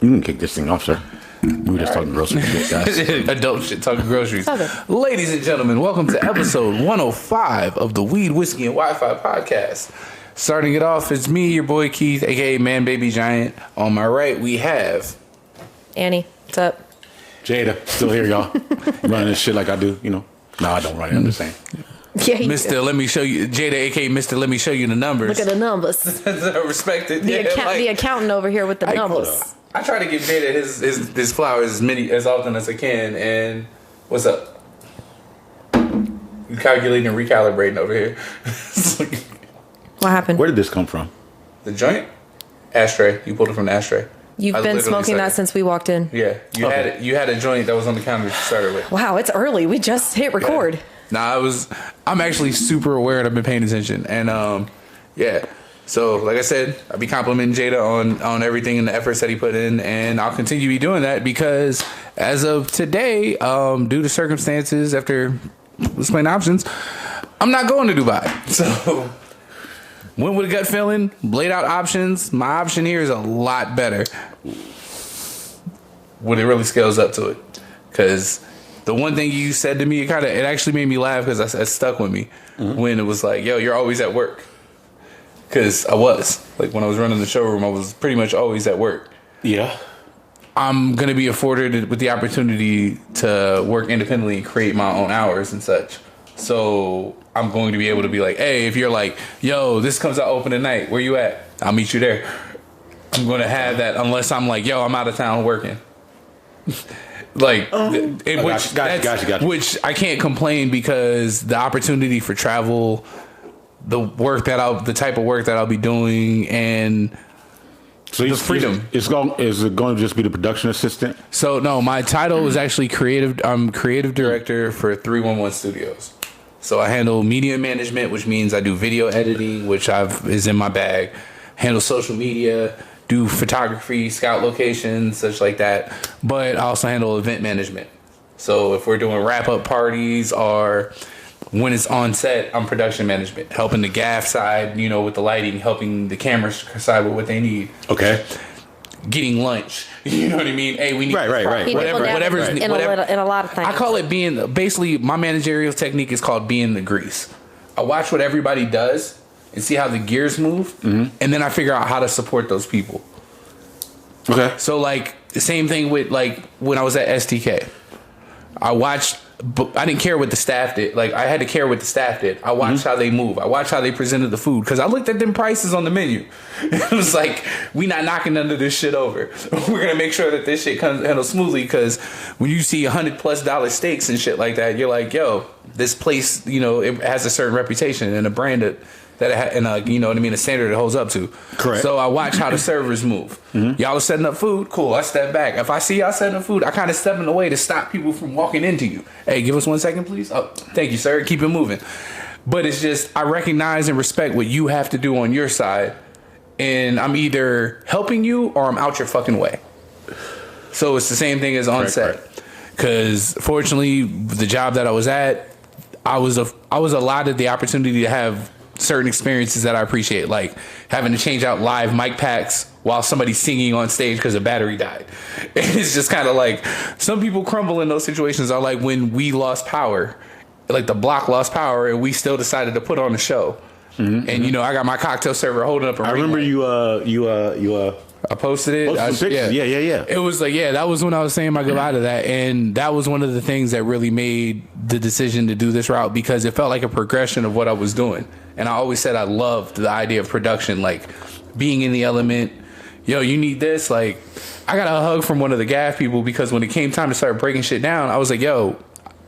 You can kick this thing off, sir. We were just talking groceries, guys. Adult shit, talking groceries. Ladies and gentlemen, welcome to episode 105 of the Weed, Whiskey, and Wi-Fi podcast. Starting it off, it's me, your boy Keith, aka Man Baby Giant. On my right, we have Annie. What's up? Jada, still here, y'all. Running this shit like I do, you know. No, I don't run it. I'm just saying. Yeah, Mr. Let me show you, Jada, aka Mr. Let me show you the numbers. Look at the numbers. Respect it. The accountant over here with the numbers. I try to give Jada his flowers as often as I can. And what's up? You calculating and recalibrating over here. What happened? Where did this come from? The joint? Ashtray. You pulled it from the ashtray. You've been smoking that since we walked in. Yeah. You had a joint that was on the counter to start with. Wow, it's early. We just hit record. Yeah. Nah, I'm actually super aware and I've been paying attention. And yeah. So like I said, I'll be complimenting Jada on everything and the efforts that he put in, and I'll continue to be doing that because as of today, due to circumstances after explaining options, I'm not going to Dubai. So went with a gut feeling, laid out options. My option here is a lot better when it really scales up to it. Because the one thing you said to me, it actually made me laugh because it stuck with me when it was like, yo, you're always at work. Because I was. Like when I was running the showroom, I was pretty much always at work. Yeah. I'm going to be afforded with the opportunity to work independently and create my own hours and such. So I'm going to be able to be like, hey, if you're like, yo, this comes out open tonight, where you at? I'll meet you there. I'm going to have that unless I'm like, yo, I'm out of town working. Like, gotcha. Which I can't complain because the opportunity for travel, the type of work that I'll be doing, and the freedom. Is it going to just be the production assistant? So no, my title is actually creative. I'm creative director for 311 Studios. So I handle media management, which means I do video editing, which is in my bag. Handle social media, do photography, scout locations, such like that. But I also handle event management. So if we're doing wrap-up parties or when it's on set, I'm production management, helping the gaff side, with the lighting, helping the camera side with what they need. Okay. Getting lunch. You know what I mean? Hey, we need right. Whatever's in a lot of things. I call it basically my managerial technique is called being the grease. I watch what everybody does and see how the gears move, and then I figure out how to support those people. Okay. So like the same thing with like when I was at STK. I didn't care what the staff did. Like, I had to care what the staff did. I watched how they move. I watched how they presented the food. Because I looked at them prices on the menu. It was like, we not knocking none of this shit over. We're going to make sure that this shit comes handled smoothly. Because when you see $100+ steaks and shit like that, you're like, yo, this place, it has a certain reputation and a brand that you know what I mean, a standard it holds up to. Correct. So I watch how the servers move. Y'all are setting up food, cool. I step back. If I see y'all setting up food, I kind of step in the way to stop people from walking into you. Hey, give us 1 second, please. Oh, thank you, sir. Keep it moving. But it's just I recognize and respect what you have to do on your side, and I'm either helping you or I'm out your fucking way. So it's the same thing as on set. Because fortunately, the job that I was at, I was allotted the opportunity to have certain experiences that I appreciate, like having to change out live mic packs while somebody's singing on stage because a battery died. It's just kind of like some people crumble in those situations. Are like when we lost power, like the block lost power, and we still decided to put on a show. And I got my cocktail server holding up. I remember you. I posted it. Yeah. It was like, that was when I was saying my goodbye to that. And that was one of the things that really made the decision to do this route because it felt like a progression of what I was doing. And I always said I loved the idea of production, like being in the element. Yo, you need this. Like, I got a hug from one of the gaff people because when it came time to start breaking shit down, I was like, yo,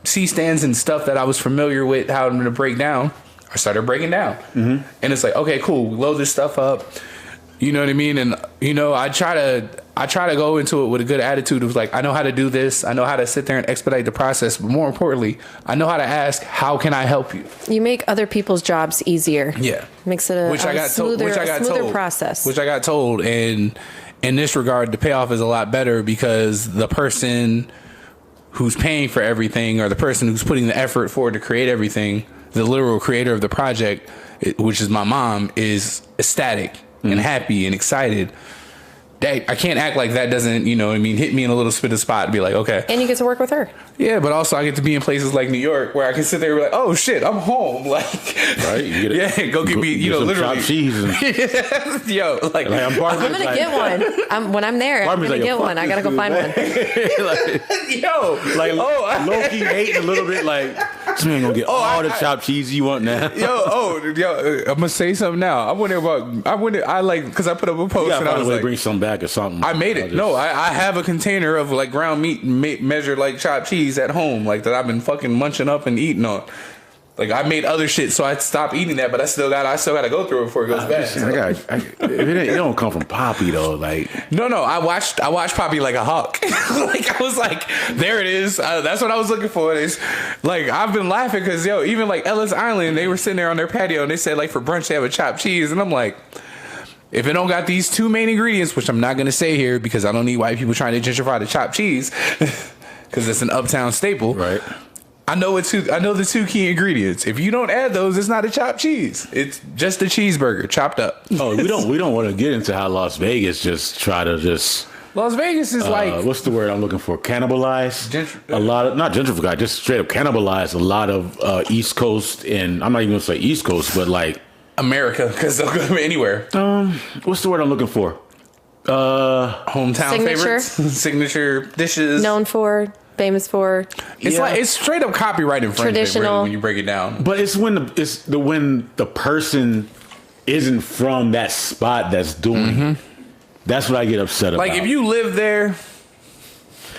C-stands and stuff that I was familiar with how I'm going to break down, I started breaking down. And it's like, okay, cool. We load this stuff up. You know what I mean? And, I try to go into it with a good attitude of like, I know how to do this. I know how to sit there and expedite the process. But more importantly, I know how to ask, how can I help you? You make other people's jobs easier. Yeah. Makes it a smoother process. Which I got told. And in this regard, the payoff is a lot better because the person who's paying for everything or the person who's putting the effort forward to create everything, the literal creator of the project, which is my mom, is ecstatic and happy and excited I can't act like that doesn't, you know what I mean, hit me in a little spit of spot and be like, okay. And you get to work with her. Yeah, but also I get to be in places like New York where I can sit there and be like, oh shit, I'm home. Like, right? You get go get me, you know, literally. Chopped cheese and, yo, like I'm going to get one. When I'm there, I'm going to get one. I got to go find one. Low key hating a little bit like, this man going to get all the chopped cheese you want now. I'm going to say something now. Because I put up a post and I was like, bring some back or something. I made it. I have a container of like ground meat measured like chopped cheese at home, like that I've been fucking munching up and eating on. Like I made other shit, so I stopped eating that, but I still got to go through it before it goes bad. It don't come from Poppy though. Like no, I watched Poppy like a hawk. Like I was like, there it is. That's what I was looking for. It's like I've been laughing because even like Ellis Island, they were sitting there on their patio and they said like for brunch they have a chopped cheese, and I'm like, if it don't got these two main ingredients, which I'm not gonna say here because I don't need white people trying to gentrify the chopped cheese, because it's an uptown staple, right? I know the two key ingredients. If you don't add those, it's not a chopped cheese. It's just a cheeseburger chopped up. Oh, we don't want to get into how Las Vegas Las Vegas is like, what's the word I'm looking for? Cannibalize a lot of, not gentrify, just straight up cannibalize a lot of East Coast, and I'm not even gonna say East Coast, but like America, because they'll go anywhere. What's the word I'm looking for? Hometown favorites, signature dishes, known for. Famous for. It's straight up copyright infringement. Traditional. Really, when you break it down. But it's when the person isn't from that spot that's doing. Mm-hmm. That's what I get upset about. Like if you live there,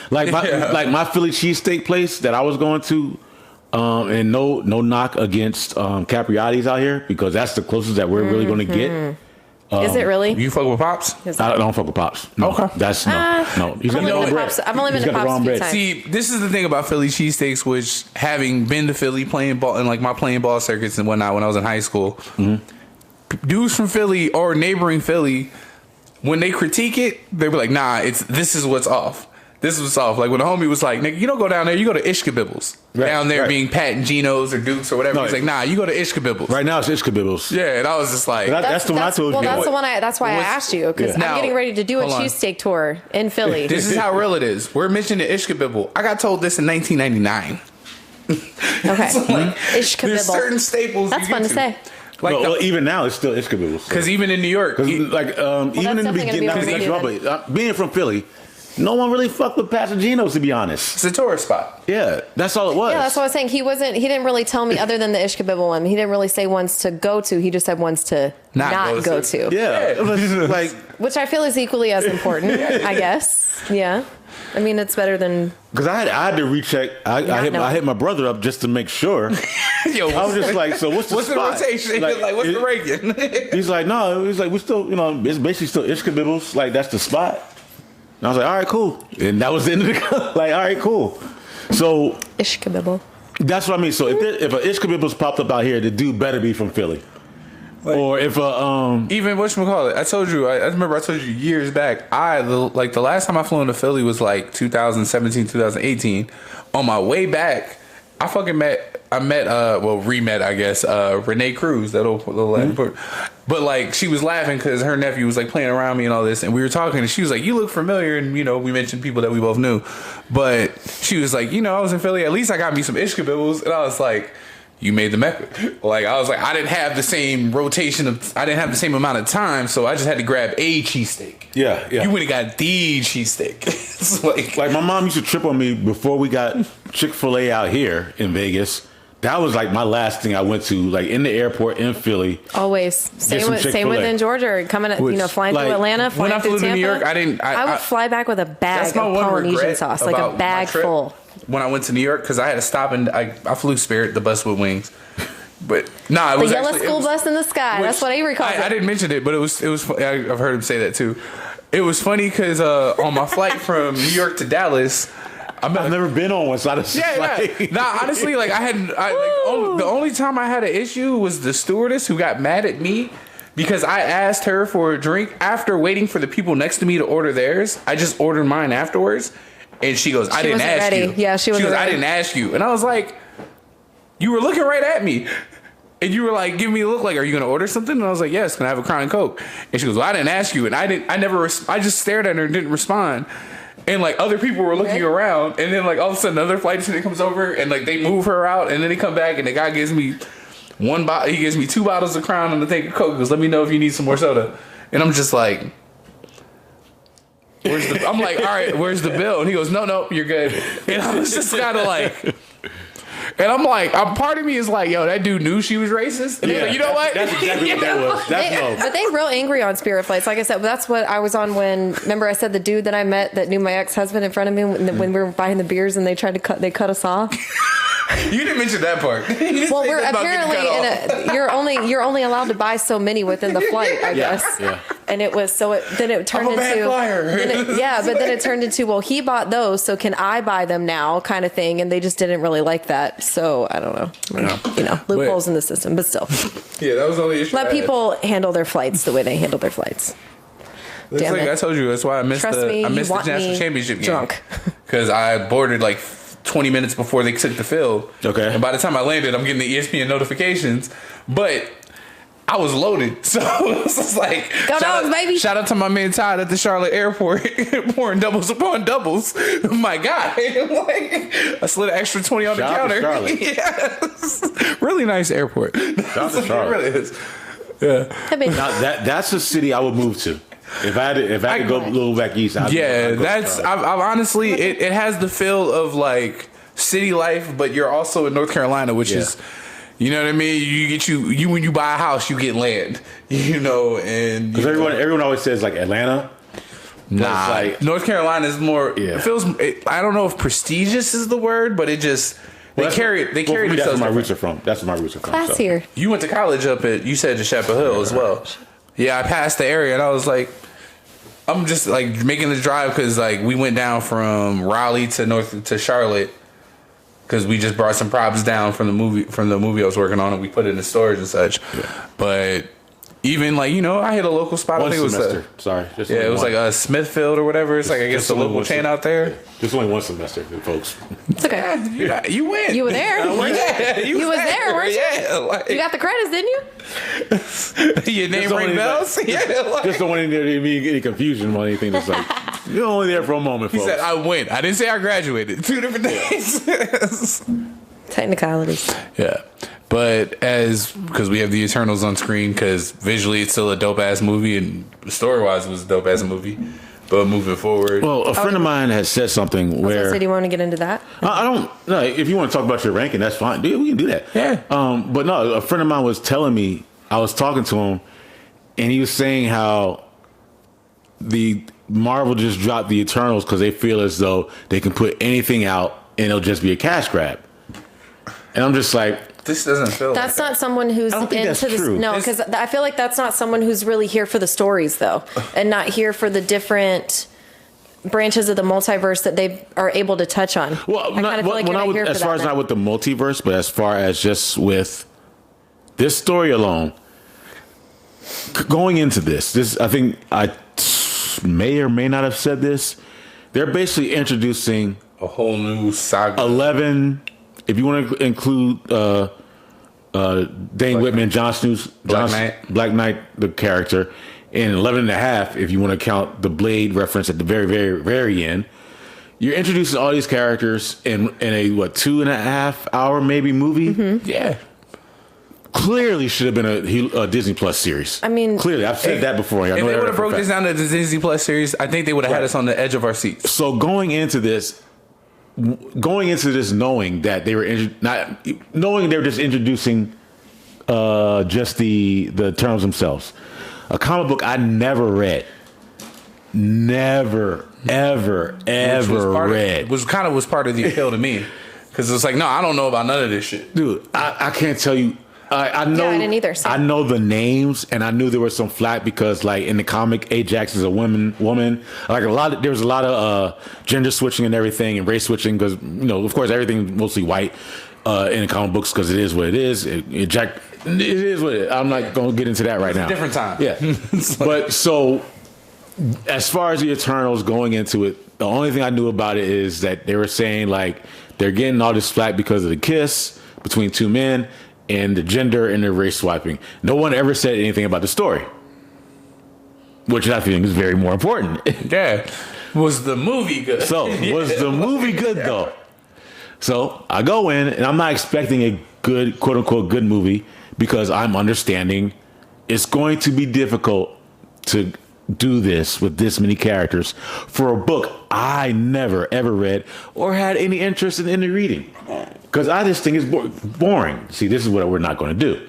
like my Philly cheesesteak place that I was going to, and no knock against Capriati's out here because that's the closest that we're really going to get. Is it really? You fuck with Pops? I don't fuck with Pops. No, okay. That's no. He's got the wrong bread. I've only been to Pops a few times. See, this is the thing about Philly cheesesteaks, which having been to Philly playing ball and like my playing ball circuits and whatnot when I was in high school, dudes from Philly or neighboring Philly, when they critique it, they be like, nah, this is what's off. This was off. Like when the homie was like, nigga, you don't go down there, you go to Ishkabibbles. Right, down there being Pat and Geno's or Dukes or whatever. No, he's like, nah, you go to Ishkabibbles. Right now it's Ishkabibbles. Yeah, and I was just like, that's the one I told you. Well, that's why I asked you, because I'm getting ready to do a cheesesteak tour in Philly. This is how real it is. We're mentioning Ishkabibble. I got told this in 1999. Okay. So there's certain staples. That's fun to say. Like well, even now, it's still Ishkabibbles. Because even in New York, like even in the beginning, being from Philly, no one really fucked with Pasagenos, to be honest. It's a tourist spot. Yeah, that's all it was. Yeah, that's what I was saying. He didn't really tell me other than the Ishkabibble one. He didn't really say ones to go to. He just said ones to not go to. Yeah, like which I feel is equally as important. I guess. Yeah. I mean, it's better than because I had to recheck. I hit my brother up just to make sure. Yo, I was just like, so what's the rotation? Like what's the ranking? He's like, no. He's like, we still, it's basically still Ishkabibbles. Like that's the spot. And I was like, all right, cool. And that was the end of the like, all right, cool. So Ishkabibble. That's what I mean. So if a Ishkabibbles popped up out here, the dude better be from Philly. Like, or if even whatchamacallit, I told you, I remember I told you years back, the last time I flew into Philly was like 2017, 2018. On my way back, re-met, I guess, Renee Cruz, that little but like she was laughing because her nephew was like playing around me and all this, and we were talking, and she was like, "You look familiar," and we mentioned people that we both knew, but she was like, I was in Philly. At least I got me some Ishkabibbles, and I was like, "You made the Mecca." Like I was like, I didn't have the same I didn't have the same amount of time, so I just had to grab a cheesesteak. Yeah. You would have got the cheesesteak. It's like my mom used to trip on me before we got Chick-fil-A out here in Vegas. That was like my last thing I went to, like in the airport in Philly. Always same with in Georgia, or coming flying through Atlanta. When I flew to New York, I would fly back with a bag of Polynesian sauce, like a bag full. When I went to New York, because I had to stop and I flew Spirit, the bus with wings. But it was the yellow school bus in the sky. That's what Avery calls it. I didn't mention it, but it was. I've heard him say that too. It was funny because on my flight from New York to Dallas. I've never been on one, so I just honestly, like the only time I had an issue was the stewardess who got mad at me because I asked her for a drink after waiting for the people next to me to order theirs. I just ordered mine afterwards, and she goes, "I didn't ask you." Yeah, she was. "I didn't ask you," and I was like, "You were looking right at me." And you were like, give me a look like, are you going to order something? And I was like, yes, can I have a Crown and Coke? And she goes, well, I didn't ask you. And I just stared at her and didn't respond. And like other people were looking around. And then like all of a sudden another flight attendant comes over and like they move her out. And then they come back and the guy gives me he gives me 2 bottles of Crown and a tank of Coke. He goes, let me know if you need some more soda. And I'm just like, I'm like, all right, where's the bill? And he goes, no, you're good. And I was just kind of like... And I'm like, part of me is like, yo, that dude knew she was racist. And like, you know what? That's exactly what that was. But they real angry on Spirit flights. Like I said, that's what I was on when. Remember, I said the dude that I met that knew my ex-husband in front of me when we were buying the beers and they cut us off. You didn't mention that part. Well, we're apparently you're only allowed to buy so many within the flight, I guess. Yeah. And it was then it turned into then it turned into, well, he bought those, so can I buy them now, kind of thing. And they just didn't really like that. So I don't know. Loopholes in the system, but still. Yeah, that was the only issue. Let people handle their flights the way they handle their flights. Damn it. I told you, that's why I missed the national championship game. Because I boarded like 20 minutes before they took the field. Okay. And by the time I landed, I'm getting the ESPN notifications. But I was loaded. So it was just like, baby. Shout out to my man Todd at the Charlotte airport pouring doubles upon doubles. My God. Like, I slid an extra 20 on the counter. Yes. Really nice airport. Shout out to Charlotte. It really is. Yeah. Now, that's a city I would move to. If I had to go a little back east, I've honestly, it has the feel of like city life, but you're also in North Carolina, which is, you know what I mean? You when you buy a house, you get land, and because everyone always says like Atlanta. Nah, like, North Carolina is more. Yeah. It feels. I don't know if prestigious is the word, but it just. They carry themselves. That's where my roots are from. Class here. You went to college you said to Chapel Hill as well. Yeah, I passed the area and I was like, I'm just like making the drive because like we went down from Raleigh to Charlotte because we just brought some props down from the movie I was working on and we put it in storage and such. Yeah. But even like I hit a local spot. One I think it semester. It was like a Smithfield or whatever. It's like I guess the local chain out there. Yeah. Just only one semester, folks. It's okay. You went. You were there. You was there, weren't you? Yeah. You got the credits, didn't you? Your name ring bells. Yeah. Just don't want any confusion or anything. That's like you're only there for a moment, folks. He said I went. I didn't say I graduated. 2 different days. Technicalities. Yeah. But because we have the Eternals on screen, because visually it's still a dope ass movie, and story wise it was a dope ass movie. But moving forward, well, a friend of mine has said something where. Do you want to get into that? I don't. No, if you want to talk about your ranking, that's fine. Dude, we can do that. Yeah. But no, a friend of mine was telling me. I was talking to him, and he was saying how the Marvel just dropped the Eternals because they feel as though they can put anything out and it'll just be a cash grab. And I'm just like, this doesn't feel. That's not someone who's into this. True. No, because I feel like that's not someone who's really here for the stories, though, and not here for the different branches of the multiverse that they are able to touch on. Well, as far as not with the multiverse, but as far as just with this story alone, going into this, I think I may or may not have said this. They're basically introducing a whole new saga. 11. If you want to include Dane Whitman, Jon Snow's Black Knight, the character, and 11 and a half, if you want to count the Blade reference at the very, very, very end, you're introducing all these characters in a 2.5 hour maybe movie. Mm-hmm. Yeah. Clearly should have been a Disney Plus series. I mean, clearly, I've said that before. If they would have broke this down to the Disney Plus series, I think they would have had us on the edge of our seats. So going into this knowing that they were knowing they were just introducing just the terms themselves, a comic book I never read, ever read, was part of the appeal to me because it's like, no, I don't know about none of this shit, dude. I can't tell you. I know. Yeah, I didn't either. So. I know the names, and I knew there was some flack because, like in the comic, Ajax is a woman. Like there was a lot of gender switching and everything, and race switching because of course, everything's mostly white in the comic books because it is what it is. It is what it is. I'm not going to get into that right now. Different time. Yeah, but so as far as the Eternals going into it, the only thing I knew about it is that they were saying like they're getting all this flack because of the kiss between two men. and the gender and the race swiping. No one ever said anything about the story, which I think is very more important. Yeah. Was the movie good? So, was the movie good though? So, I go in and I'm not expecting a good, quote unquote, good movie because I'm understanding it's going to be difficult to do this with this many characters for a book I never ever read or had any interest in any reading. Because I just think it's boring. See, this is what we're not going to do.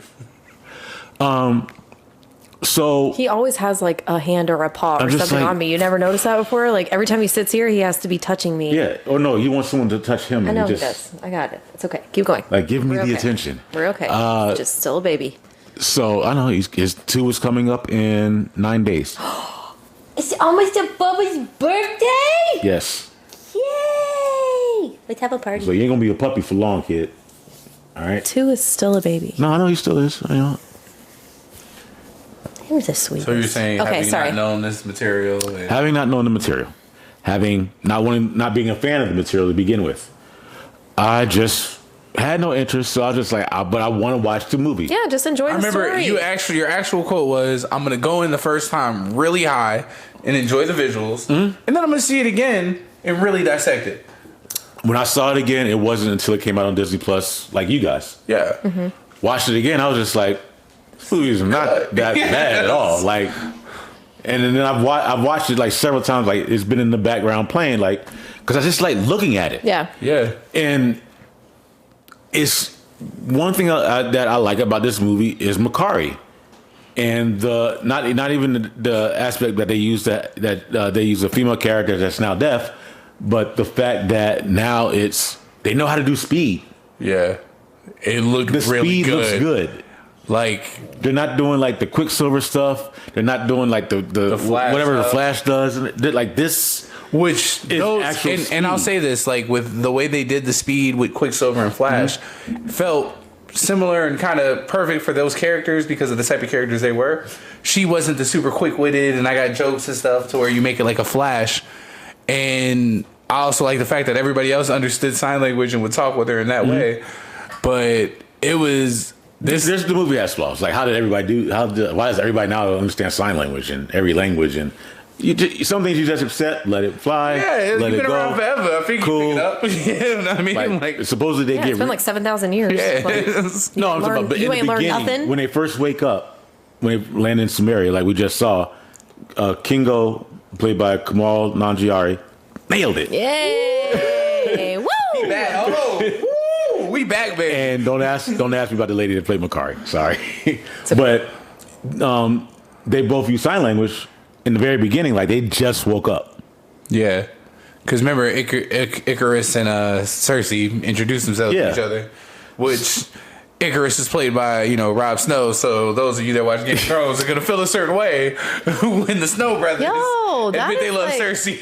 So he always has like a hand or a paw or something on me. You never noticed that before? Like every time he sits here, he has to be touching me. Yeah. Oh no, he wants someone to touch him. I know he does. I got it. It's okay. Keep going. Like give me the attention. We're okay. Just still a baby. So I know his 2 is coming up in 9 days. It's almost a Bubba's birthday. Yes. Yay! Let's have a party. So you ain't gonna be a puppy for long, kid. All right. 2 is still a baby. No, I know he still is. I know. He was the sweetest. So you're saying not known this material, having not known the material, having not being a fan of the material to begin with, I just had no interest. So I was just like, but I want to watch the movie. Yeah, just enjoy the story. I remember your actual quote was, "I'm gonna go in the first time really high and enjoy the visuals, and then I'm gonna see it again and really dissect it." When I saw it again, it wasn't until it came out on Disney Plus, like you guys. Yeah. Watched it again, I was just like, this movie is not that bad at all. Like, and then I've watched it like several times. Like it's been in the background playing, like, because I just like looking at it. Yeah. Yeah. And it's one thing that I like about this movie is Makari, and the not even the aspect that they use that they use a female character that's now deaf, but the fact that now they know how to do speed. Yeah. It looked really good. The speed looks good. Like they're not doing like the Quicksilver stuff. They're not doing like the Flash whatever stuff. The Flash does. Like this, which is and I'll say this, like with the way they did the speed with Quicksilver and Flash, felt similar and kind of perfect for those characters because of the type of characters they were. She wasn't the super quick witted, and I got jokes and stuff to where you make it like a Flash. And I also like the fact that everybody else understood sign language and would talk with her in that way. But it was. This the movie has flaws. Like, how did everybody do? Why does everybody now understand sign language in every language? And some things you just accept, let it fly. Yeah, let you've it been go. around forever. I think cool. You pick it up. You know what I mean? Like supposedly they get. It's been like 7,000 years. Yeah. Like, no, I'm talking about. But you in ain't the learned beginning, nothing. when they first wake up, when they land in Samaria, like we just saw, Kingo, played by Kamal Nanjiani, nailed it. Yay! Woo! We back, baby. And don't ask me about the lady that played Makari. Sorry, but they both use sign language in the very beginning, like they just woke up. Yeah, because remember Icarus and Cersei introduced themselves to each other, which Icarus is played by Rob Snow. So those of you that watch Game of Thrones are gonna feel a certain way when the Snow brothers admit they love Cersei,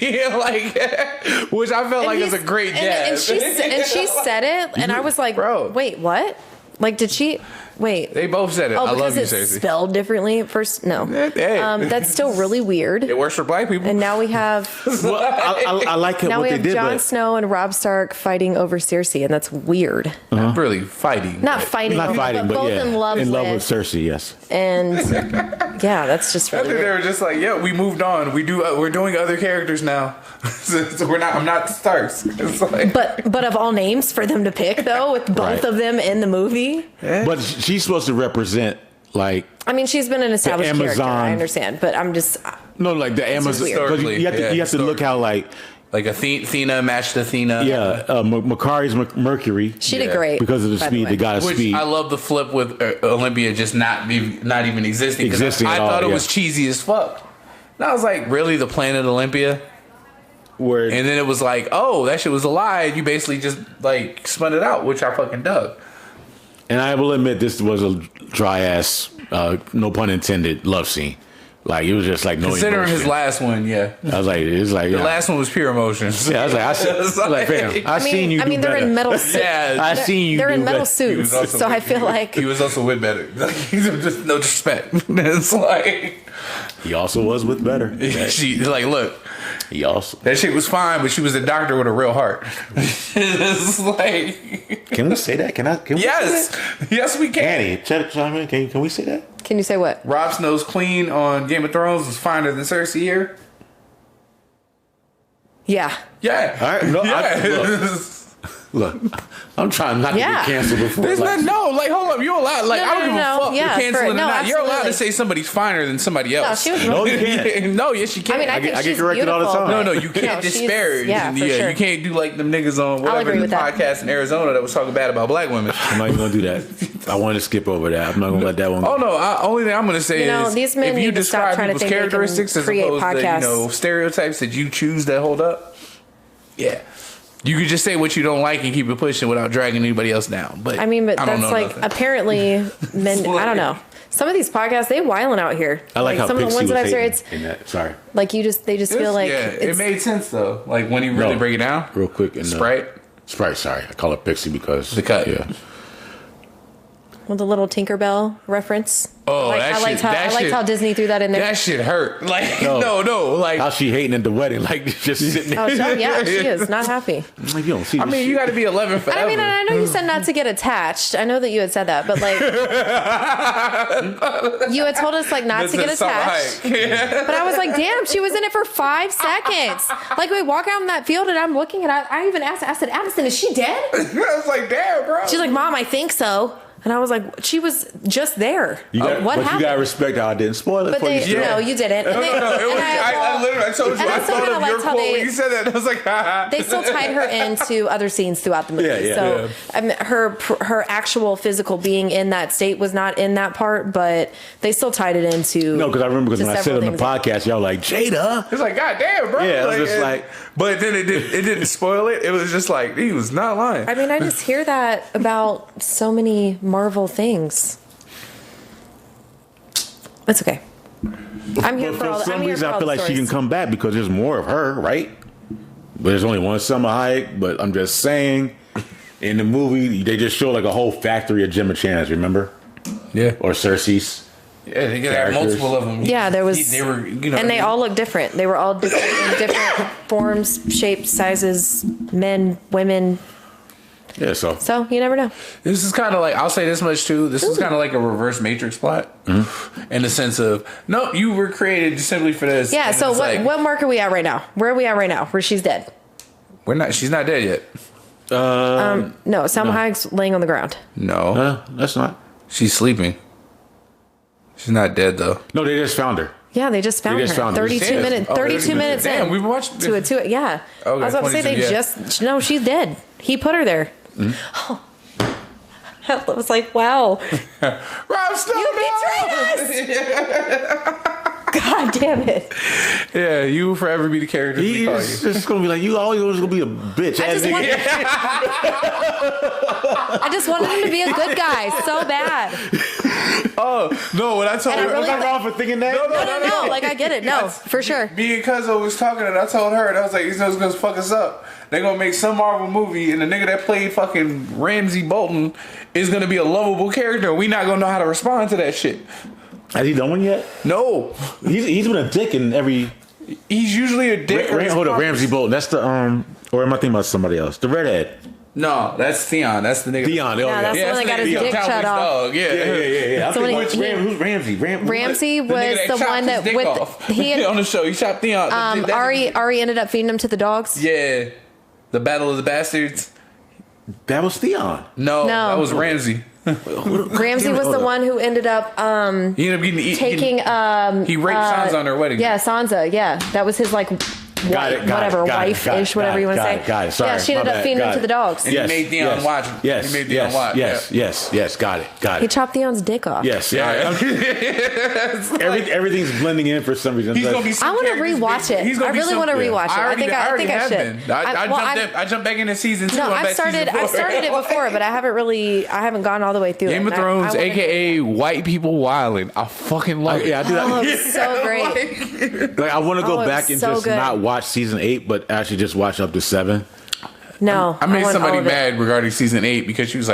which I felt like was a great jab. And she said it, and I was like, bro, wait, what? Like, did she? Wait. They both said it. I love you, Cersei. Because it's spelled differently at first? No. Hey. That's still really weird. It works for black people. And now we have... Well, I like it. Now what we have they did, Jon Snow and Robb Stark fighting over Cersei, and that's weird. Not really fighting. Not fighting, but both yeah, in love with Cersei, yes. And yeah, that's just really I think weird. they were just like, yeah, we moved on. We're doing other characters now. So I'm not the Starks. It's like, but of all names for them to pick, though, with both of them in the movie. But she's supposed to represent, like... I mean, she's been an established character, I understand, but I'm just... No, like the Amazon... You have to look how, like Athena matched Athena. Yeah, Makari's Mercury. She did great. Because of the speed, the goddess speed. I love the flip with Olympia just not even existing. I thought it was cheesy as fuck. And I was like, really? The planet Olympia? Word. And then it was like, oh, that shit was a lie. You basically just like spun it out, which I fucking dug. And I will admit, this was a dry ass, no pun intended, love scene. Like it was just like no considering emotion. his last one, yeah. I was like, it's like The last one was pure emotions. Yeah, I was like, fam, I seen you. I mean, do they're better. in metal suits. Yeah, I seen you. They're in do metal better. suits, so I feel like he was also with better. Like, he's just no disrespect. It's like He also was with better. she like look. He also. That shit was fine, but she was a doctor with a real heart. It's like, Can we say that? Can we yes, say that? yes, we can. Annie, chime in. Can we say that? Can you say what? Rob Snow's queen on Game of Thrones was finer than Cersei here. Yeah. Yeah. All right. No, Yeah. Look, I'm trying not to Yeah. get canceled before. There's no, like, hold up. You're allowed, like, No, I don't no, give a no. fuck. Yeah, You're canceling or no, not. You're allowed absolutely. to say somebody's finer than somebody else. No, she was. No, you can't. No, yes, you can. I mean, I I think get she's corrected all the beautiful, time. No, you can't No, she's- disparage. yeah, for sure. You can't do like them niggas on whatever agree with that. podcast in Arizona that was talking bad about black women. I'm not even gonna do that. I want to skip over that. I'm not gonna let that one go. Oh no! Only thing I'm gonna say You know, is these men if you need to stop describe trying to people's think they can characteristics as create opposed to podcasts. stereotypes that you choose that hold up, yeah, you could just say what you don't like and keep it pushing without dragging anybody else down. But I mean, but I don't that's know like nothing. apparently men. I don't know. Some of these podcasts, they wilding out here. I like how some of the Pixie ones was that I've hating started. in that. Sorry, Like they just feel like yeah, it it's, made sense though. Like when you really No. break it down, real quick. In Sprite. Sprite. Sorry, I call it Pixie because The cut. Yeah. with the little Tinkerbell reference. Oh, I that liked shit- that I liked shit- how Disney threw that in there. That shit hurt. Like No. no, like How she hating at the wedding, like just sitting there. Oh, yeah, she is not happy. I'm like, you don't see. I this mean, shit. you got to be 11 forever. I mean, I know you said not to get attached. I know that you had said that, but like, you had told us like not This to get is summer attached. hike. But I was like, damn, she was in it for 5 seconds. Like we walk out in that field and I'm looking at. I even asked. I said, Addison, is she dead? I was like, damn, bro. She's like, Mom, I think so. And I was like, she was just there. You got, What but happened? you gotta respect how I didn't spoil it But for they, you. no, you didn't. And No, they, it was, and I literally, I told you, and I I still thought kinda of your liked how quote they- when you said that. I was like, ha. they still tied her into other scenes throughout the movie. Yeah, yeah. So I mean, her actual physical being in that state was not in that part, but they still tied it into. No, because I remember because to when I said on several the things. podcast, y'all like Jada. It's like, God damn, bro. Yeah, it was just like- but then it didn't spoil it. It was just like, he was not lying. I mean, I just hear that about so many Marvel things. It's okay. I'm here But for all. for I'm some here reason, for I all feel the like she can stories. come back because there's more of her, right? But there's only one Summer Hayek. But I'm just saying, in the movie, they just show like a whole factory of Gemma Chan's, remember? Yeah. Or Cersei's. Yeah, they got Characters. multiple of them. Yeah, there was. They were, you know. And they all look different. They were all different in different forms, shapes, sizes, men, women. Yeah, so So you never know. This is kind of like, I'll say this much too. This is kind of like a reverse Matrix plot, in the sense of, no, you were created simply for this. Yeah. And So it's like, what mark are we at right now? Where are we at right now? Where she's dead? she's not dead yet. No, Salma Hayek's laying on the ground. No, that's not. she's sleeping. She's not dead though. No, they just found her. Yeah, they just found just her. found her. 32 Damn. minutes. Oh, 32 minutes damn, in. we've been watching to it. Yeah. Okay, I was about to say 22, they yeah. just. No, she's dead. He put her there. Oh. I was like, wow. Rob Snow, You betrayed God damn it. Yeah, you will forever be the character we call He's you. just gonna be like, you always gonna be a bitch. I just wanted him to be a good guy so bad. Oh no! When I told And I her, really Am I wrong for thinking that? No, like I get it. No, for sure. me and Cuzzo was talking, and I told her, and I was like, "These niggas gonna fuck us up. They're gonna make some Marvel movie, and the nigga that played fucking Ramsey Bolton is gonna be a lovable character. We not gonna know how to respond to that shit. Has he done one yet? No, He's been a dick in every. he's usually a dick. Hold up, Ramsey Bolton. That's the or am I thinking about somebody else? The redhead. No, that's Theon. That's the nigga. Theon. Yeah, that's the one that got his dick Cowboy's shut off. dog. Yeah. Yeah. So when Who's Ramsey? Ramsey The was nigga the chopped one his that dick with off. he and on the show. He chopped Theon. Ari ended up feeding him to the dogs. Yeah, the Battle of the Bastards. That was Theon. No, No. that was Ramsey. Ramsey was the one who ended up He ended up getting taking he raped Sansa on her wedding. Yeah, Sansa. Yeah, that was his like wife-ish, whatever you want to say. Got it. Sorry, yeah, she ended up feeding them to the dogs. And he made Theon watch. Yes. He made Theon watch. Yes. Got it. He chopped Theon's dick off. Yes. Yeah. Everything's blending in for some reason. He's gonna be I want to rewatch it. I really want to rewatch it. I think I should. I jumped back into season 2. No, I've started it before, but I haven't gone all the way through. Game of Thrones, aka white people wilding. I fucking love it. Yeah, I do that. It's so great. Like I want to go back and so just good. not watch season 8, but actually just watch up to 7. No, I made somebody mad regarding season 8 because she was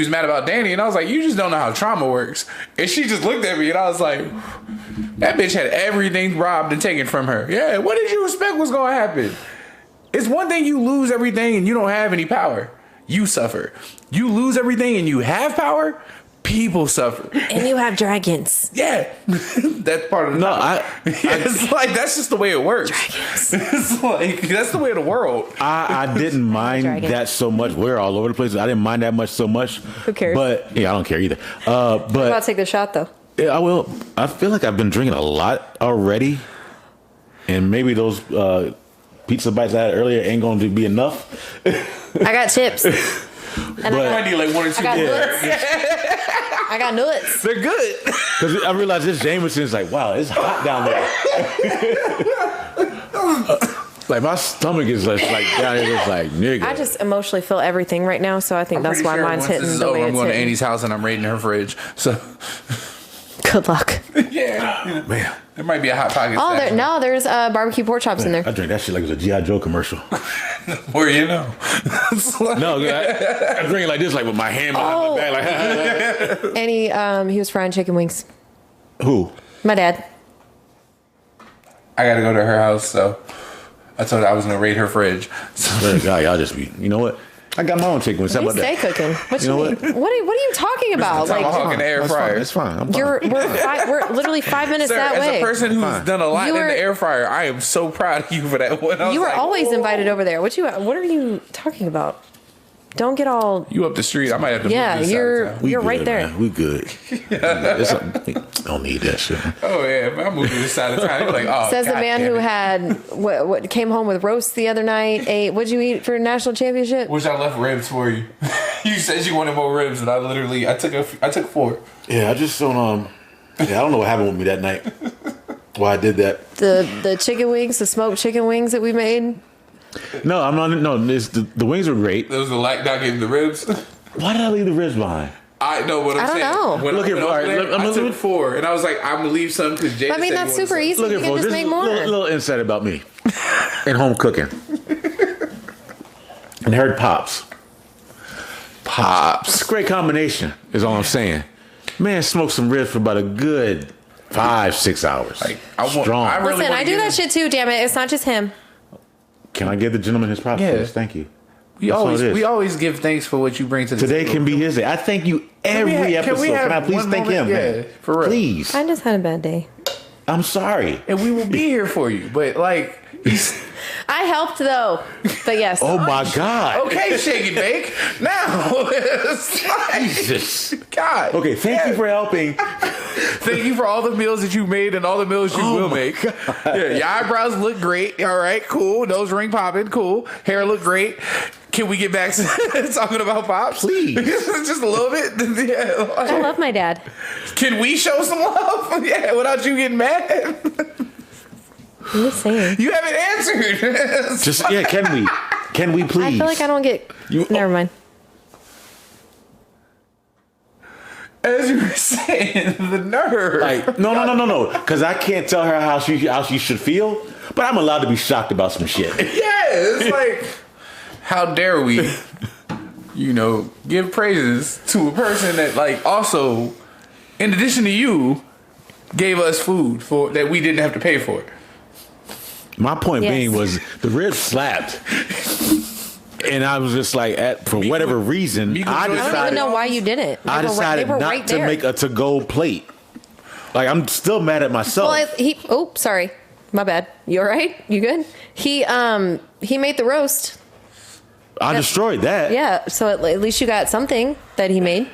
mad about Dany, and I was like, you just don't know how trauma works. And she just looked at me, and I was like, that bitch had everything robbed and taken from her. Yeah, what did you expect was going to happen? It's one thing you lose everything and you don't have any power. You suffer. You lose everything and you have power. People suffer. And you have dragons. Yeah. That's part of the it's like that's just the way it works. Dragons. It's like that's the way of the world. I didn't mind that so much. We're all over the place. I didn't mind that much so much. Who cares? But yeah, I don't care either. But I'm about to take the shot though. Yeah, I will. I feel like I've been drinking a lot already. And maybe those pizza bites I had earlier ain't going to be enough. I got chips. And I need like 1 or 2 I got nuts. I got nuts. They're good. Because I realized this Jameson's like, wow, it's hot down there. Like my stomach is just like down here, just like nigga. I just emotionally feel everything right now, so I think that's why mine's hitting the way it's I'm going to hitting. Annie's house and I'm raiding her fridge. So good luck. Yeah, man. There might be a hot pocket. Oh, there's barbecue pork chops in there. I drink that shit like it was a G.I. Joe commercial. Where you know? No, I drink it like this, like with my hand behind my back, like. And he was frying chicken wings. Who? My dad. I got to go to her house, so I told her I was gonna raid her fridge. So, God, y'all just be. You know what? I got my own chicken wings. How about that? Stay cooking. What you mean? What are you talking about? Like in the air fryer. It's fine. I'm fine. We're literally 5 minutes Sir, that way. As a person who's done a lot in the air fryer, I am so proud of you for that one. You were always invited over there. What are you talking about? Don't get all. You up the street? I might have to. Yeah, move this you're side of town. you're right there. Man. We good. Don't need that shit. Oh yeah, if I move to this side of town, you're like, oh. Says God the man who had what came home with roast the other night. What'd you eat for national championship? Wish I left ribs for you. You said you wanted more ribs, and I took 4. Yeah, I just don't I don't know what happened with me that night. Why I did that. The chicken wings, the smoked chicken wings that we made. No, I'm not. No, the wings are great. There was the lack not getting the ribs. Why did I leave the ribs behind? I know what I'm saying. I don't know. When Look here, I took 4, and I was like, I'm gonna leave some because Jada. I mean, that's super easy. Look You here, can folks. just make more. Little insight about me and home cooking. And heard Pops. It's a great combination, is all I'm saying. Man, smoke some ribs for about a good 5-6 hours. Like, Strong. Listen, I do that shit too. Damn it, it's not just him. Can I give the gentleman his props? Yeah. Please? Thank you. We always give thanks for what you bring to the Today table. can be his day. I thank you every episode. Can I please thank him, man? For real. Please. I just had a bad day. I'm sorry. And we will be here for you. But like, I helped though. But yes. Oh my God. okay, shake and bake. Now, it's like, Jesus. God. Okay, thank you for helping. Thank you for all the meals that you made and all the meals you will make. Yeah, your eyebrows look great. All right, cool. Nose ring popping, cool. Hair look great. Can we get back to talking about Pops? Please. Just a little bit. Yeah, like, I love my dad. can we show some love? Yeah, without you getting mad. I'm just saying. You haven't answered. Just can we? Can we please? I feel like I don't get. Never mind. As you were saying, the nerve. Like no. Because I can't tell her how she should feel, but I'm allowed to be shocked about some shit. Yeah, it's like, how dare we, give praises to a person that, like, also, in addition to you, gave us food that we didn't have to pay for. My point being was the ribs slapped. And I was just like, for whatever reason, I I don't even know decided why you didn't. I decided not to make a to-go plate. Like, I'm still mad at myself. Well, sorry. My bad. You all right? You good? He made the roast. I destroyed that. Yeah, so at least you got something that he made.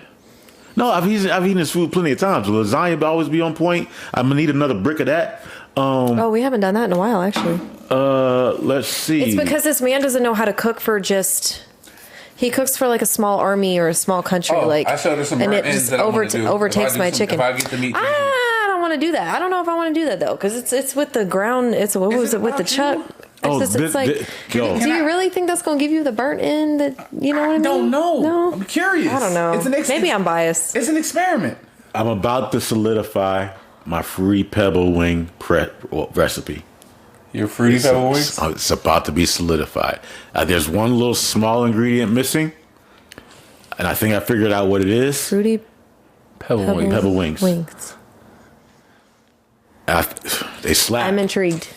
No, I've eaten his food plenty of times. Lasagna will always be on point. I'm gonna need another brick of that. We haven't done that in a while, actually. Let's see. It's because this man doesn't know how to cook for just. He cooks for like a small army or a small country, I showed her some and it ends just that I wanna do. overtakes my chicken. If I get the meat, I don't want to do that. I don't know if I want to do that though, because it's with the ground. It's what was it with the chuck? It's like, do you really think that's gonna give you the burnt end? That you know what I mean? Don't know. No, I'm curious. I don't know. Maybe I'm biased. It's an experiment. I'm about to solidify my fruity pebble wing recipe. Your fruity pebble wings? It's about to be solidified. There's one little small ingredient missing, and I think I figured out what it is. Fruity pebble wings. They slap. I'm intrigued.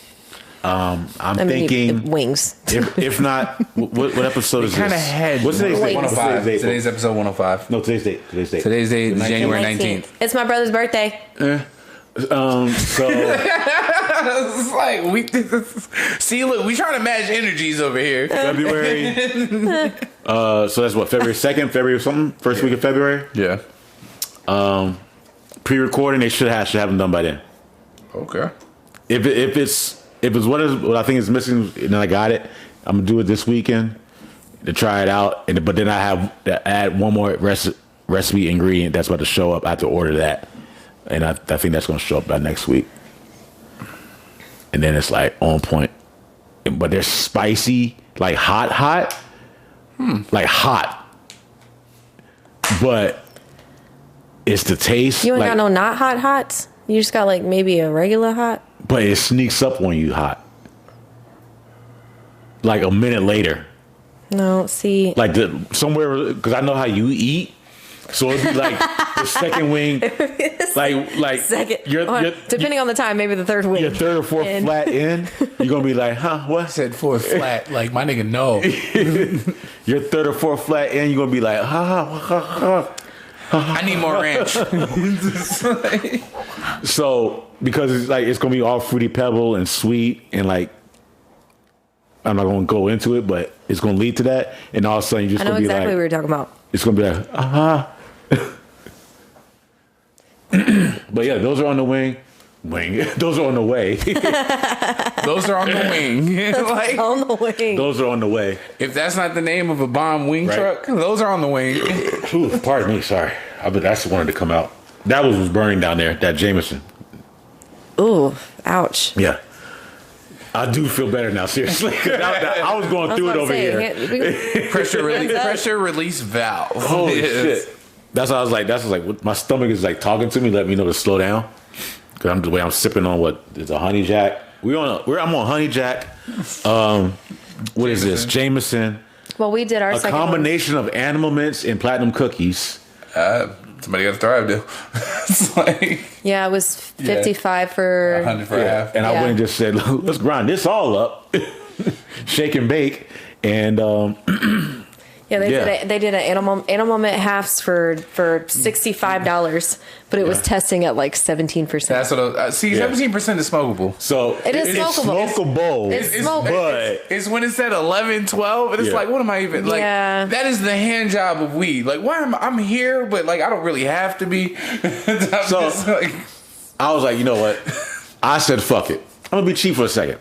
I'm thinking wings. If not, what episode is this? Kind of head. What's today's date? 105. Today's episode 105. No, today's date. Today's date is January 19th. It's my brother's birthday. So it's like see, look, we trying to match energies over here. February. So that's what, February 2nd, February something, first week of February. Yeah. Pre-recording, they should have them done by then. Okay. If it's what I think is missing, and then I got it, I'm gonna do it this weekend to try it out. But then I have to add one more recipe ingredient that's about to show up. I have to order that. And I think that's going to show up by next week. And then it's like on point. But they're spicy, like hot. Like hot. But it's the taste. You ain't got no not hot? You just got like maybe a regular hot? But it sneaks up on you hot. Like a minute later. No, see. Like somewhere, because I know how you eat. So it'd be like the second wing, like second. You're, depending on the time, maybe the third wing. Your third or fourth flat in, you're gonna be like, huh? What? I said fourth flat, like my nigga, no. Your third or fourth flat in, you're gonna be like, I need more ranch. So because it's gonna be all fruity pebble and sweet and like. I'm not gonna go into it, but it's gonna lead to that, and all of a sudden you're just gonna be like, I know exactly what we were talking about. It's gonna be like, But yeah, those are on the wing. Those are on the way. Those are on the wing. Like, on the wing. Those are on the way. If that's not the name of a bomb wing truck, those are on the wing. Ooh, pardon me, sorry. That's wanted to come out. That was burning down there. That Jameson. Ooh, ouch. Yeah. I do feel better now, seriously. I was going through it over here. Pressure release valve. Holy shit. That's what I was like. That's like my stomach is like talking to me, let me know to slow down. Because I'm sipping on what is a honey jack. I'm on honey jack. What is this? Jameson. Well, we did our second combination of animal mints and platinum cookies. Somebody got to thrive, dude. It's like, yeah, it was 55 for 100 for half. And I went and just said, let's grind this all up, shake and bake, and they did an animal mint halves for $65, but it was testing at like 17%. That's what 17% is smokable. So it is smokable. It's smokable. But it's when it said 11, 12, and it's like, what am I even like? Yeah. That is the hand job of weed. Like, why am I'm here, but like I don't really have to be. I was like, you know what? I said, fuck it. I'm gonna be cheap for a second.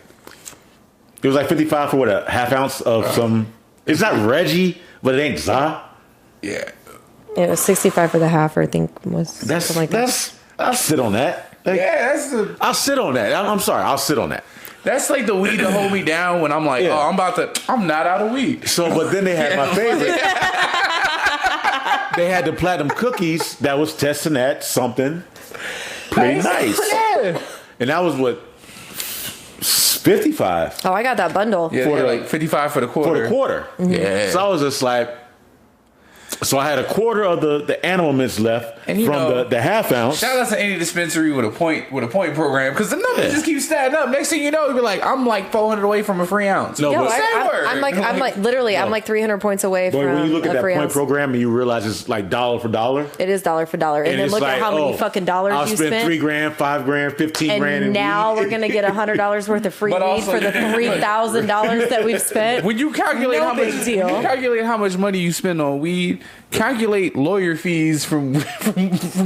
It was like 55 for what, a half ounce of some. It's not Reggie, but it ain't za. Yeah. It was 65 for the half, I think was something like that. I'll sit on that. I'll sit on that. I'm sorry, I'll sit on that. That's like the weed to hold me down when I'm like, I'm not out of weed. So, but then they had my favorite. They had the platinum cookies that was testing at something pretty nice. Yeah. And that was what, 55. Oh, I got that bundle. Yeah, for like 55 for the quarter. For the quarter. Mm-hmm. Yeah. So I was just like, so I had a quarter of the animal mints left from the half ounce. Shout out to any dispensary with a point program, because the numbers just keep stacking up. Next thing you know, you'll be like, I'm like 400 away from a free ounce. No, but I'm like literally, I'm like 300 points away from a free ounce. When you look at that point program and you realize it's like dollar for dollar. It is dollar for dollar. And then look at how many fucking dollars you spent. I'll spend $3,000, $5,000, $15,000. And now we're going to get $100 worth of free weed for the $3,000 that we've spent. When you calculate how much money you spend on weed, calculate lawyer fees from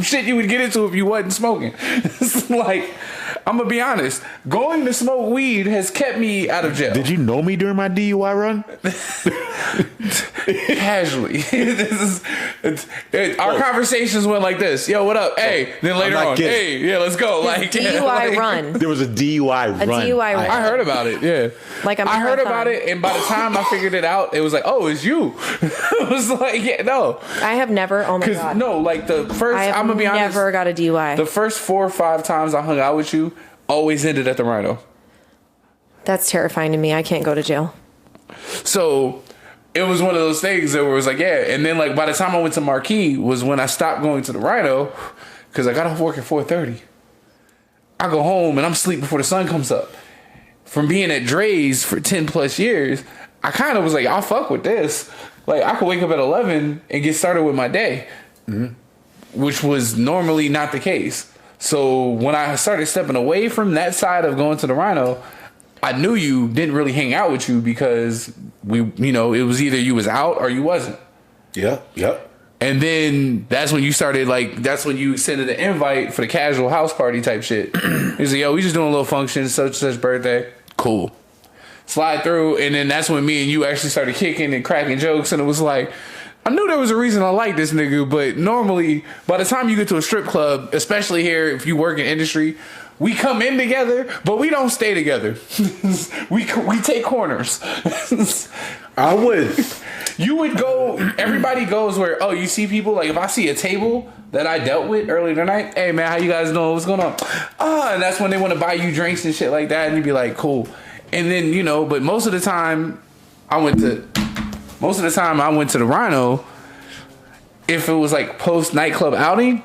shit you would get into if you wasn't smoking. It's like, I'm gonna be honest, going to smoke weed has kept me out of jail. Did you know me during my DUI run? Casually. Our conversations went like this. Yo, what up? Hey. Then later on, hey, yeah, let's go. Like DUI run. There was a DUI run. DUI run. I heard about it. Yeah. Like I heard about it, and by the time I figured it out, it was like, oh, it's you. It was like, yeah, no. I have never. Oh my god. No, like the first. I'm gonna be honest. Never got a DUI. The first 4 or 5 times I hung out with you always ended at the Rhino. That's terrifying to me. I can't go to jail. So it was one of those things that was like, yeah. And then like by the time I went to Marquee was when I stopped going to the Rhino because I got off work at 4:30. I go home and I'm asleep before the sun comes up. From being at Dre's for 10 plus years, I kind of was like, I'll fuck with this. Like I could wake up at 11 and get started with my day, which was normally not the case. So when I started stepping away from that side of going to the Rhino, I knew you didn't really hang out with you because it was either you was out or you wasn't. Yep. And then that's when you started that's when you extended the invite for the casual house party type shit. He's like, yo, we just doing a little function, such birthday. Cool. Slide through. And then that's when me and you actually started kicking and cracking jokes. And it was like, I knew there was a reason I liked this nigga, but normally by the time you get to a strip club, especially here, if you work in industry, we come in together, but we don't stay together. we take corners. I would. You would go, everybody goes where, oh, you see people, like if I see a table that I dealt with earlier tonight, hey man, how you guys doing? What's going on? And that's when they want to buy you drinks and shit like that, and you'd be like, cool. And then, but most of the time I went to the Rhino, if it was like post nightclub outing,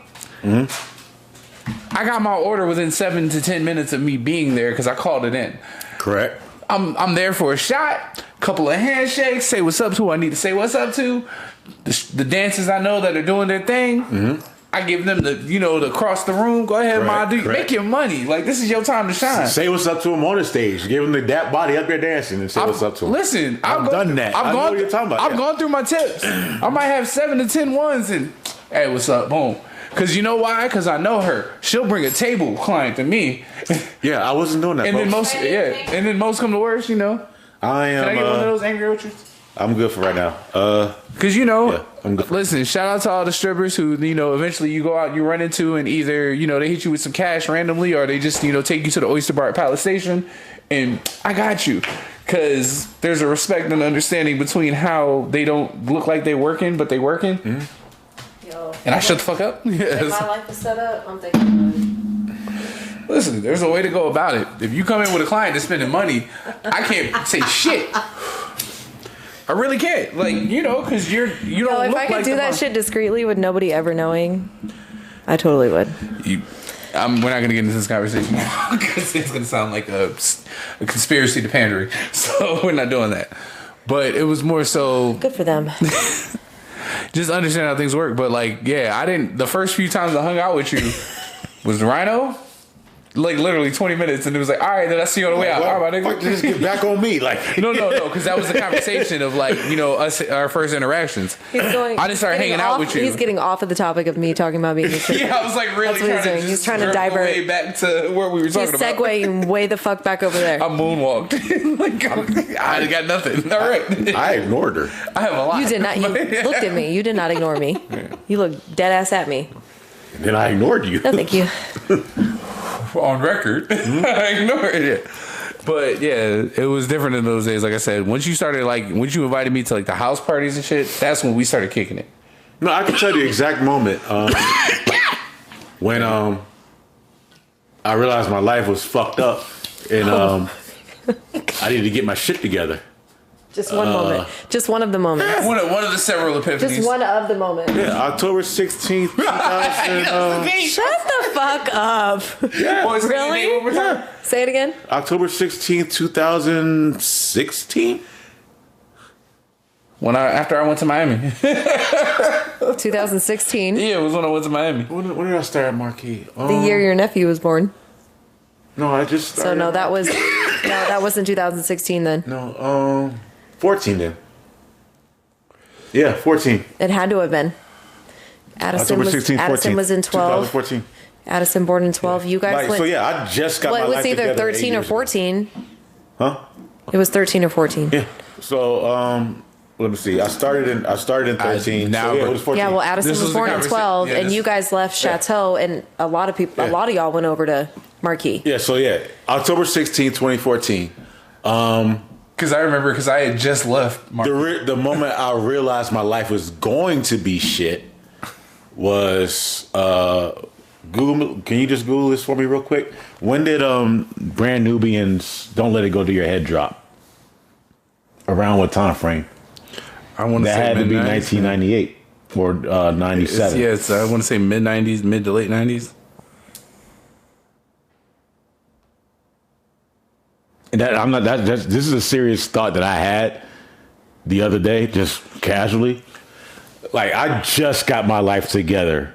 I got my order within 7 to 10 minutes of me being there because I called it in. Correct. I'm there for a shot, couple of handshakes, say what's up to who I need to say what's up to. The dancers I know that are doing their thing, I give them the cross the room. Go ahead, ma, make your money. Like this is your time to shine. Say what's up to them on the stage. Give them the dap body up there dancing and say what's up to them. Listen, I've done that. I've gone through my tips. I might have 7 to 10 ones and hey, what's up? Boom. Cause you know why? Cause I know her. She'll bring a table client to me. Yeah, I wasn't doing that. And then most come to worst. I am. Can I get one of those angry orchards? I'm good for right now. Cause I'm good. Listen, shout out to all the strippers who eventually you go out and you run into and either they hit you with some cash randomly or they just take you to the Oyster Bar at Palace Station, and I got you. Cause there's a respect and understanding between how they don't look like they working but they working. Mm-hmm. And I shut the fuck up. Yes. My life is set up. I'm thinking about it. Listen, there's a way to go about it. If you come in with a client that's spending money, I can't say shit. I really can't. Like, because you don't look like if I could do that shit discreetly with nobody ever knowing, I totally would. We're not going to get into this conversation because it's going to sound like a conspiracy to pandering. So we're not doing that. But it was more so... Good for them. Just understand how things work. But the first few times I hung out with you was the Rhino. Like literally 20 minutes, and it was like, all right, then I see you on the way out. All right, my nigga, just get back on me, like no, because that was the conversation of us, our first interactions. I just started hanging out with you. He's getting off of the topic of me talking about being a stripper. Yeah, I was like really trying to. He's trying to divert back to where we were talking about. He's segueing way the fuck back over there. I moonwalked. I got nothing. All right, I ignored her. I have a lot. You did not. You looked at me. You did not ignore me. You looked dead ass at me. And then I ignored you. No, thank you. On record, I ignored it. But yeah, it was different in those days. Like I said, once you invited me to the house parties and shit, that's when we started kicking it. No, I can tell you the exact moment when I realized my life was fucked up and I needed to get my shit together. Just one moment. Just one of the moments. One of the several epiphanies. Just one of the moments. Yeah, October 16th, 2000. Shut the fuck up. Yeah. Boy, really? Yeah. Say it again. October 16th, 2016? After I went to Miami. 2016? Yeah, it was when I went to Miami. When did I start at Marquee? The year your nephew was born. No, I just started. So no, that wasn't 2016 then. No, 14 then. Yeah, 14. It had to have been. October 16, 14. Addison was in 12. 2014. Addison born in 12. You guys went. So yeah, I just got my life together. Well, it was either 13 or 14. Huh? It was 13 or 14. Yeah. So let me see. I started in 13. Now it was 14. Yeah, well, Addison was born in 12, and you guys left Chateau, and a lot of y'all went over to Marquis. Yeah. So yeah, October 16, 2014. Because I had just left. The moment I realized my life was going to be shit was Google. Can you just Google this for me real quick? When did Brand Nubians "Don't Let It Go to Your Head" drop? Around what time frame? I want to say that had to be 1998 or 97. I want to say mid 90s, mid to late 90s. And this is a serious thought that I had the other day, just casually. Like, I just got my life together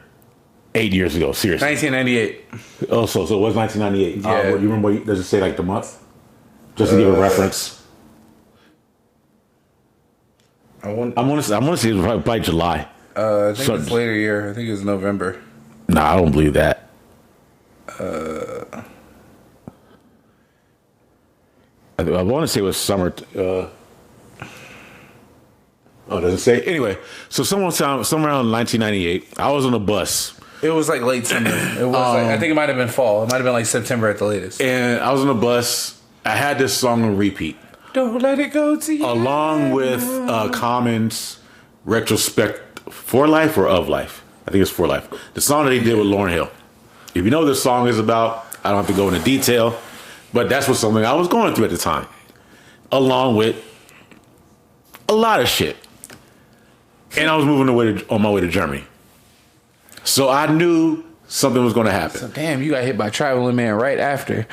8 years ago, seriously. 1998. Oh, so it was 1998. Yeah. You remember, does it say like the month? Just to give a reference. I want to say it was probably July. I think it's later year. I think it was November. Nah, I don't believe that. I want to say it was summer. Does it say? Anyway, so somewhere around 1998, I was on a bus. It was like late summer. It was I think it might have been fall. It might have been like September at the latest. And I was on a bus. I had this song on repeat. Don't let it go to you. Along with Common's retrospect For Life or Of Life. I think it's For Life. The song that he did with Lauryn Hill. If you know what this song is about, I don't have to go into detail, but that's what something I was going through at the time. Along with a lot of shit. And I was on my way to Germany. So I knew something was going to happen. So, damn, you got hit by Traveling Man right after.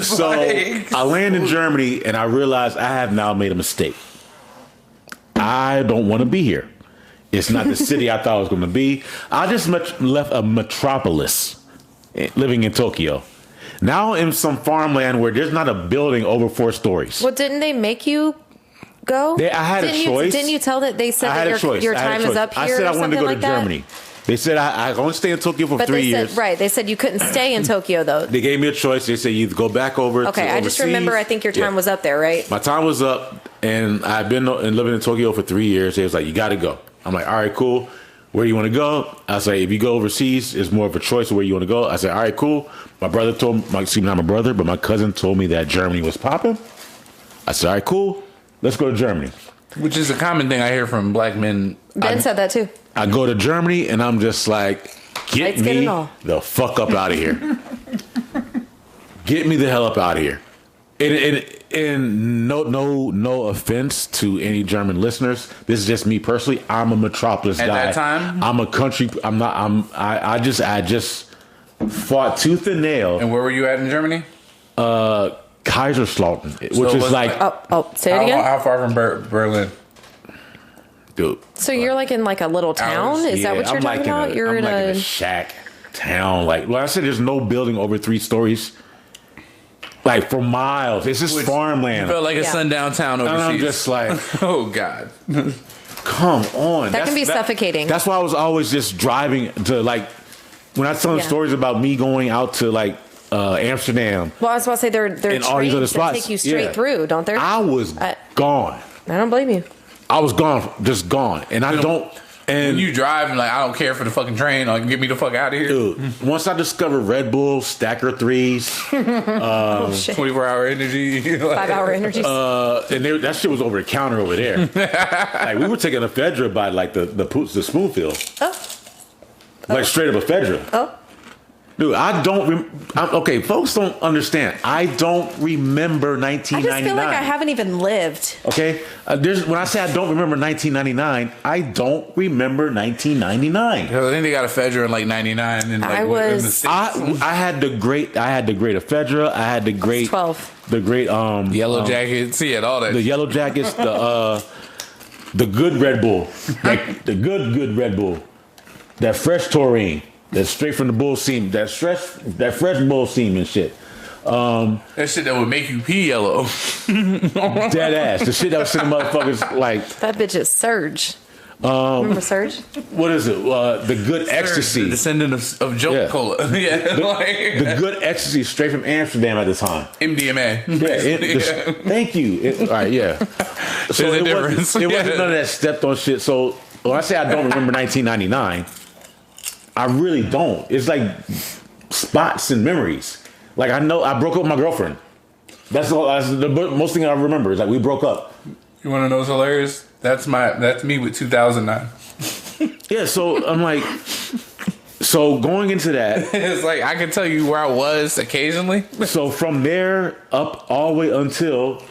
So I land in Germany and I realized I have now made a mistake. I don't want to be here. It's not the city I thought it was going to be. I just left a metropolis living in Tokyo. Now in some farmland where there's not a building over 4 stories. Well, didn't they make you go? I had a choice. Didn't you tell that they said that your time is up here? I said I wanted to go to that? Germany. They said I only stay in Tokyo for 3 years. Right. They said you couldn't stay in Tokyo, though. They gave me a choice. They said you either go back over to I just remember I think your time was up there, right? My time was up, and I've been living in Tokyo for 3 years. They was like, you got to go. I'm like, all right, cool. Where do you want to go? I was like, if you go overseas, it's more of a choice of where you want to go. I said, all right, cool. My brother told me, not my brother, but my cousin told me that Germany was popping. I said, all right, cool. Let's go to Germany. Which is a common thing I hear from black men. Ben said that too. I go to Germany and I'm just like, get me the fuck up out of here. Get me the hell up out of here. And no offense to any German listeners. This is just me personally. I'm a metropolis guy. At that time? I'm a country. I just fought tooth and nail. And where were you at in Germany? Kaiserslautern, which is like say it again. How far from Berlin? Dude. So you're like in like a little town? Is that what you're talking about? You're in a shack town. Like I said, there's no building over 3 stories. Like for miles. It's just farmland. You felt like a sundown town overseas. And I'm just like, oh God. Come on. That can be suffocating. That's why I was always just driving to like when I tell stories about me going out to like Amsterdam. Well, I was about to say they're trains that take you straight through, don't they? I was gone. I don't blame you. I was gone, just gone, and I don't. And when you drive, like I don't care for the fucking train. Like get me the fuck out of here. Dude, once I discovered Red Bull, Stacker 3s, 24-hour energy, 5-hour energy, and that shit was over the counter over there. Like we were taking ephedra by like the spoonful. Like straight up ephedra. Dude, I don't. Okay, folks don't understand. I don't remember 1999. I just feel like I haven't even lived. Okay, when I say I don't remember 1999, I don't remember 1999. I think they got ephedra in like 99. And like, I had the great ephedra. I had the great 12. The great yellow jackets. He had all that. The yellow jackets. The good Red Bull, like the good Red Bull, that fresh taurine. That's straight from the bull seam. That fresh bull seam and shit. That shit that would make you pee yellow. Dead ass. The shit that was sending motherfuckers like that bitch is Surge. Remember Surge? What is it? The good ecstasy. The descendant of Joke Cola. Yeah, the good ecstasy straight from Amsterdam at the time. MDMA. Yeah. Thank you. All right, yeah. So it wasn't none of that stepped on shit. So when I say I don't remember 1999, I really don't. It's like spots and memories. Like I know I broke up with my girlfriend. That's the most thing I remember is like we broke up. You want to know what's hilarious? That's me with 2009. Yeah, so I'm like, so going into that, it's like I can tell you where I was occasionally. So from there up all the way until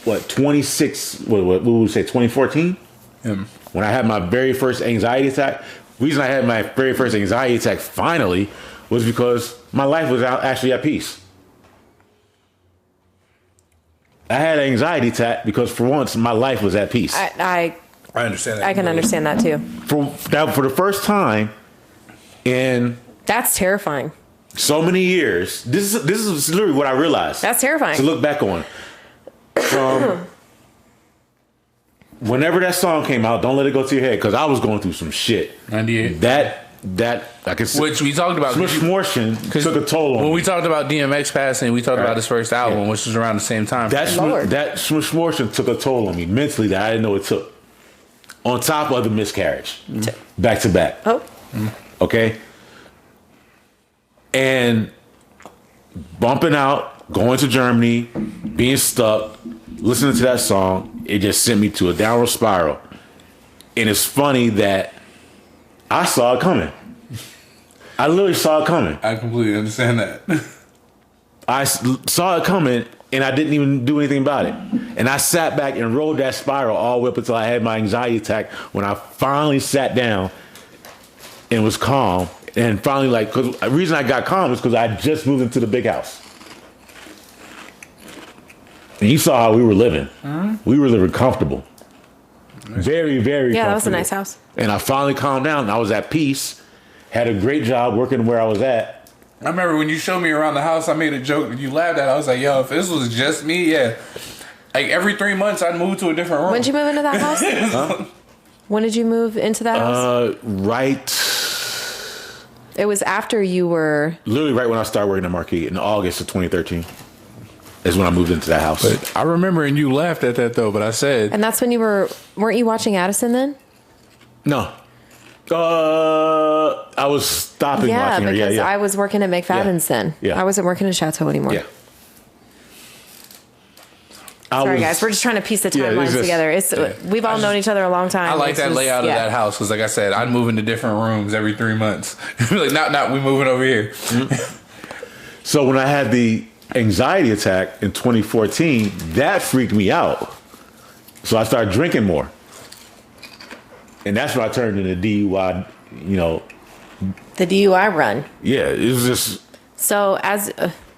what 26? What would we say? 2014? When I had my very first anxiety attack. The reason I had my very first anxiety attack finally was because my life was actually at peace. I had an anxiety attack because for once my life was at peace. I understand that. I can understand that too. For the first time in that's terrifying. So many years. This is literally what I realized. That's terrifying. To look back on. From whenever that song came out, Don't Let It Go to Your Head, because I was going through some shit. 98. That I can see. Which we talked about. Smushmortion took a toll on me. When we talked about DMX passing, we talked about his first album, which was around the same time. That Smushmortion took a toll on me mentally that I didn't know it took. On top of the miscarriage. Back to back. Oh. Okay? And bumping out, going to Germany, being stuck, listening to that song, it just sent me to a downward spiral. And it's funny that I saw it coming. I literally saw it coming. I completely understand that. I saw it coming, and I didn't even do anything about it. And I sat back and rode that spiral all the way up until I had my anxiety attack when I finally sat down and was calm. And finally, because the reason I got calm is because I just moved into the big house. And you saw how we were living. We were living comfortable. Very, very comfortable. Yeah, that was a nice house. And I finally calmed down, and I was at peace. Had a great job working where I was at. I remember when you showed me around the house, I made a joke and you laughed at it. I was like, yo, if this was just me, yeah. Like every 3 months, I'd move to a different room. When did you move into that house? Huh? When did you move into that house? It was after you were... Literally right when I started working at Marquee in August of 2013 is when I moved into that house. But I remember, and you laughed at that though, but I said... And that's when you weren't you watching Addison then? No. I was stopping watching her. Because I was working at McFadden's then. Yeah. I wasn't working at Chateau anymore. Yeah. Sorry, guys. We're just trying to piece the timelines together. We've all known each other a long time. I like that layout of that house because, like I said, I'd move into different rooms every 3 months. Like, not we moving over here. So when I had the anxiety attack in 2014, that freaked me out. So I started drinking more. And that's when I turned into DUI, The DUI run. Yeah, it was just... So as...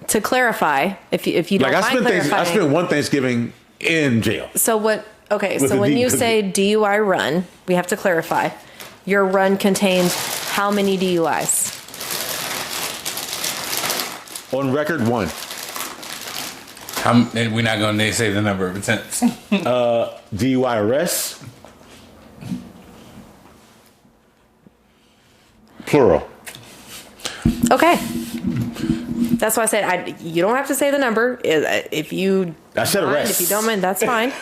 to clarify, if you don't mind clarifying... I spent one Thanksgiving in jail. So what... Okay, so when you say DUI run, we have to clarify. Your run contained how many DUIs? On record, 1. And we're not going to say the number of attempts. DUI arrests. Plural. Okay. That's why I said you don't have to say the number. If you... I said arrests. If you don't mind, that's fine.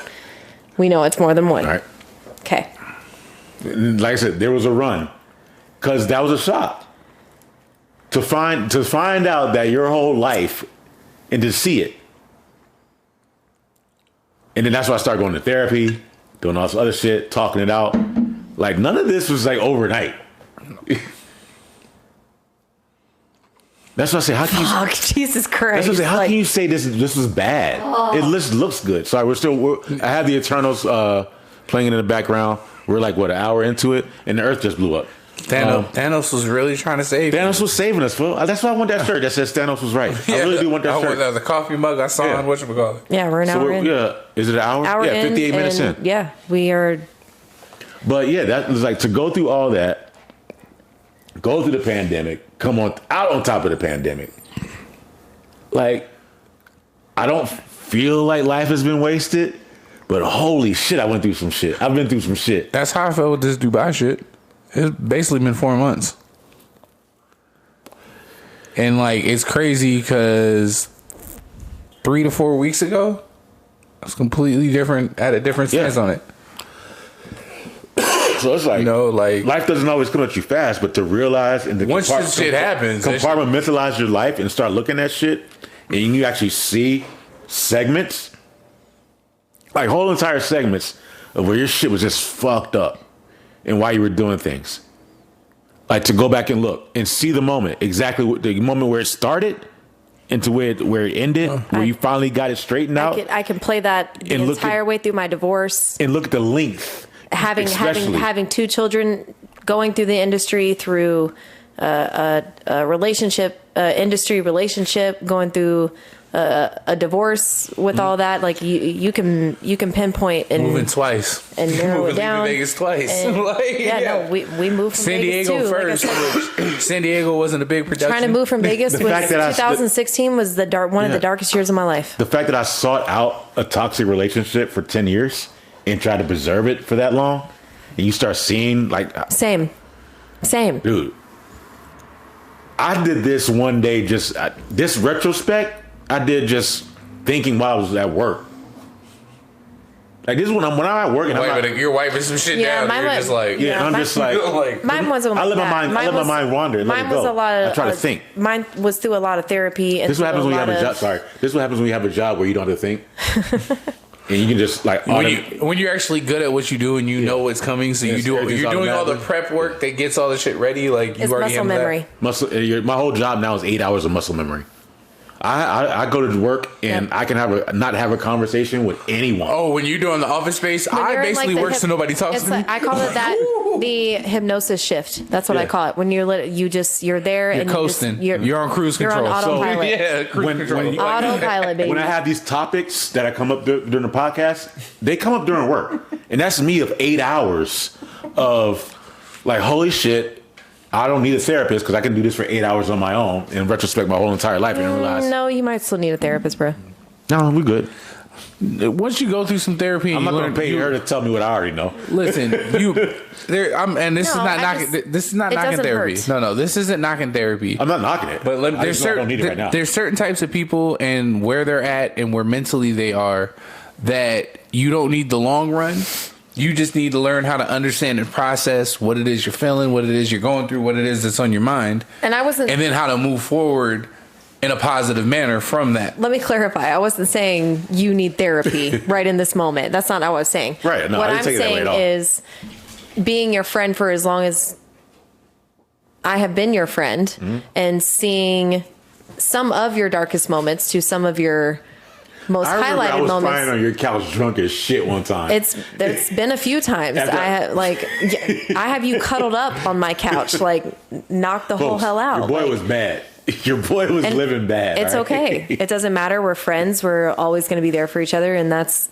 We know it's more than 1. All right. Okay. Like I said, there was a run. Because that was a shock. To find out that your whole life and to see it. And then that's why I started going to therapy, doing all this other shit, talking it out. Like, none of this was like overnight. That's what I say. How can you? Jesus Christ! That's what I say. How can you say this was bad? It looks good. Sorry, I have the Eternals playing in the background. We're like an hour into it, and the Earth just blew up. Thanos was really trying to save. Thanos was saving us, Phil. That's why I want that shirt that says Thanos was right. I really do want that shirt. That was a coffee mug I saw on whatchamacallit. Yeah, we're an hour in. Yeah, is it an hour? Yeah, 58 minutes in. Yeah, we are. But yeah, that was like to go through all that, go through the pandemic, come out on top of the pandemic. Like, I don't feel like life has been wasted, but holy shit, I went through some shit. I've been through some shit. That's how I felt with this Dubai shit. It's basically been 4 months. And like, it's crazy because 3 to 4 weeks ago, I was completely different, had a different stance on it. So it's like, you know, like, life doesn't always come at you fast, but to realize and to once this shit happens, compartmentalize your life and start looking at shit, and you actually see segments, like whole entire segments of where your shit was just fucked up and why you were doing things. Like to go back and look and see the moment, exactly the moment where it started into where it ended, where you finally got it straightened out. I can play that the entire way through my divorce. And look at the length. Having 2 children, going through the industry, through a relationship, industry relationship, going through a divorce with all that. Like you can pinpoint and moving twice and narrow it down. Vegas twice. And, we moved from San Vegas Diego too. first. Like San Diego wasn't a big production. Trying to move from Vegas was 2016 was one of the darkest years of my life. The fact that I sought out a toxic relationship for 10 years and tried to preserve it for that long, and you start seeing like same, dude. I did this one day. This retrospect, I did just thinking while I was at work. Like this is when I'm at work and you're wiping some shit down. You're just like, I'm just like mine wasn't. I let my mind wander. Mine was a lot of. I try to think. Mine was through a lot of therapy. And this is what happens when you have a job. Sorry, this is what happens when you have a job where you don't have to think. And you can just like when you're actually good at what you do and you know what's coming, so you're doing all the prep work that gets all the shit ready. Like you already muscle memory. My whole job now is 8 hours of muscle memory. I go to work and I can not have a conversation with anyone. Oh, when you're doing the office space, I basically work so nobody talks to me. I call it the hypnosis shift. That's what I call it. When you're there and coasting, you're on cruise control. You're on autopilot. Cruise control. Autopilot, baby. When I have these topics that I come up during the podcast, they come up during work, and that's me of 8 hours of like, holy shit. I don't need a therapist because I can do this for 8 hours on my own. In retrospect, my whole entire life, and realize. No, you might still need a therapist, bro. No, we're good. Once you go through some therapy, I'm not going to pay her to tell me what I already know. Listen, this is not knocking therapy. Hurt. No, this isn't knocking therapy. I'm not knocking it, but I don't need it right now. There's certain types of people and where they're at and where mentally they are that you don't need the long run. You just need to learn how to understand and process what it is you're feeling, what it is you're going through, what it is that's on your mind. And then how to move forward in a positive manner from that. Let me clarify. I wasn't saying you need therapy right in this moment. That's not what I was saying. Right. No, what I I'm didn't take saying it that way at all. is being your friend for as long as I have been your friend and seeing some of your darkest moments to some of your most highlighted moments. I was crying on your couch drunk as shit one time. It's been a few times. I have you cuddled up on my couch, like knock the whole hell out. Your boy was bad. Your boy was living bad. It's right? okay. It doesn't matter. We're friends. We're always going to be there for each other, and that's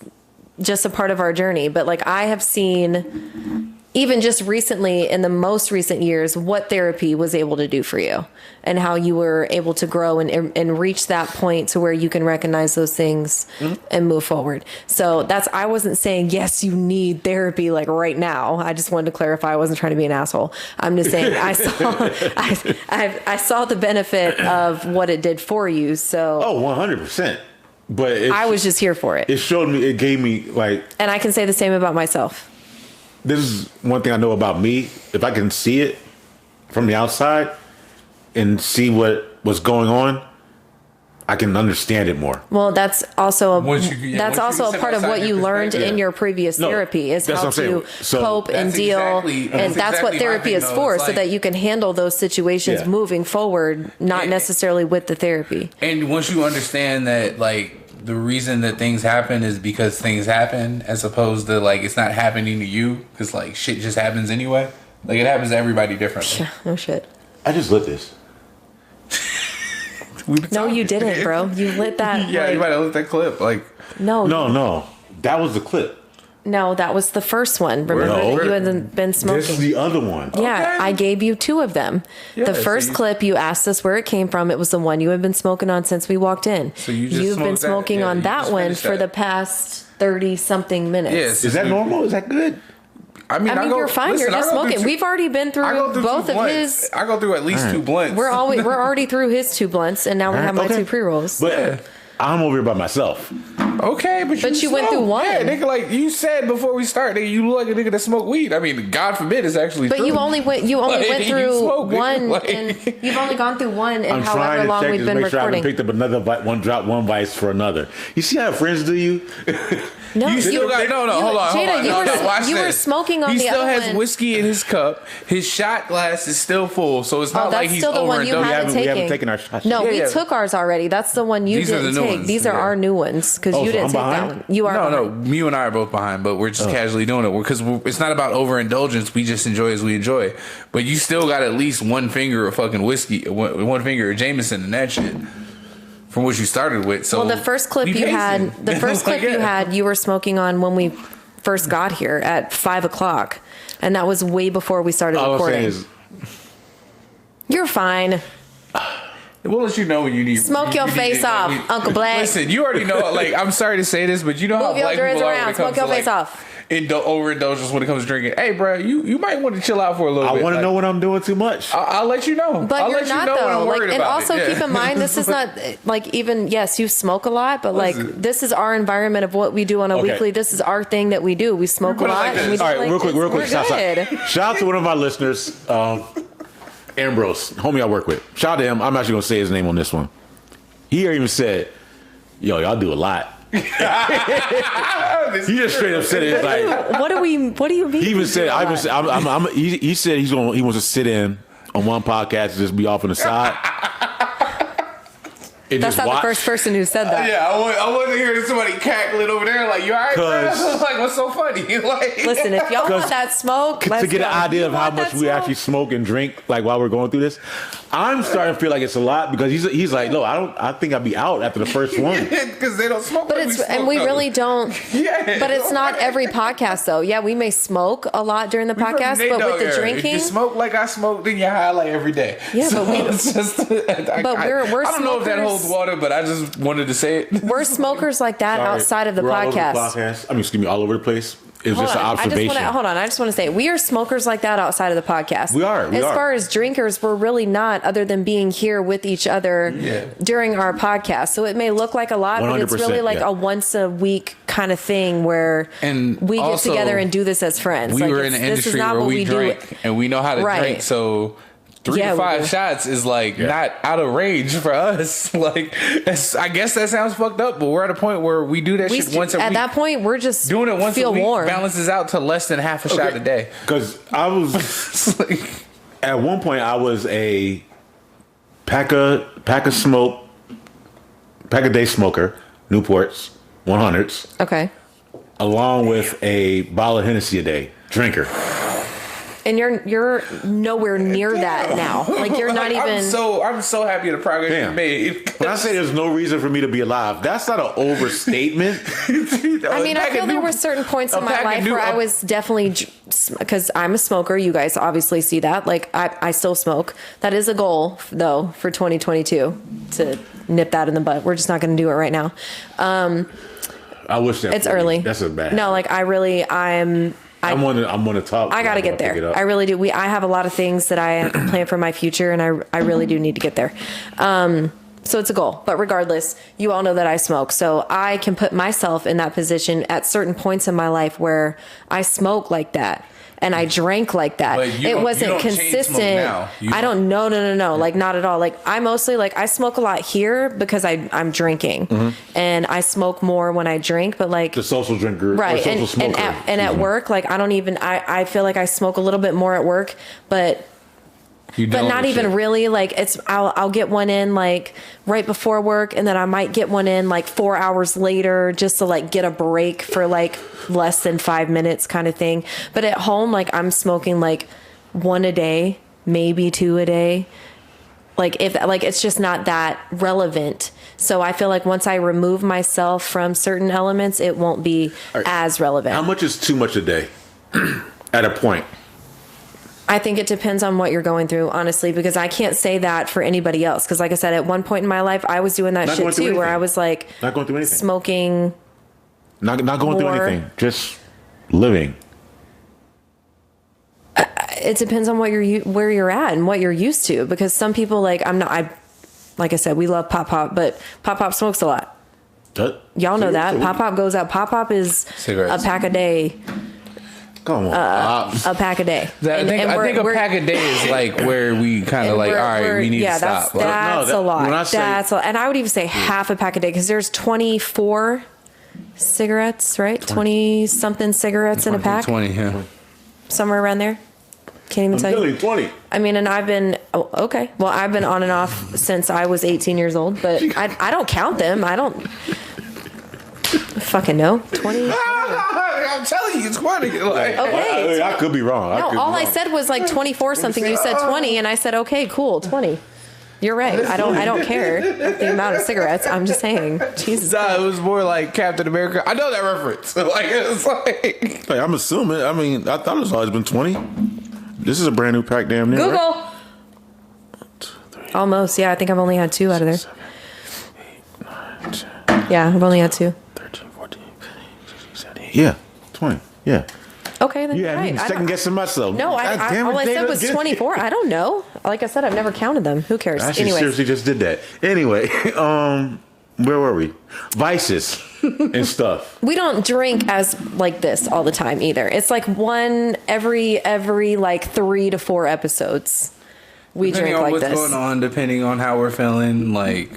just a part of our journey. But like I have seen, even just recently in the most recent years, what therapy was able to do for you and how you were able to grow and reach that point to where you can recognize those things and move forward. So I wasn't saying, yes, you need therapy like right now. I just wanted to clarify. I wasn't trying to be an asshole. I'm just saying I saw the benefit of what it did for you. So 100%. But I was just here for it. It showed me, it gave me like, and I can say the same about myself. This is one thing I know about me. If I can see it from the outside and see what was going on, I can understand it more. Well, that's also a part of what you learned in your previous therapy is how to cope and deal. And that's what therapy is for, so that you can handle those situations moving forward, not necessarily with the therapy. And once you understand that, like, the reason that things happen is because things happen, as opposed to like it's not happening to you because like shit just happens anyway. Like it happens to everybody differently. No shit. I just lit this. No, you didn't, bro. You lit that. Yeah, you might have lit that clip. Like no. That was the clip. No, that was the first one. Remember that you hadn't been smoking. This is the other one. Yeah, Okay. I gave you 2 of them. Yeah, the first clip, you asked us where it came from. It was the one you had been smoking on since we walked in. So you've been smoking on that one for the past 30-something minutes. Yes. Is that normal? Is that good? I mean, you're fine. You're just smoking. We've already been through both of his. I go through at least 2 blunts. We're already through his 2 blunts, and now we have my 2 pre-rolls. But I'm over here by myself. Okay, but you went through one. Yeah, nigga, like you said before we start, nigga, you look like a nigga that smoke weed. I mean, God forbid it's actually But true. you only went through smoke, one, like- and you've only gone through one in I'm however trying to long check we've to been make sure I haven't recording. picked up another one vice for another. You see how friends do you? No, You still got hold on. Jada, you were smoking on he the other one. He still has whiskey in his cup. His shot glass is still full, so it's not like that's he's still the one you overindulging. haven't We haven't taken. taken our shots. No, yet. we took ours already. That's the one you These are didn't the new take. ones, These are yeah. our new ones because Oh, you so didn't I'm take that behind? one. You are No, behind. you and I are both behind, but we're just casually doing it because it's not about overindulgence. We just enjoy as we enjoy. But you still got at least one finger of fucking whiskey, one finger of Jameson and that shit from what you started with. So Well, the first clip you had, you were smoking on when we first got here at 5:00, and that was way before we started All I'm recording. saying is, You're fine. We'll let you know when you need. Smoke your face off, Uncle Black. Listen, you already know. Like, I'm sorry to say this, but you know how Move your black dreads people are when around. it comes Smoke your to face off. overindulgence when it comes to drinking. Hey, bro, you might want to chill out for a little I bit. want to know when I'm doing too much. I'll let you know. But I'll you're let not you know though. when I'm worried And about also it. Yeah. keep in mind, this is not like even yes, you smoke a lot, but like Listen. this is our environment of what we do on a Okay. weekly. This is our thing that we do. We smoke a Put it lot, like and we this. just All right, like, real quick. We're Shout good. out to one of my listeners, Ambrose, homie I work with. Shout out to him. I'm actually gonna say his name on this one. He even said, "Yo, y'all do a lot." He just straight up said it. It's like What do you mean? he even said, a "I lot? he said he wants to sit in on one podcast and just be off on the side." And That's just not watch. the first person who said that. Yeah, I wasn't hearing somebody cackling over there like, you all right, bro? 'Cause- Like, what's so funny? Like, Listen, if y'all want 'Cause that smoke, to let's get an go. idea of You how want much that we smoke? actually smoke and drink, like while we're going through this, I'm starting to feel like it's a lot because he's like, "No, I think I'll be out after the first one." because they don't smoke. But like it's we smoke, and we though. really don't. Yeah. But it's not every podcast though. Yeah, we may smoke a lot during the We from podcast, Nate but Dogg with the era. If drinking, you smoke like I smoke, then you're high like every day. Yeah, but we- it's just, we're I don't know if that smokers. holds water, but I just wanted to say it. we're smokers like that Sorry. outside of the We're all over the podcast. I mean, excuse me, all over the place. It was just an observation. I just want to say we are smokers like that outside of the podcast. We are. As far as drinkers, we're really not, other than being here with each other during our podcast. So it may look like a lot, but it's really 100%, like yeah. a once a week kind of thing where And we get also, together and do this as friends. We Like, were in an this is industry not where what we do. drink and we know how to Right. drink, so 3 Yeah, to we 5 do. shots is like not out of range for us. Like, I guess that sounds fucked up, but we're at a point where we do that shit once a week. At that point, we're just Doing it once feel a week warm. balances out to less than half a shot a day. Because I was It's like, at one point I was a pack a day smoker, Newports, 100s, Okay. along with a bottle of Hennessy a day, drinker. And you're nowhere near that now. Like you're not even. I'm so happy the progress you Damn. made. When I say there's no reason for me to be alive, that's not an overstatement. I mean, I feel there were certain points in my life where I was definitely, because I'm a smoker. You guys obviously see that. Like I still smoke. That is a goal though for 2022 to nip that in the butt. We're just not going to do it right now. I wish that It's for me. early. That's a bad. No, like I'm on the top. I got to get there. I really do. I have a lot of things that I plan for my future, and I really do need to get there. So it's a goal. But regardless, you all know that I smoke. So I can put myself in that position at certain points in my life where I smoke like that. And I drank like that. But you It don't- wasn't you don't chain consistent. smoke now. I don't. No. Like not at all. Like I mostly I smoke a lot here because I'm drinking, and I smoke more when I drink. But like the social drinker, right, or social and smoker. at work, like I don't even. I feel like I smoke a little bit more at work, but not even really. Like I'll get one in like right before work, and then I might get one in like 4 hours later just to like get a break for like less than 5 minutes kind of thing. But at home, like I'm smoking like one a day, maybe 2 a day. Like it's just not that relevant. So I feel like once I remove myself from certain elements, it won't be as relevant. How much is too much a day at a point? I think it depends on what you're going through, honestly, because I can't say that for anybody else. Because like I said, at one point in my life, I was doing that shit too, where I was like not going through anything, smoking, not going through anything, just living. It depends on where you're at and what you're used to. Because some people like I said, we love Pop, but Pop smokes a lot. Y'all know that Pop goes out. Pop is cigarettes. A pack a day. Come on, a pack a day. I think a pack a day is like where we kind of like, all right, we need to stop. That's a lot. And I would even say half a pack a day because there's 24 cigarettes, right? 20 something cigarettes in a pack. 20, yeah. Somewhere around there. Can't even tell you. 20. I mean, and I've been okay. Well, I've been on and off since I was 18 years old, but I don't count them. I don't fucking know. 20. I'm telling you, it's 20. Like, okay. I could be wrong. All I said was like 24 something. You said 20, and I said, okay, cool, 20. You're right. I don't care the amount of cigarettes. I'm just saying. Jesus. Nah, it was more like Captain America. I know that reference. Like it's like. I'm assuming. I mean, I thought it's always been 20. This is a brand new pack, damn near. Google. Right? 1, 2, 3, almost. Yeah, I think I've only had 2 out of there. 7, 8, 9, 10. Yeah, I've only had 2. 13, 14, 15, 16, 17. Yeah, 20. Yeah. Okay, then Yeah, right. I'm second guessing myself. No, all I said was 24. I don't know. Like I said, I've never counted them. Who cares? Actually, seriously, just did that. Anyway, where were we? Vices and stuff. We don't drink as like this all the time either. It's like one every like 3 to 4 episodes. We depending drink on like what's this. going on, depending on how we're feeling, like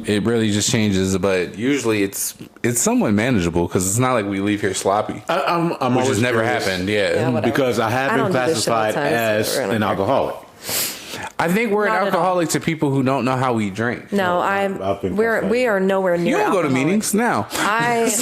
it really just changes. But usually it's somewhat manageable because it's not like we leave here sloppy. I'm which has never happened. Yeah, because I have been classified as an alcoholic. I think we're an alcoholic to people who don't know how we drink. No, we are nowhere near. You don't go to meetings now. I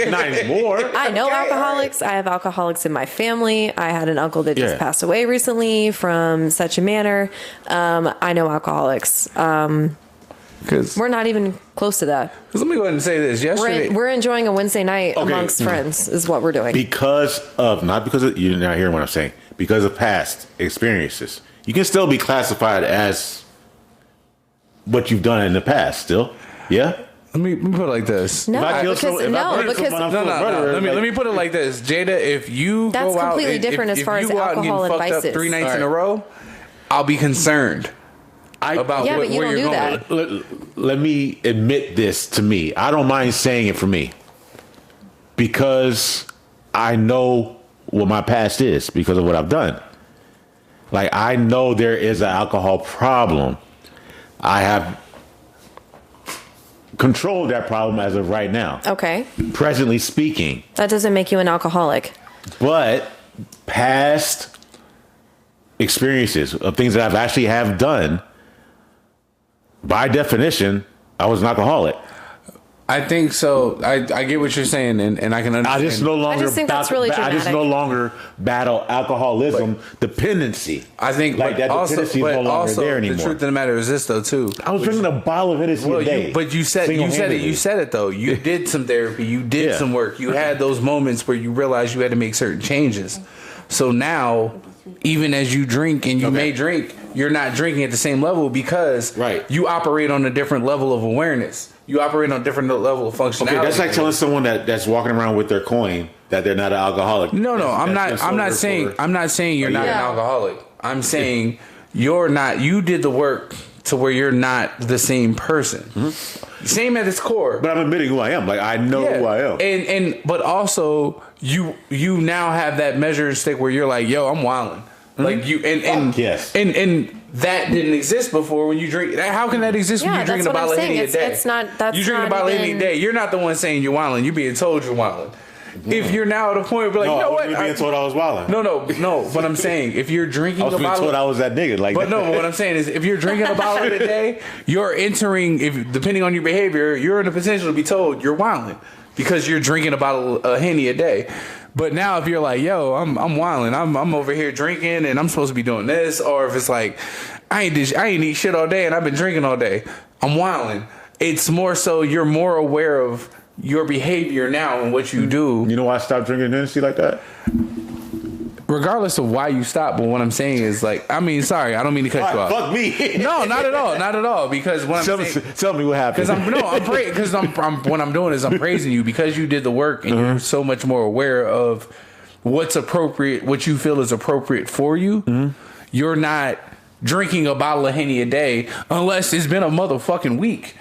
not anymore. I know alcoholics. I have alcoholics in my family. I had an uncle that just passed away recently from such a manner. I know alcoholics. Because we're not even close to that. Let me go ahead and say this. Yesterday, we're enjoying a Wednesday night amongst friends. Is what we're doing. Not because of, you're not hearing what I'm saying. Because of past experiences. You can still be classified as what you've done in the past. Still, yeah. Let me put it like this. No, let me put it like this, Jada. If you that's go out, completely different as far as alcohol and vices. Up 3 nights in a row, I'll be concerned about where you're going. Let me admit this to me. I don't mind saying it for me because I know what my past is because of what I've done. Like, I know there is an alcohol problem. I have controlled that problem as of right now. Okay. Presently speaking. That doesn't make you an alcoholic. But past experiences of things that I've actually have done, by definition, I was an alcoholic. I think so. I get what you're saying, and I can understand. I just think that's really dramatic. I just no longer battle alcoholism dependency. I think like that dependency is no longer there anymore. The truth of the matter is this, though, too. I was drinking a bottle of Hennessy a day. But you said it though. You did some therapy. You did some work. You had those moments where you realized you had to make certain changes. So now, even as you drink and you may drink, you're not drinking at the same level because you operate on a different level of awareness. You operate on a different level of functionality. Okay, that's like telling someone that's walking around with their coin that they're not an alcoholic. No, I'm not saying you're not an alcoholic. I'm saying you're not. You did the work to where you're not the same person. Mm-hmm. Same at its core. But I'm admitting who I am. Like, I know who I am. But also you now have that measuring stick where you're like, yo, I'm wilding. Mm-hmm. Like you and that didn't exist before when you drink. How can that exist when you're drinking a bottle of Henny a day? You drinking a bottle of Henny a day. You're not the one saying you're wilding. You're being told you're wilding. Mm-hmm. If you're now at a point where you know what? You're being told I was wilding. No. But I'm saying if you're drinking a bottle, I was being told I was that nigga. Like, but what I'm saying is if you're drinking a bottle a day, you're entering. If depending on your behavior, you're in a potential to be told you're wilding. because you're drinking a bottle of Henny a day. But now if you're like, yo, I'm wilding, I'm over here drinking and I'm supposed to be doing this, or if it's like I ain't eat shit all day and I've been drinking all day, I'm wilding. It's more so you're more aware of your behavior now and what you do. You know why I stopped drinking Hennessy like that? Regardless of why you stop, but what I'm saying is like, I mean, sorry, I don't mean to cut you off. Fuck me. No, not at all. Because when tell me what happened. Because what I'm doing is I'm praising you because you did the work and you're so much more aware of what's appropriate, what you feel is appropriate for you. Mm-hmm. You're not drinking a bottle of Henny a day unless it's been a motherfucking week.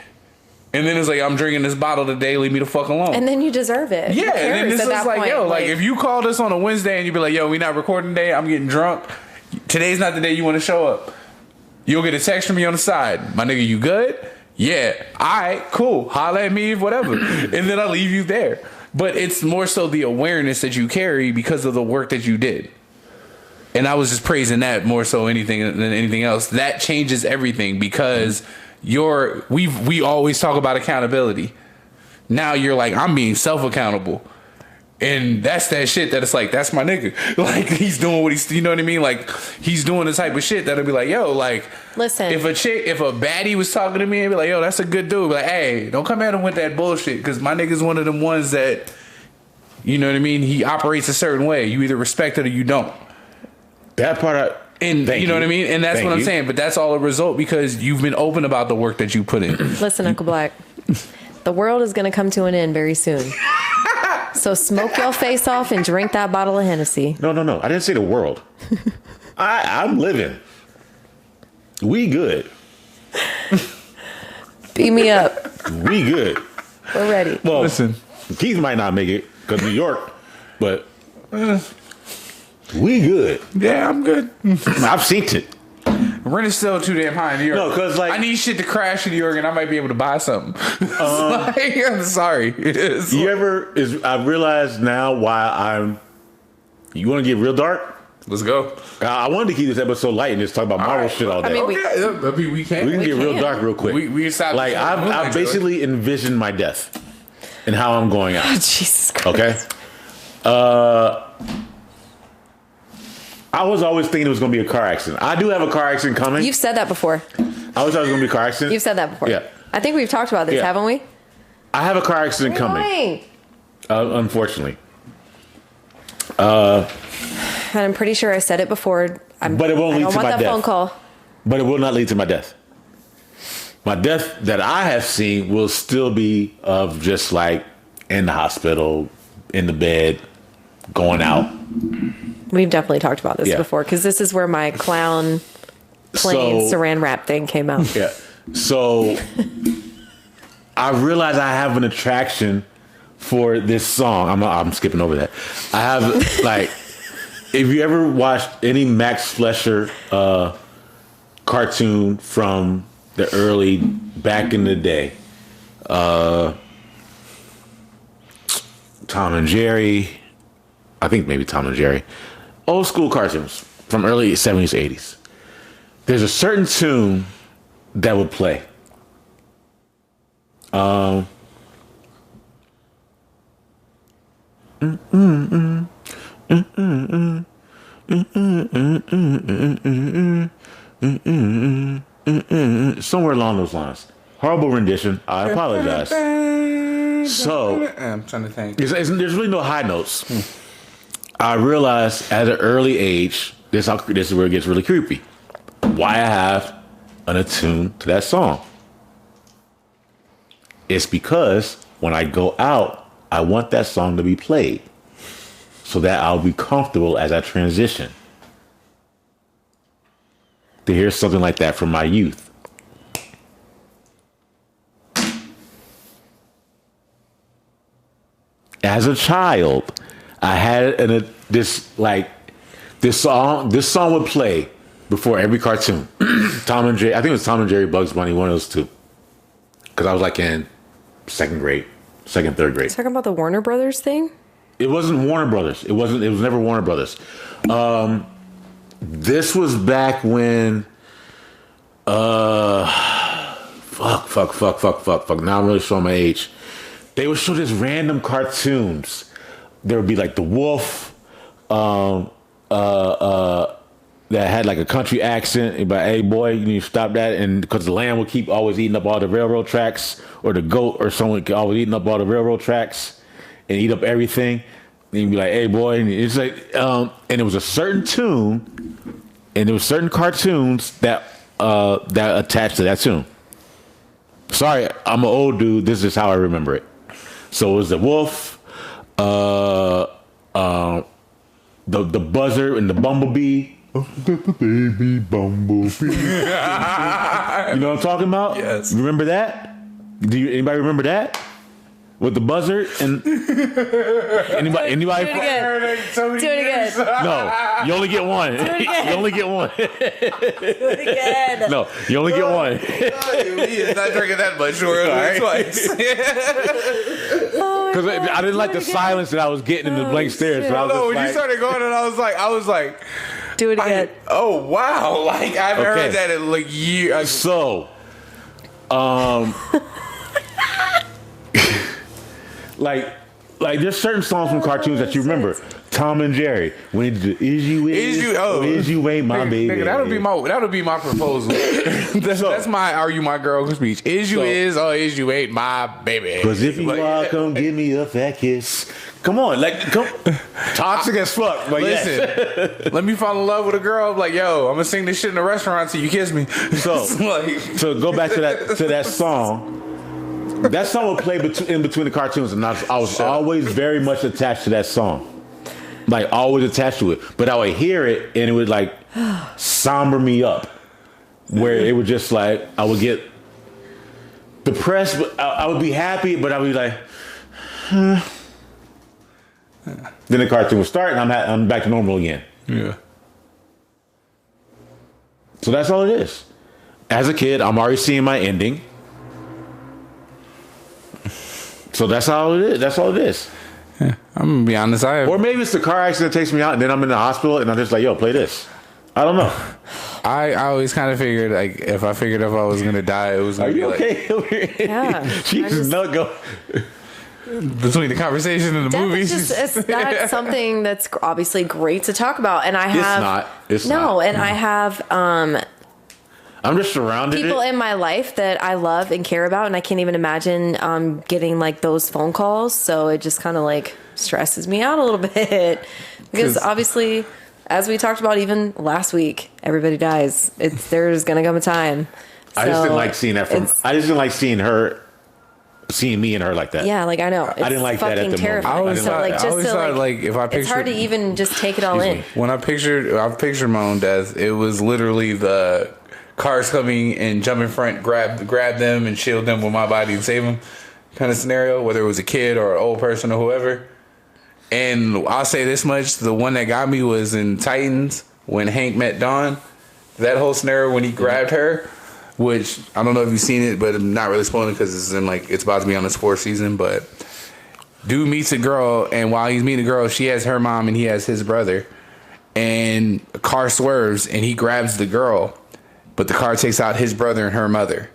And then it's like, I'm drinking this bottle today, leave me the fuck alone. And then you deserve it. Yeah, and then this is like, point, yo, like if you called us on a Wednesday and you be like, yo, we not recording today, I'm getting drunk. Today's not the day you want to show up. You'll get a text from me on the side. My nigga, you good? Yeah. All right, cool. Holla at me, whatever. And then I'll leave you there. But it's more so the awareness that you carry because of the work that you did. And I was just praising that more so than anything else. That changes everything because we always talk about accountability. Now you're like, I'm being self-accountable. And that's that shit that it's like, that's my nigga. Like, he's doing what he's, you know what I mean? Like, he's doing the type of shit that'll be like, yo, like, listen, if a baddie was talking to me and be like, yo, that's a good dude. Be like, hey, don't come at him with that bullshit. Because my nigga's one of them ones that, you know what I mean? He operates a certain way. You either respect it or you don't. That part and you know what I mean? And that's what I'm saying. But that's all a result because you've been open about the work that you put in. Listen, Uncle Black, the world is going to come to an end very soon. So smoke your face off and drink that bottle of Hennessy. No. I didn't say the world. I'm living. We good. Beat me up. We good. We're ready. Well, listen, Keith might not make it because New York, but we good. Yeah, I'm good. I've seen it. Rent is still too damn high in New York. No, because like I need shit to crash in New York, and I might be able to buy something. I'm sorry. It is. I realize now why You want to get real dark? Let's go. I wanted to keep this episode light and just talk about Marvel shit all day. I mean, we can. We can get real dark real quick. Like I've basically envisioned my death and how I'm going out. Oh, Jesus Christ. Okay. I was always thinking it was going to be a car accident. I do have a car accident coming. You've said that before. I always thought it was going to be a car accident. You've said that before. Yeah. I think we've talked about this, haven't we? I have a car accident coming. Unfortunately. And I'm pretty sure I said it before. But it won't lead to my death. I don't want that phone call. But it will not lead to my death. My death that I have seen will still be of just like in the hospital, in the bed, going out. We've definitely talked about this before because this is where my clown playing saran wrap thing came out. Yeah. So I realize I have an attraction for this song. I'm skipping over that. I have like, if you ever watched any Max Fleischer cartoon from the early back in the day, Tom and Jerry, I think maybe Tom and Jerry, old school cartoons from early 70s, 80s. There's a certain tune that would play. Somewhere along those lines. Horrible rendition. I apologize. So I'm trying to think. There's really no high notes. I realized at an early age, this is where it gets really creepy. Why I have an attune to that song. It's because when I go out, I want that song to be played so that I'll be comfortable as I transition. To hear something like that from my youth. As a child, I had this song would play before every cartoon. Tom and Jerry, I think it was Tom and Jerry, Bugs Bunny, one of those two. Because I was like in third grade. Talking about the Warner Brothers thing? It wasn't Warner Brothers. It was never Warner Brothers. This was back when fuck. Now I'm really showing my age. they would show this random cartoons. There would be like the wolf, that had like a country accent. But hey, boy, you need to stop that. And because the lamb would keep always eating up all the railroad tracks, or the goat or someone always eating up all the railroad tracks and eat up everything. And you'd be like, hey, boy, and it's like, and it was a certain tune, and there was certain cartoons that attached to that tune. Sorry, I'm an old dude. This is how I remember it. So it was the wolf, the buzzard, and the bumblebee. Baby bumblebee. You know what I'm talking about? Yes. Remember that? Anybody remember that? With the buzzard and anybody? Do it again. Do it again. No, you only get one. Do it again. You only get one. Do it again. No, you only get one. He is not drinking that much. We're right. Twice. Because I didn't like the silence that I was getting in the blank stares. So I was When you started going, and I was like, do it again. oh wow! Like I haven't heard that in like years. So, like there's certain songs from cartoons that you remember. Tom and Jerry. When he did, is you ain't my baby. Nigga, that'll be my proposal. that's my "Are you my girl" speech. Is you ain't my baby. Because if you are, come give me a fat kiss. Come on, toxic as fuck. But listen, let me fall in love with a girl. I'm like, yo, I'm gonna sing this shit in the restaurant till you kiss me. So, to go back to that song, that song would play in between the cartoons, and I was always very much attached to that song. Like, always attached to it. But I would hear it, and it would, like, somber me up. Where it would just, like, I would get depressed, but I would be happy, but I would be like, Then the cartoon would start, and I'm back to normal again. Yeah. So that's all it is. As a kid, I'm already seeing my ending. So that's all it is. That's all it is. Yeah, I'm gonna be honest. Or maybe it's the car accident that takes me out, and then I'm in the hospital, and I'm just like, yo, play this. I don't know. I always kind of figured, like, if I was gonna die, it was gonna be okay? Yeah. She's not go. Between the conversation and the movies. That's something that's obviously great to talk about, and I have. It's not. And I have. I'm just surrounded people in my life that I love and care about, and I can't even imagine getting like those phone calls. So it just kind of like stresses me out a little bit because obviously, as we talked about even last week, everybody dies. There's gonna come a time. I just didn't like seeing that I just didn't like seeing me and her like that. Yeah, like I know. I didn't like that at the moment. I always thought if I pictured, it's hard to even just take it all in. When I pictured my own death, it was literally the cars coming and jump in front, grab them and shield them with my body and save them kind of scenario, whether it was a kid or an old person or whoever. And I'll say this much, the one that got me was in Titans when Hank met Dawn. That whole scenario when he grabbed her, which I don't know if you've seen it, but I'm not really spoiling because it's about to be on its 4th season. But dude meets a girl, and while he's meeting the girl, she has her mom and he has his brother. And a car swerves, and he grabs the girl, but the car takes out his brother and her mother.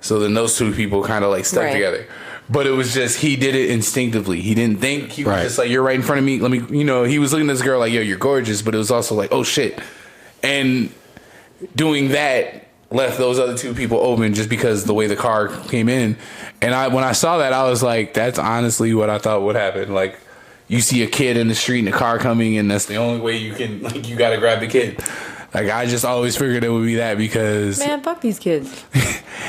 So then those two people kind of like stuck together. But it was just, he did it instinctively. He didn't think. He was just like, you're right in front of me. Let me, he was looking at this girl like, yo, you're gorgeous. But it was also like, oh shit. And doing that left those other two people open just because the way the car came in. And when I saw that, I was like, that's honestly what I thought would happen. Like, you see a kid in the street and a car coming, and that's the only way you can, like, you got to grab the kid. Like, I just always figured it would be that because... Man, fuck these kids.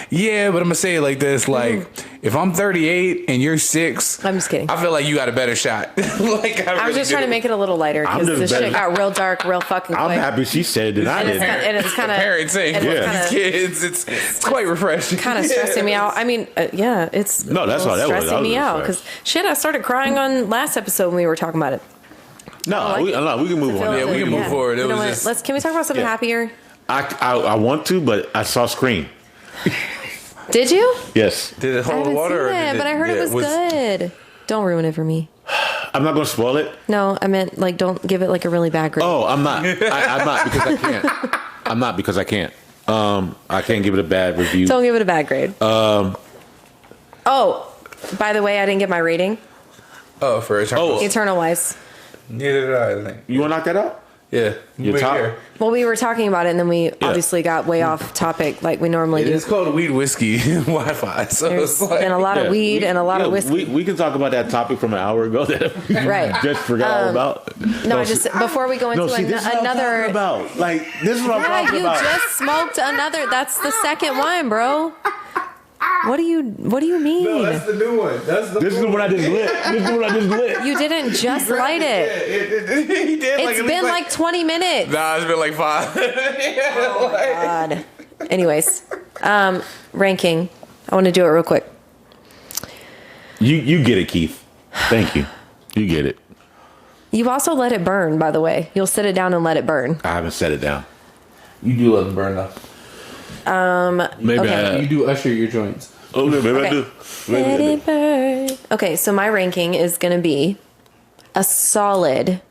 Yeah, but I'm going to say it like this. Like, if I'm 38 and you're 6... I'm just kidding. I feel like you got a better shot. I was just trying to make it a little lighter because the shit got real dark real fucking quick. I'm happy she said it. I did. And it's kind of... Parents saying, these kids, it's quite refreshing. Kind of stressing me out. I mean, it's... No, that's all that was. Stressing me out because, shit, I started crying on last episode when we were talking about it. No, we can move on. Yeah, we can move forward. It was just... Can we talk about something happier? I want to, but I saw Scream. Did you? Yes. Did it hold the water? But I heard it was good. Don't ruin it for me. I'm not going to spoil it. No, I meant like don't give it like a really bad grade. Oh, I'm not. I'm not because I can't. I'm not because I can't. I can't give it a bad review. Don't give it a bad grade. By the way, I didn't get my rating. Oh, for Eternal. Eternal wise. Neither did I think. You want to knock that out? Yeah. Your top? Here. Well, we were talking about it, and then we obviously got way off topic like we normally do. It's called weed, whiskey, Wi-Fi. So There's it's like, been a lot of weed and a lot of whiskey. We can talk about that topic from an hour ago that we just forgot all about. No, I just before we go into this is what I'm another. talking about. Like, this is what I'm talking You about. just smoked another. That's the second one, bro. What do you mean? No, that's the new one. This is the one I just lit. You didn't just light it. He did. It's been like 20 minutes. Nah, it's been like 5. God. Anyways, ranking. I want to do it real quick. You get it, Keith. Thank you. You get it. You also let it burn, by the way. You'll sit it down and let it burn. I haven't set it down. You do let them burn though. Maybe okay. You do usher your joints. Okay, maybe I do. Let it burn. Okay, so my ranking is going to be a solid.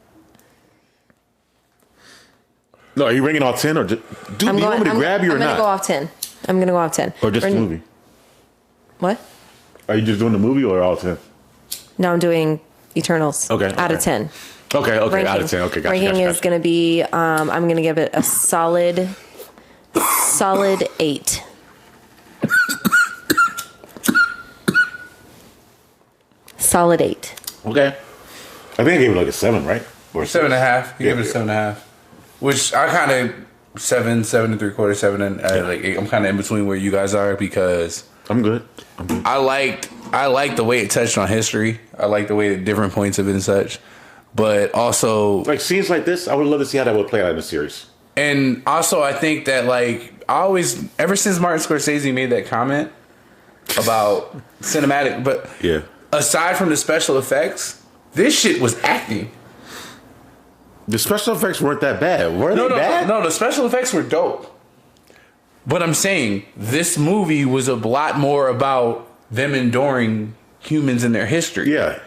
No, are you ranking all 10 or just, dude? Do you want me to grab you or not? I'm going to go off 10. I'm going to go off 10. Or just the movie? What? Are you just doing the movie or all 10? No, I'm doing Eternals. Okay. Out of 10. Okay, Ranking. out of 10. Okay, gotcha. Ranking is going to be, I'm going to give it a solid 8. Solid 8. Okay. I think I gave it like a 7, right? Or 7.5. You give it a 7.5. Which I kind of 7 3/4, 7 and like 8. I'm kind of in between where you guys are because I'm good. I like the way it touched on history. I like the way the different points of it and such. But also like scenes like this, I would love to see how that would play out in the series. And also I think that like ever since Martin Scorsese made that comment about cinematic, but yeah. Aside from the special effects, this shit was acting. The special effects weren't that bad. Were they bad? No, the special effects were dope. But I'm saying this movie was a lot more about them enduring humans in their history. Yeah.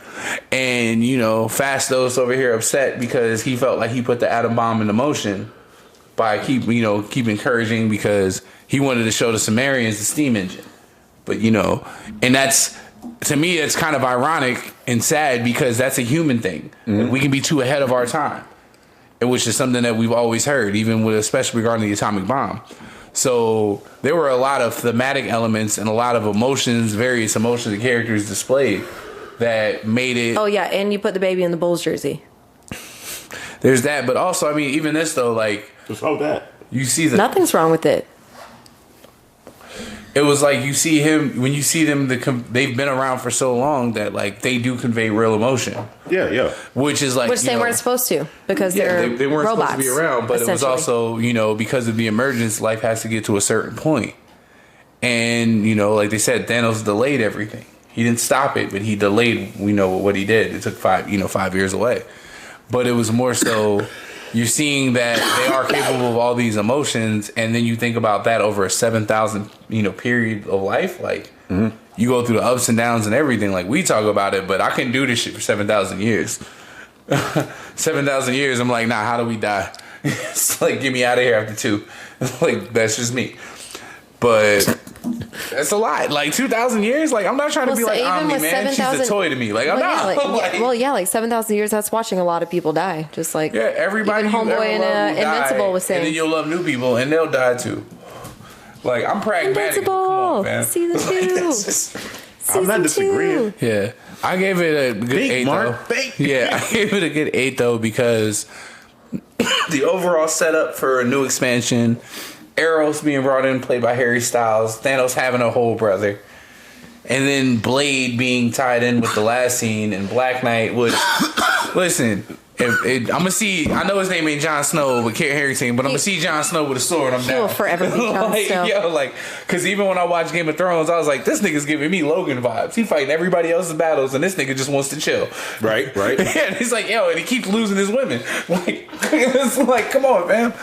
And, Fastos over here upset because he felt like he put the atom bomb into motion by keep encouraging because he wanted to show the Sumerians the steam engine. But, and that's, to me, it's kind of ironic and sad because that's a human thing. Mm-hmm. We can be too ahead of our time, which is something that we've always heard, even with, especially regarding the atomic bomb. So there were a lot of thematic elements and a lot of emotions, various emotions the characters displayed that made it. Oh, yeah. And you put the baby in the Bulls jersey. There's that. But also, I mean, even this, though, like. What's wrong with that? You see the. Nothing's wrong with it. It was like you see him, when you see them, they've been around for so long that, like, they do convey real emotion. Yeah, yeah. Which is like. Which they weren't supposed to because they weren't robots, supposed to be around. But it was also, because of the emergence, life has to get to a certain point. And, like they said, Thanos delayed everything. He didn't stop it, but he delayed, what he did. It took 5 years away. But it was more so you're seeing that they are capable of all these emotions, and then you think about that over a 7,000, period of life. Like, you go through the ups and downs and everything. Like, we talk about it, but I couldn't do this shit for 7,000 years. 7,000 years, I'm like, nah, how do we die? It's like, get me out of here after 2. Like, that's just me. But that's a lot. Like 2,000 years. Like I'm not trying to be like Omni, man. She's a toy to me. Like I'm not. Like 7,000 years. That's watching a lot of people die. Just like everybody. Even Homeboy and Invincible was saying. And then you'll love new people, and they'll die too. Like I'm pragmatic. Come on, man. Season 2. I'm not disagreeing. Yeah, I gave it a good 8 though. Yeah, I gave it a good 8 though because the overall setup for a new expansion. Eros being brought in, played by Harry Styles. Thanos having a whole brother. And then Blade being tied in with the last scene. And Black Knight, which, listen, I'm going to see, I know his name ain't Jon Snow with Kit Harington, but I'm going to see Jon Snow with a sword. I'm down. He will forever be Jon Snow. Because even when I watched Game of Thrones, I was like, this nigga's giving me Logan vibes. He fighting everybody else's battles, and this nigga just wants to chill. Right. And he's like, and he keeps losing his women. Like, it's like, come on, man.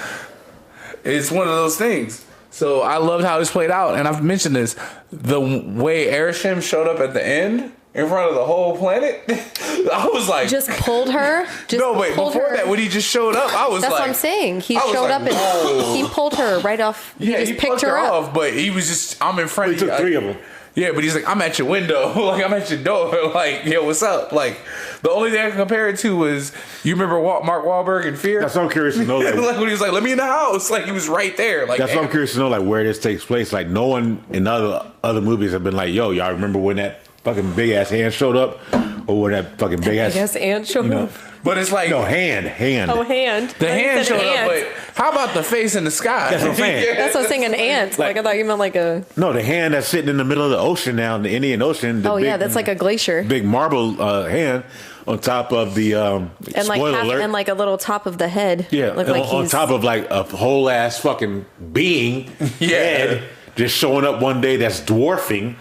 It's one of those things. So I loved how this played out. And I've mentioned this. The way Arishem showed up at the end in front of the whole planet, I was like... Just pulled her? Before that, when he just showed up, I was That's like... what I'm saying. He showed up and he pulled her right off. He just picked her up. But he was just... I'm in front of you. He took 3 of them. Yeah, but he's like, I'm at your window. Like, I'm at your door. Like, yo, what's up? Like, the only thing I can compare it to was, you remember Mark Wahlberg in Fear? That's what I'm curious to know. Like, like when he was like, let me in the house. Like, he was right there. Like, that's what I'm curious to know, like, where this takes place. Like, no one in other movies have been like, yo, y'all remember when that fucking big-ass hand showed up? Or when that fucking big-ass ant showed up? But it's like... No, hand. Oh, hand. The hand showed up, but how about the face in the sky? That's what I'm saying. That's what I was saying, an ant. Like, I thought you meant like a... No, the hand that's sitting in the middle of the ocean now, in the Indian Ocean. Yeah, that's like a glacier. Big marble hand on top of the... and like alert. and like a little top of the head. Yeah, like on top of like a whole ass fucking being head just showing up one day that's dwarfing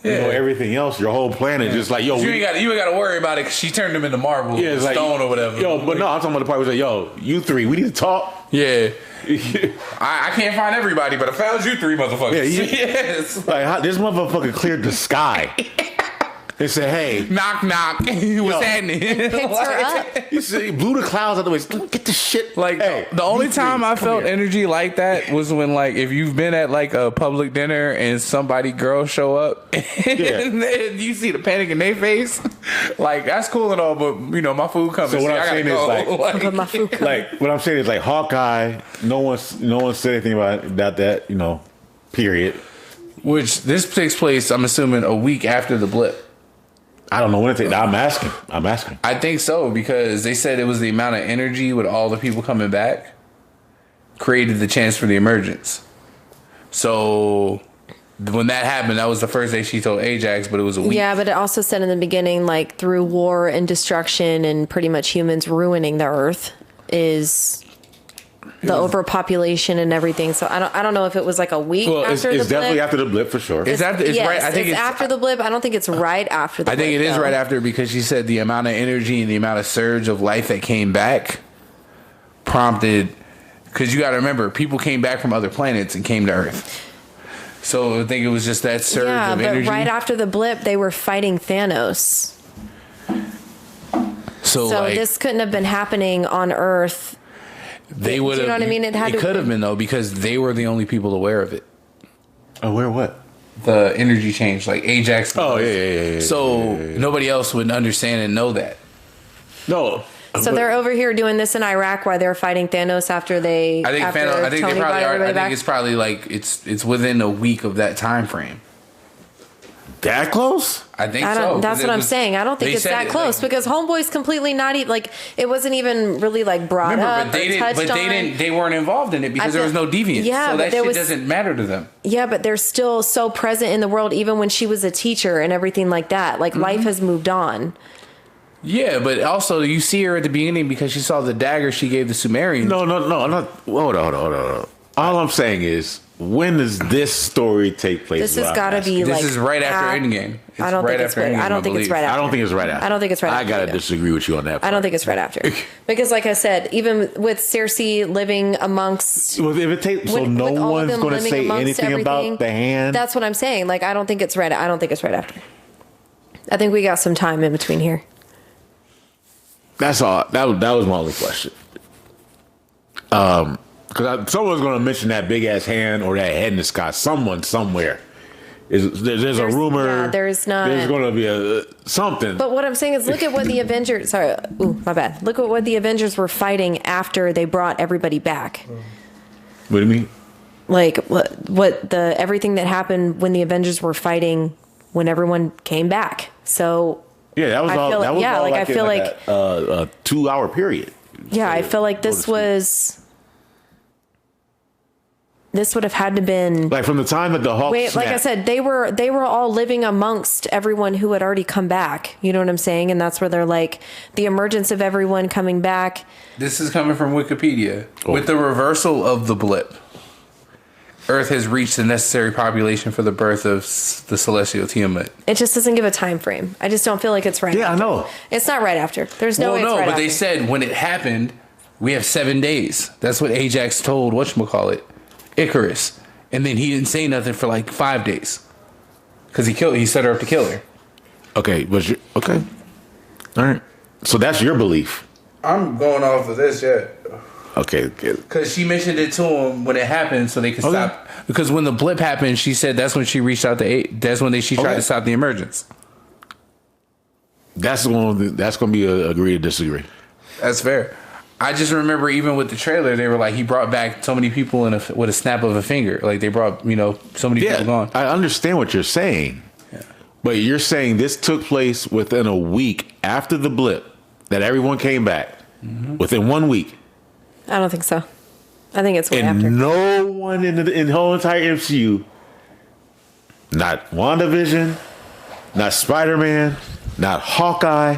everything else, your whole planet. Just like, yo, you ain't got to worry about it because she turned him into marble, stone like, or whatever. Yo, but no, I'm talking about the part where it's like, yo, you three, we need to talk. Yeah. I can't find everybody, but I found you three motherfuckers. Yeah, yes. Like, this motherfucker cleared the sky. They said, hey. Knock, knock. What's happening? Picked her up. You see, he blew the clouds out the way. Get this shit. Like, hey, the only time I felt here. energy like that was when, like, if you've been at, like, a public dinner and girl show up and you see the panic in their face, like, that's cool and all, but, you know, my food coming. So what I'm saying is, But my food coming. like, what I'm saying is, like, Hawkeye, no one said anything about that, you know, period. Which, this takes place, I'm assuming, a week after the blip. I don't know when it takes. I'm asking. I think so, because they said it was the amount of energy with all the people coming back created the chance for the emergence. So when that happened, that was the first day she told Ajax, but it was a week. Yeah, but it also said in the beginning, like, through war and destruction and pretty much humans ruining the earth is the overpopulation and everything. So I don't know if it was like a week after the blip. It's definitely after the blip for sure. Right. I think it's after the blip. I don't think it's right after the blip. I think it is right after, because she said the amount of energy and the amount of surge of life that came back prompted, because you got to remember, people came back from other planets and came to Earth. So I think it was just that surge of energy. But right after the blip, they were fighting Thanos. So like, this couldn't have been happening on Earth. They would have. You know what I mean? It could have been, though, because they were the only people aware of it. Aware of what? The energy change, like Ajax. Oh, yeah. So nobody else would understand and know that. No. So they're over here doing this in Iraq while they're fighting Thanos after they. I think they probably are. I think it's probably like it's within a week of that time frame. That close? I think so. That's what I'm saying. I don't think it's that close, because Homeboy's completely not like, it wasn't even really like brought up. But they weren't involved in it because there was no deviance. Yeah, so that shit doesn't matter to them. Yeah, but they're still so present in the world, even when she was a teacher and everything like that. Like, life has moved on. Yeah, but also you see her at the beginning because she saw the dagger she gave the Sumerians. No. I'm not. Hold on. All I'm saying is, when does this story take place? This has got to be this is right after Endgame. I don't think it's right. I don't think it's right after. I don't think it's right after. I don't think it's right after. I gotta disagree with you on that part. I don't think it's right after, because, like I said, even with Cersei living amongst, well, if it takes, so no one's going to say anything about the hand. That's what I'm saying. Like, I don't think it's right. I don't think it's right after. I think we got some time in between here. That's all. That was my only question. Because someone's going to mention that big ass hand or that head in the sky. Someone somewhere. There's a rumor. Yeah, there's not. There's going to be a something. But what I'm saying is, look at what the Avengers. Sorry, my bad. Look at what the Avengers were fighting after they brought everybody back. What do you mean? Like what the everything that happened when the Avengers were fighting when everyone came back. So yeah, that was all. That was all like I feel like a 2-hour period. Yeah, I feel like this was. This would have had to been like from the time that the Hulk. Wait, like I said, they were all living amongst everyone who had already come back. You know what I'm saying? And that's where they're like the emergence of everyone coming back. This is coming from Wikipedia. Oh. With the reversal of the blip, Earth has reached the necessary population for the birth of the celestial Tiamat. It just doesn't give a time frame. I just don't feel like it's right. Yeah, after. I know. It's not right after. There's no way it's right but after. they said when it happened, we have 7 days. That's what Ajax told whatchamacallit, Icarus. And then he didn't say nothing for like 5 days. Because he set her up to kill her. Okay, okay. All right. So that's your belief. I'm going off of this, yeah. Okay. Because she mentioned it to him when it happened, so they could stop. Because when the blip happened, she said that's when she reached out to. That's when she tried to stop the emergence. That's going to be a agree to disagree. That's fair. I just remember even with the trailer, they were like, he brought back so many people with a snap of a finger. Like they brought, so many people gone. I understand what you're saying. Yeah. But you're saying this took place within a week after the blip, that everyone came back within 1 week. I don't think so. I think it's way after. And no one in the whole entire MCU, not WandaVision, not Spider-Man, not Hawkeye,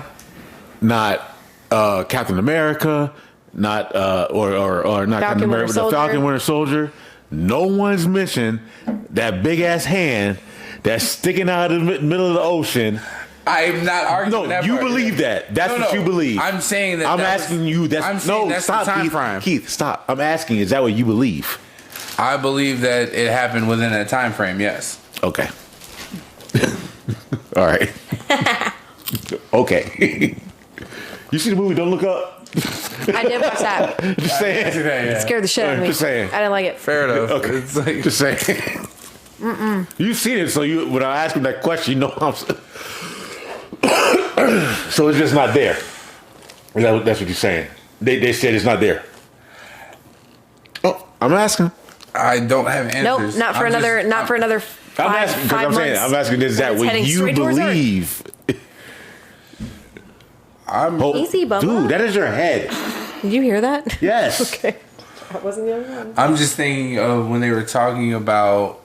not Captain America, not or not Captain America, the Falcon Winter Soldier. No one's mentioned that big ass hand that's sticking out of the middle of the ocean. I'm not arguing. No, you believe that. That's what you believe. I'm saying that. I'm asking you. That's stop, the time Keith. frame. Keith, stop. I'm asking. Is that what you believe? I believe that it happened within that time frame. Yes. Okay. All right. Okay. You see the movie Don't Look Up? I did watch that. Just saying. It scared the shit out of me. Just saying. I didn't like it. Fair enough. Okay. It's like, just saying. You've seen it, so when I ask him that question, you know I'm. So it's just not there. That's what you're saying. They said it's not there. Oh, I'm asking. I don't have answers. Nope, not for another. I'm asking because I'm saying I'm asking. Is that what you believe? Easy, Bubba. Dude, that is your head. Did you hear that? Yes. Okay. That wasn't the only one. I'm just thinking of when they were talking about.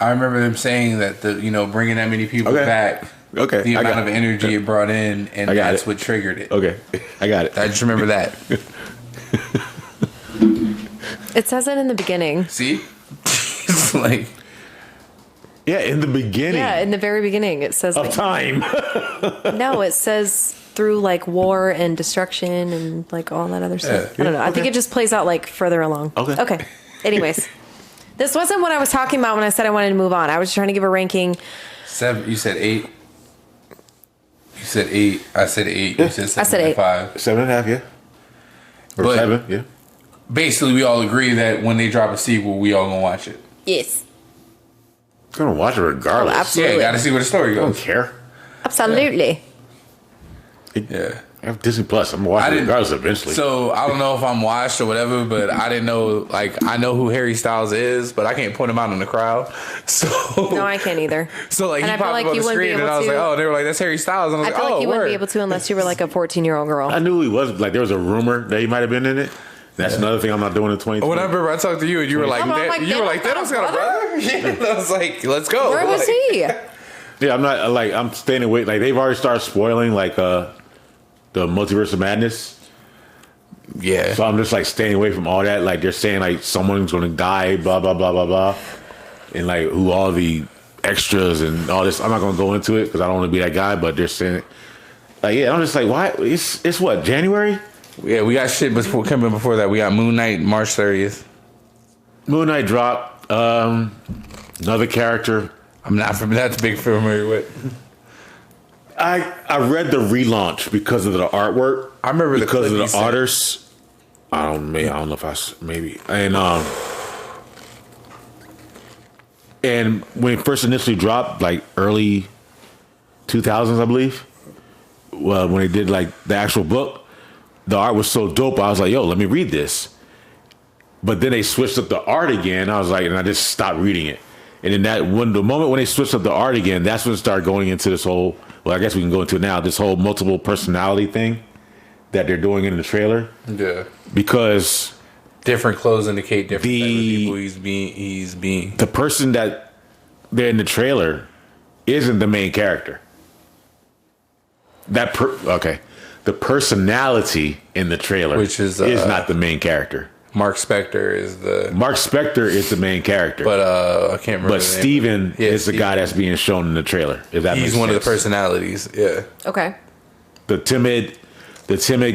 I remember them saying that bringing that many people back. Okay. The amount of energy it brought in, and that's what triggered it. Okay, I got it. I just remember that. It says it in the beginning. See, it's like. Yeah, in the beginning. Yeah, in the very beginning, it says of time. No, it says through like war and destruction and like all that other stuff. I don't know. I think it just plays out like further along. Okay. Anyways, this wasn't what I was talking about when I said I wanted to move on. I was trying to give a ranking. 7. You said 8. You said 8. I said 8. You said 7. I said 8. 5. 7.5. Yeah. Or but 7. Yeah. Basically, we all agree that when they drop a sequel, we all gonna watch it. Yes. I'm gonna watch it regardless. Oh, absolutely. Yeah, gotta see where the story goes. I don't care. Absolutely. Yeah. I have Disney Plus. I'm gonna watch it regardless eventually. So I don't know if I'm washed or whatever, but I didn't know. Like I know who Harry Styles is, but I can't point him out in the crowd. So no, I can't either. So like he popped up on the screen, and I was like, oh, they were like, that's Harry Styles, and I was like, feel like you word. wouldn't be able to unless you were like a 14-year-old girl. I knew he was. Like there was a rumor that he might have been in it. That's another thing I'm not doing in 2020. When I remember I talked to you and you were like, Thanos got a brother? Yeah, I was like, let's go. Where was he? Yeah, I'm not like I'm staying away. Like they've already started spoiling like the Multiverse of Madness. Yeah. So I'm just like staying away from all that. Like they're saying like someone's gonna die, blah blah blah blah blah, and like who all the extras and all this. I'm not gonna go into it because I don't want to be that guy. But they're saying like I'm just like why? It's what January. Yeah, we got shit coming before that. We got Moon Knight March 30th. Moon Knight dropped. Another character. I'm not big familiar with. I read the relaunch because of the artwork. I remember because of the artists. I don't know if maybe and when it first initially dropped, like early 2000s, I believe. Well, when they did like the actual book. The art was so dope. I was like, yo, let me read this. But then they switched up the art again. I was like, and I just stopped reading it. And then the moment when they switched up the art again, that's when it started going into this whole, well, I guess we can go into it now, this whole multiple personality thing that they're doing in the trailer. Yeah. Because different clothes indicate different people he's being. The person that they're in the trailer isn't the main character. Okay. The personality in the trailer which is not the main character. Mark Spector is the main character. But I can't remember. But Steven is the guy that's being shown in the trailer. If that he's makes one sense. of the personalities. Yeah. Okay. The timid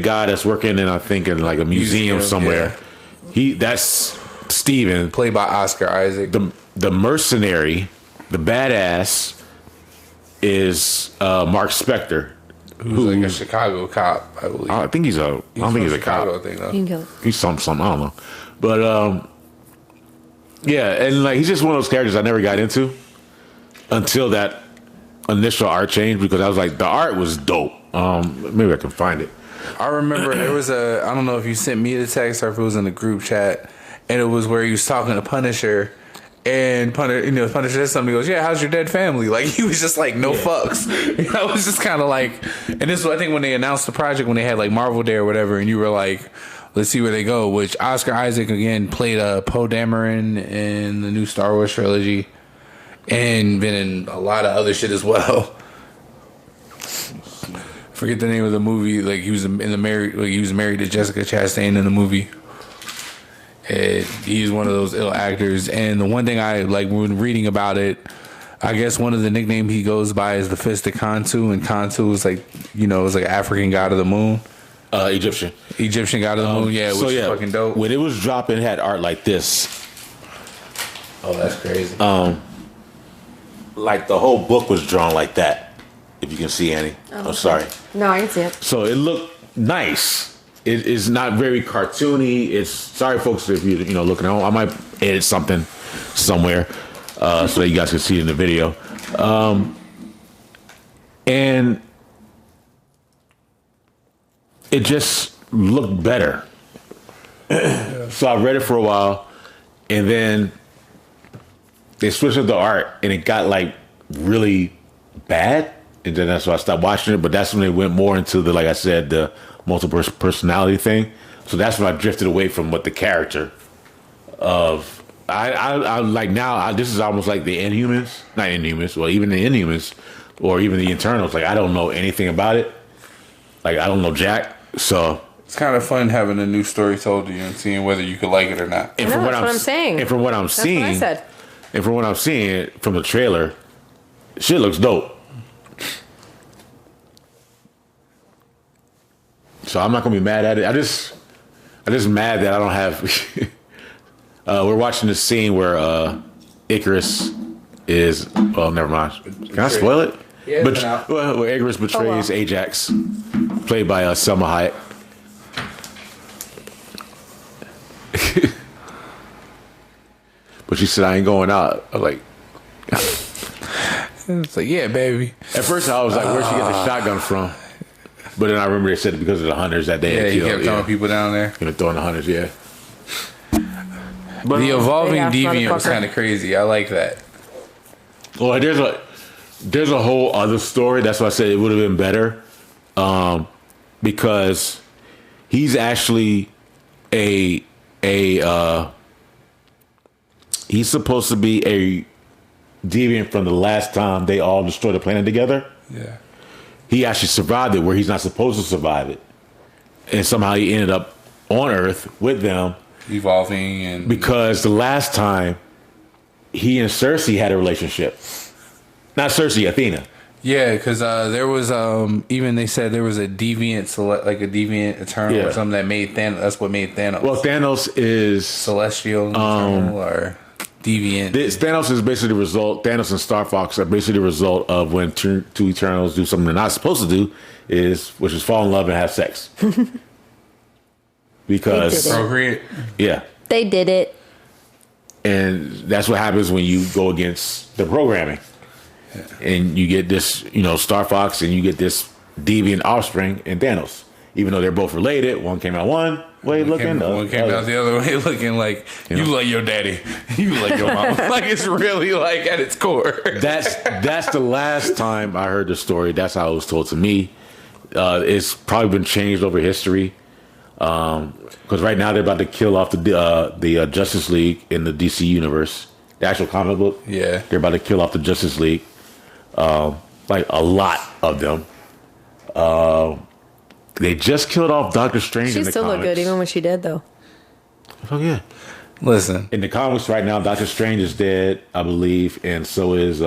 guy that's working in like a museum somewhere. Yeah. That's Steven. Played by Oscar Isaac. The mercenary, the badass is Mark Spector. who's like a Chicago cop, I believe. I think I don't think he's a cop. I think, though. He's something, I don't know. But yeah, and like he's just one of those characters I never got into until that initial art change, because I was like, the art was dope. Maybe I can find it. I remember there was I don't know if you sent me the text or if it was in the group chat, and it was where he was talking to Punisher, and Punisher said something. He goes, "Yeah, how's your dead family?" Like, he was just like, no fucks. I was just kind of like, and this was, I think, when they announced the project, when they had like Marvel Day or whatever, and you were like, let's see where they go. Which Oscar Isaac again played Poe Dameron in the new Star Wars trilogy, and been in a lot of other shit as well. Forget the name of the movie. Like, he was he was married to Jessica Chastain in the movie. And he's one of those ill actors. And the one thing I like when reading about it, I guess one of the nicknames he goes by is the Fist of Khonsu, and Khonsu is like, is like an African god of the moon. Egyptian god of the moon. Yeah, which is fucking dope. When it was dropping, it had art like this. Oh, that's crazy. Like the whole book was drawn like that. If you can see any. Oh, sorry. No, I can see it. So it looked nice. It is not very cartoony. It's, sorry folks if you looking at home. I might edit something somewhere so that you guys can see it in the video. And it just looked better. So I read it for a while, and then they switched up the art, and it got like really bad. And then that's why I stopped watching it. But that's when they went more into the, like I said, the multiple personality thing. So that's when I drifted away from what the character of. I like now. This is almost like the Inhumans, not Inhumans. Well, even the Inhumans, or even the Eternals. Like, I don't know anything about it. Like, I don't know jack. So it's kind of fun having a new story told to you and seeing whether you could like it or not. And that's what I'm saying. And from what I'm seeing, and from what I'm seeing from the trailer, shit looks dope. So I'm not gonna be mad at it. I just mad that I don't have. We're watching this scene where Icarus is. Well, never mind. Can I spoil it? Yeah. Where Icarus betrays Ajax, played by Selma Hayek. But she said, "I ain't going out." I'm like, it's like, yeah, baby. At first, I was like, "Where'd she get the shotgun from?" But then I remember they said it because of the hunters that day. Yeah, he kept throwing people down there. Throwing the hunters, yeah. But the evolving deviant was kind of crazy. I like that. Well, there's a whole other story. That's why I said it would have been better, because he's actually he's supposed to be a deviant from the last time they all destroyed the planet together. Yeah. He actually survived it where he's not supposed to survive it. And somehow he ended up on Earth with them. Evolving and... Because the last time, he and Cersei had a relationship. Not Cersei, Athena. Yeah, because there was, even they said there was a deviant, like a deviant Eternal or something that made Thanos. That's what made Thanos. Well, Thanos is... Celestial Eternal or... Deviant. Thanos is basically the result. Thanos and Star Fox are basically the result of when two Eternals do something they're not supposed to do, which is fall in love and have sex. Because procreate. Yeah, they did it, and that's what happens when you go against the programming, and you get this, Star Fox, and you get this deviant offspring in Thanos. Even though they're both related, one came out one way looking, one came out the other way looking like you like your daddy, you like your mom. Like, it's really like at its core. That's the last time I heard the story. That's how it was told to me. It's probably been changed over history, because right now they're about to kill off the Justice League in the DC universe, the actual comic book. Yeah, they're about to kill off the Justice League, like a lot of them. They just killed off Doctor Strange in the comics. She still looked good even when she did, though. Oh, yeah. Listen. In the comics right now, Doctor Strange is dead, I believe, and so is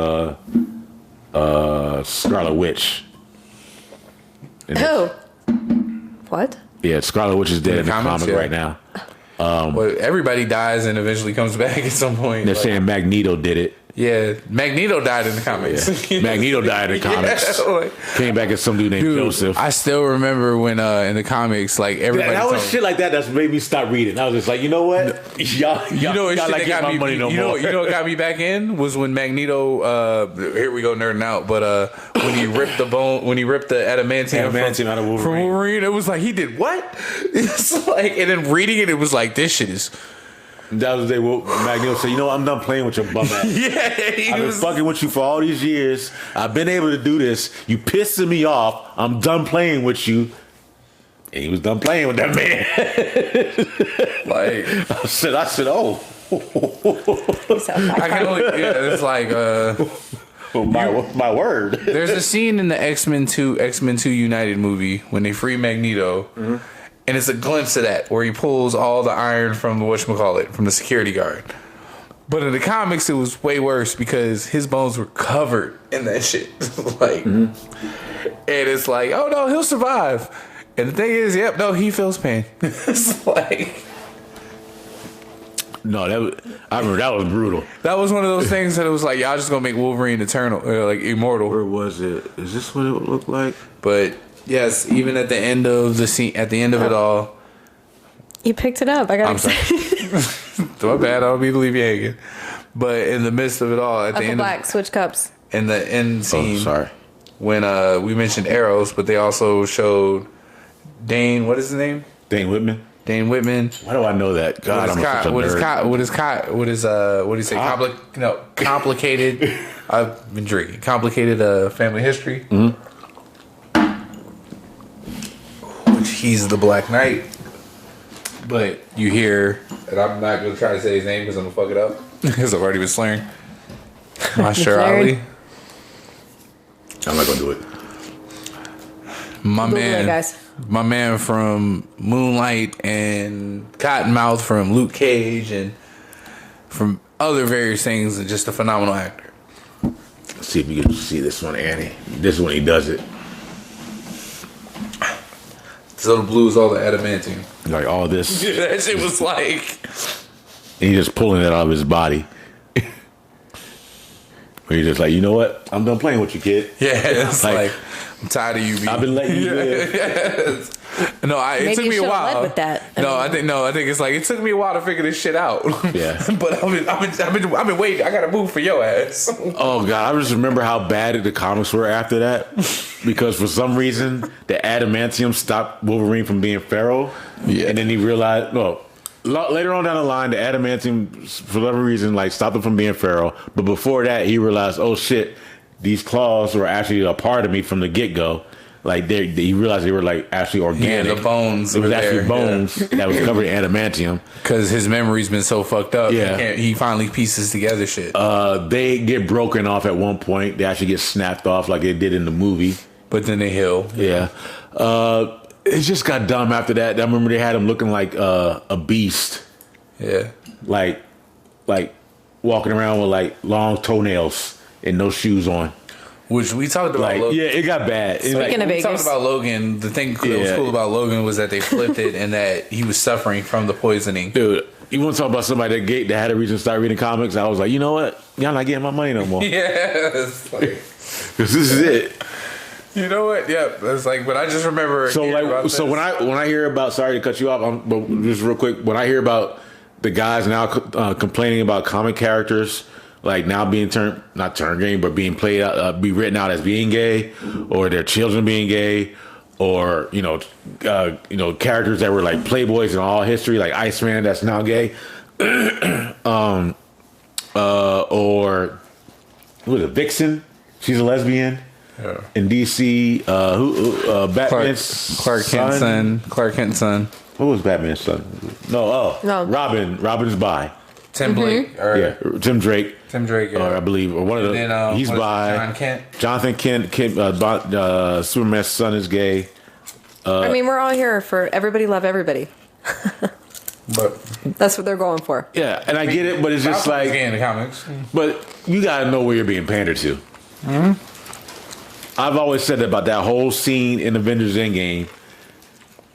Scarlet Witch. Who? What? Yeah, Scarlet Witch is dead in the comic right now. Well, everybody dies and eventually comes back at some point. They're saying Magneto did it. Yeah, Magneto died in the comics. Yeah. Magneto died in the comics. Came back as some dude named Joseph. I still remember when in the comics, like everybody. That was shit like that that's made me stop reading. I was just like, you know what? Y'all like get my money no more. You know what got me back in was when Magneto. Here we go nerding out, but when he ripped the adamantium out of Wolverine. From Wolverine, it was like he did what? It's like, and then reading it, it was like this shit is. That was the day Magneto said, you know, I'm done playing with your bum ass. I've been fucking with you for all these years. I've been able to do this. You pissing me off. I'm done playing with you. And he was done playing with that man. Like I said, oh. I can only, it's like my word. There's a scene in the X-Men 2 United movie when they free Magneto. Mm-hmm. And it's a glimpse of that where he pulls all the iron from the whatchamacallit, from the security guard. But in the comics, it was way worse because his bones were covered in that shit. And it's like, oh no, he'll survive. And the thing is, he feels pain. It's like, no, I remember that was brutal. That was one of those things that it was like, y'all just gonna make Wolverine eternal, like immortal. Where was it? Is this what it would look like? But yes, even at the end of the scene, at the end of it all, you picked it up. I got. I'm sorry. My bad. I don't mean to leave you hanging. But in the midst of it all, at the end, black switch cups. In the end scene, when we mentioned arrows, but they also showed Dane. What is his name? Dane Whitman. Dane Whitman. Why do I know that? God, I'm such a nerd. What do you say? Complicated. I've been drinking. Complicated family history. Mm-hmm. He's the Black Knight, but you hear, and I'm not gonna try to say his name because I'm gonna fuck it up because I've already been swearing. Master Ali. I'm not gonna do it. My man from Moonlight and Cottonmouth, from Luke Cage, and from other various things, and just a phenomenal actor. Let's see if you can see this one, Annie. This is when he does it. So the blues, all the adamantium. Like all this. Yeah, that shit was like. And he's just pulling it out of his body. Where he's just like, you know what? I'm done playing with you, kid. Yeah, it's like I'm tired of you. I've been letting you live. Yes. No, it took me a while. Led with that. I think it's like it took me a while to figure this shit out. Yeah. But I've been waiting. I gotta move for your ass. Oh God, I just remember how bad the comics were after that, because for some reason the adamantium stopped Wolverine from being feral. Yeah. And then he realized later on down the line, the adamantium for whatever reason stopped him from being feral. But before that, he realized, oh shit, these claws were actually a part of me from the get go. He realized they were actually organic. Yeah, the bones. It was actually bones that was covered in adamantium. Because his memory's been so fucked up. Yeah, he finally pieces together shit. They get broken off at one point. They actually get snapped off like they did in the movie. But then they heal. Yeah. It just got dumb after that. I remember they had him looking like a beast. Yeah. Like walking around with long toenails and no shoes on. Which we talked about. Logan. Yeah, it got bad. Speaking of Vegas, we talked about Logan. The thing that was cool about Logan was that they flipped it and that he was suffering from the poisoning. Dude, you want to talk about somebody that had a reason to start reading comics? I was like, you know what? Y'all not getting my money no more. Yeah, because this is it. You know what? Yeah, it's but I just remember. So when I hear about, sorry to cut you off, but just real quick, when I hear about the guys now complaining about comic characters now being not turned gay, but being played out, be written out as being gay, or their children being gay, or characters that were playboys in all history, like Iceman that's now gay, or who was it, Vixen? She's a lesbian. Yeah. In DC, Batman's Clark Kent's son. Clark Kent's son. What was Batman's son? No. Robin. Robin's bi. Tim Blake. Tim Drake. Tim Drake. Yeah. Or I believe, or one of the. He's bi. John Kent. Jonathan Kent. Superman's son is gay. we're all here for everybody love everybody. But that's what they're going for. Yeah, and I get it, but it's just gay in the comics. But you gotta know where you're being pandered to. Mm-hmm. I've always said about that whole scene in Avengers Endgame.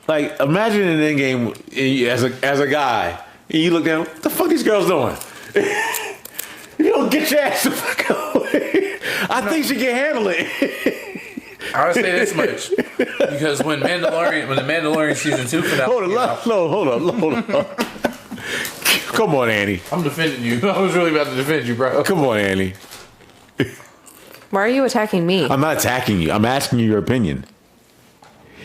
Imagine in Endgame as a guy, and you look down, what the fuck these girls doing? You don't No, get your ass the fuck away. I think she can handle it. I'll say this much. Because when the Mandalorian season 2 finale Hold on. Come on, Annie. I'm defending you. I was really about to defend you, bro. Come on, Annie. Why are you attacking me? I'm not attacking you. I'm asking you your opinion.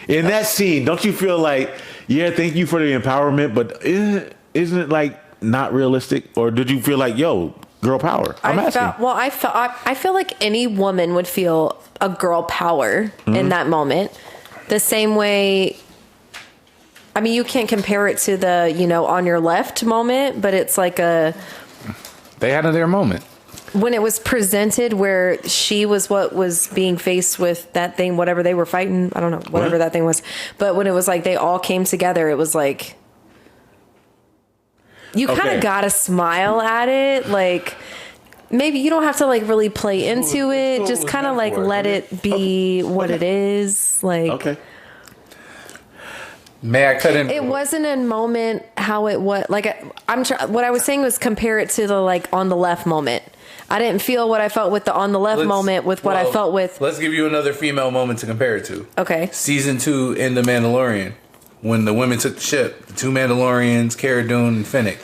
In that scene, don't you feel like, yeah, thank you for the empowerment, but isn't it like not realistic? Or did you feel like, yo, girl power? I'm asking. I feel like any woman would feel a girl power in that moment. The same way, I mean, you can't compare it to the, on your left moment, but it's like they had their moment. When it was presented where she was what was being faced with that thing, whatever they were fighting, I don't know, whatever that thing was. But when it was like they all came together, it was like, you kind of got to smile at it. Like, maybe you don't have to like really play into it. Just kind of like let it be what it is. Like, May I cut in? It wasn't a moment how it was. Like, what I was saying was compare it to the like on the left moment. I didn't feel what I felt with the on the left moment with what I felt with. Let's give you another female moment to compare it to. Okay. Season 2 in The Mandalorian. When the women took the ship. The 2 Mandalorians, Cara Dune and Fennec.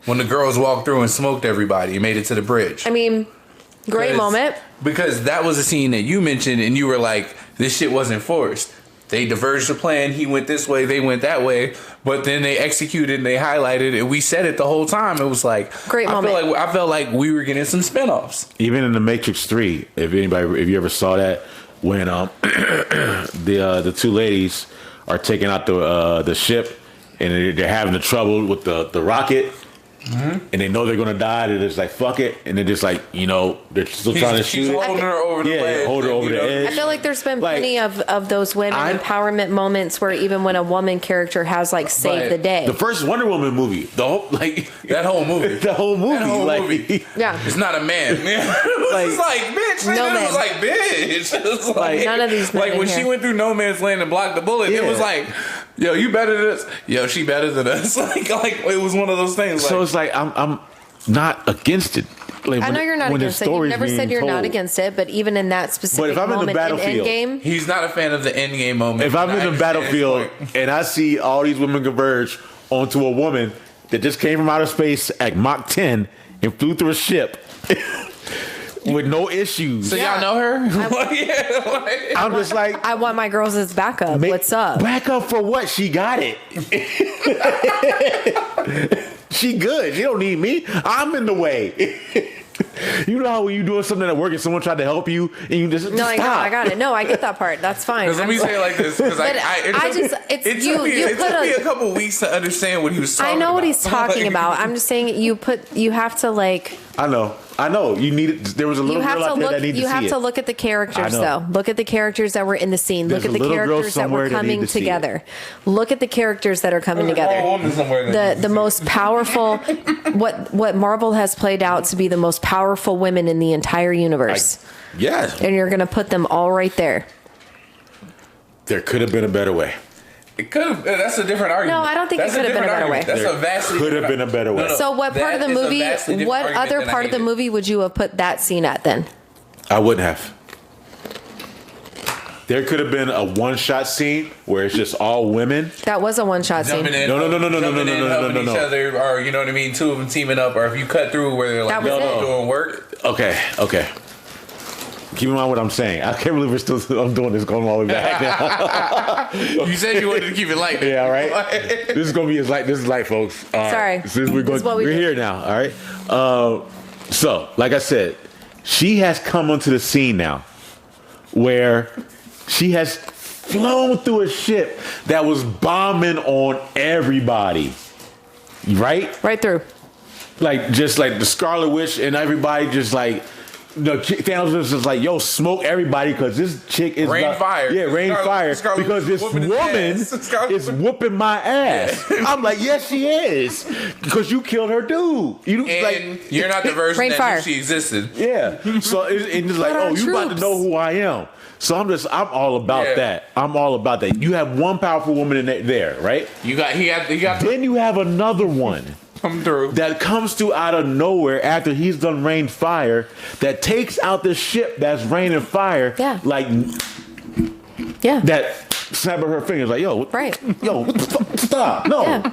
When the girls walked through and smoked everybody and made it to the bridge. I mean, great moment. Because that was a scene that you mentioned and you were like, this shit wasn't forced. They diverged the plan. He went this way. They went that way. But then they executed and they highlighted it. We said it the whole time. It was like great moment. I felt like we were getting some spinoffs. Even in The Matrix 3, if you ever saw that, when the 2 ladies are taking out the ship and they're having the trouble with the rocket. Mm-hmm. And they know they're gonna die. They're just like fuck it, and they're just like they're still trying to shoot. Holding her over the ledge. Hold her over the edge. I feel like there's been plenty of those women empowerment moments where even when a woman character has like saved the day. The first Wonder Woman movie, that whole movie, yeah, it's not a man. It's like bitch. No man. It was like bitch. It's like none of these men. Like when she went through no man's land and blocked the bullet, it was like, yo, you better than us. Yo, she better than us. Like it was one of those things. So it's like I'm not against it. Like, I know you're not against it. You never said you're not against it, but even in that specific moment in Endgame, he's not a fan of the Endgame moment. If I'm in the battlefield and I see all these women converge onto a woman that just came from outer space at Mach 10 and flew through a ship with no issues. So y'all know her? I'm just like, I want my girls as backup. What's up? Backup for what? She got it. She good. She don't need me. I'm in the way. You know how when you're doing something at work and someone tried to help you and you just stop. I got it. No, I get that part. That's fine. Because let me say it like this. Because it took me a couple weeks to understand what he was talking about. I know what he's talking about. I'm just saying you have to like. I know. You need it. There was a little girl out there that needed to see it. You have to look at the characters, though. Look at the characters that were in the scene. Look at the characters that were coming together. Look at the characters that are coming together. The most powerful, what Marvel has played out to be the most powerful women in the entire universe. Yes. And you're going to put them all right there. There could have been a better way. It could have. That's a different argument. No, I don't think it could have been a better way. That's a vastly could have been a better way. So what part of the movie? What other part of the movie would you have put that scene at then? I wouldn't have. There could have been a one-shot scene where it's just all women. That was a one-shot scene. No. Each other, or you know what I mean, 2 of them teaming up, or if you cut through where they're like doing work. Okay. Keep in mind what I'm saying. I can't believe I'm doing this going all the way back now. You said you wanted to keep it light. Yeah, all right. This is gonna be light. This is light, folks. Sorry. Since we're here now. All right. So, like I said, she has come onto the scene now, where she has flown through a ship that was bombing on everybody. Right? Right through. Like just like the Scarlet Witch and everybody just like. No, Thanos was just like, yo, smoke everybody because this chick is fire. Yeah, fire because this woman is whooping my ass. Yeah. I'm like, yes, she is because you killed her dude. You're not the version that knew she existed. Yeah, so it's like, oh, you about to know who I am. So I'm all about that. I'm all about that. You have one powerful woman in there, right? Then you have another one I'm through. That comes through out of nowhere after he's done rained fire. That takes out the ship that's raining fire. Yeah. Like. Yeah. That snapping her fingers like, yo, right. Yo, stop. No. Yeah.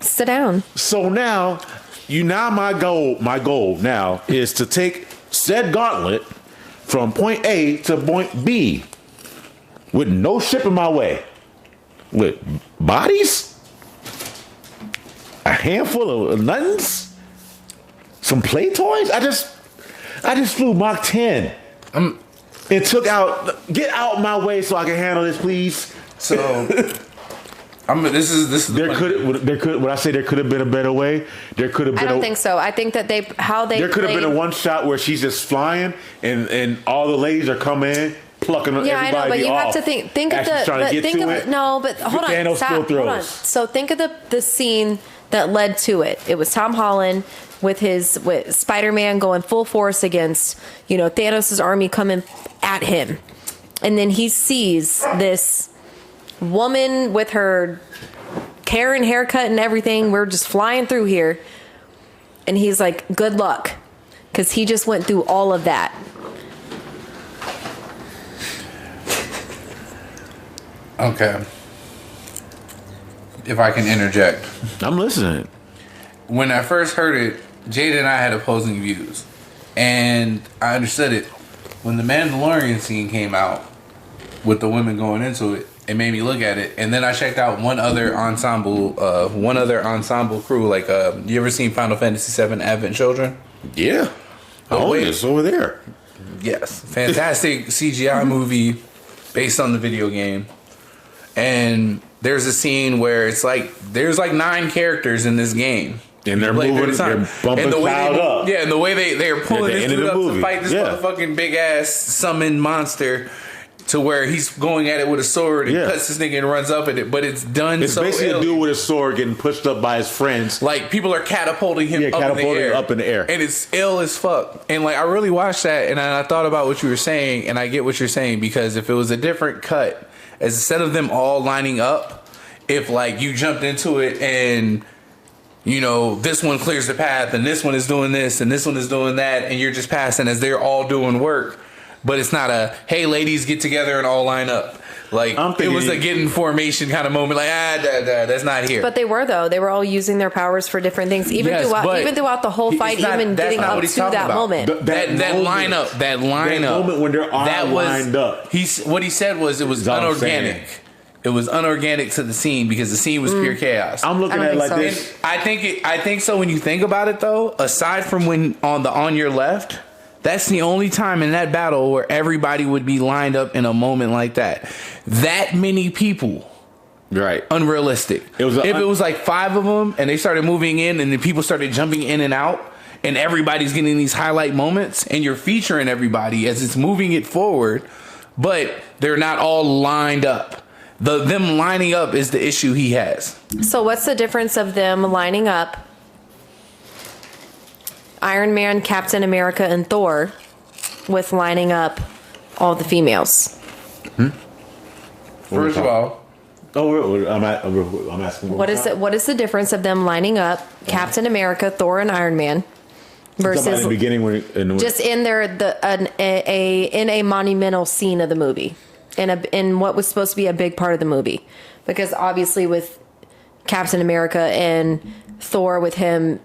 Sit down. So now, my goal now is to take said gauntlet from point A to point B with no ship in my way. With bodies, a handful of nothings, some play toys. I just flew Mach 10. It took out. Get out my way so I can handle this, please. So, this is. There could. When I say there could have been a better way, there could have been. I don't think so. I think that there could have been a one shot where she's just flying and all the ladies are coming in. Plucking everybody off. Yeah, I know, but you have to think of hold on. So think of the scene that led to it. It was Tom Holland with Spider-Man going full force against, Thanos' army coming at him. And then he sees this woman with her Karen haircut and everything. We're just flying through here. And he's like, good luck. Because he just went through all of that. Okay. If I can interject. I'm listening. When I first heard it, Jada and I had opposing views. And I understood it. When the Mandalorian scene came out with the women going into it, it made me look at it. And then I checked out one other ensemble crew. Like, you ever seen Final Fantasy VII Advent Children? Yeah. It's over there. Yes. Fantastic CGI movie based on the video game. And there's a scene where it's like there's like 9 characters in this game, and they're moving, they're bumping cloud up. Yeah, and the way they're pulling this dude up to fight this motherfucking big ass summon monster, to where he's going at it with a sword and cuts this nigga and runs up at it. But it's done. It's so basically a dude with a sword getting pushed up by his friends. Like people are catapulting him up in the air, and it's ill as fuck. And like I really watched that, and I thought about what you were saying, and I get what you're saying, because if it was a different cut. As instead of them all lining up, if like you jumped into it and this one clears the path and this one is doing this and this one is doing that, and you're just passing as they're all doing work, but it's not a hey ladies get together and all line up. Like it was a get in formation kind of moment. Like that's not here. But they were all using their powers for different things. Even throughout the whole fight, even getting up to that moment. That moment when they're all lined up. What he said was it was unorganic. It was unorganic to the scene because the scene was pure chaos. I'm looking at it like this. I think so when you think about it though. Aside from when on your left. That's the only time in that battle where everybody would be lined up in a moment like that. That many people. Right. Unrealistic. If it was like 5 of them and they started moving in and the people started jumping in and out and everybody's getting these highlight moments and you're featuring everybody as it's moving it forward, but they're not all lined up. Them lining up is the issue he has. So what's the difference of them lining up? Iron Man, Captain America, and Thor with lining up all the females. First of all, I'm asking. What is the difference of them lining up Captain America, Thor, and Iron Man versus in the beginning just in a monumental scene of the movie, in what was supposed to be a big part of the movie, because obviously with Captain America and Thor with him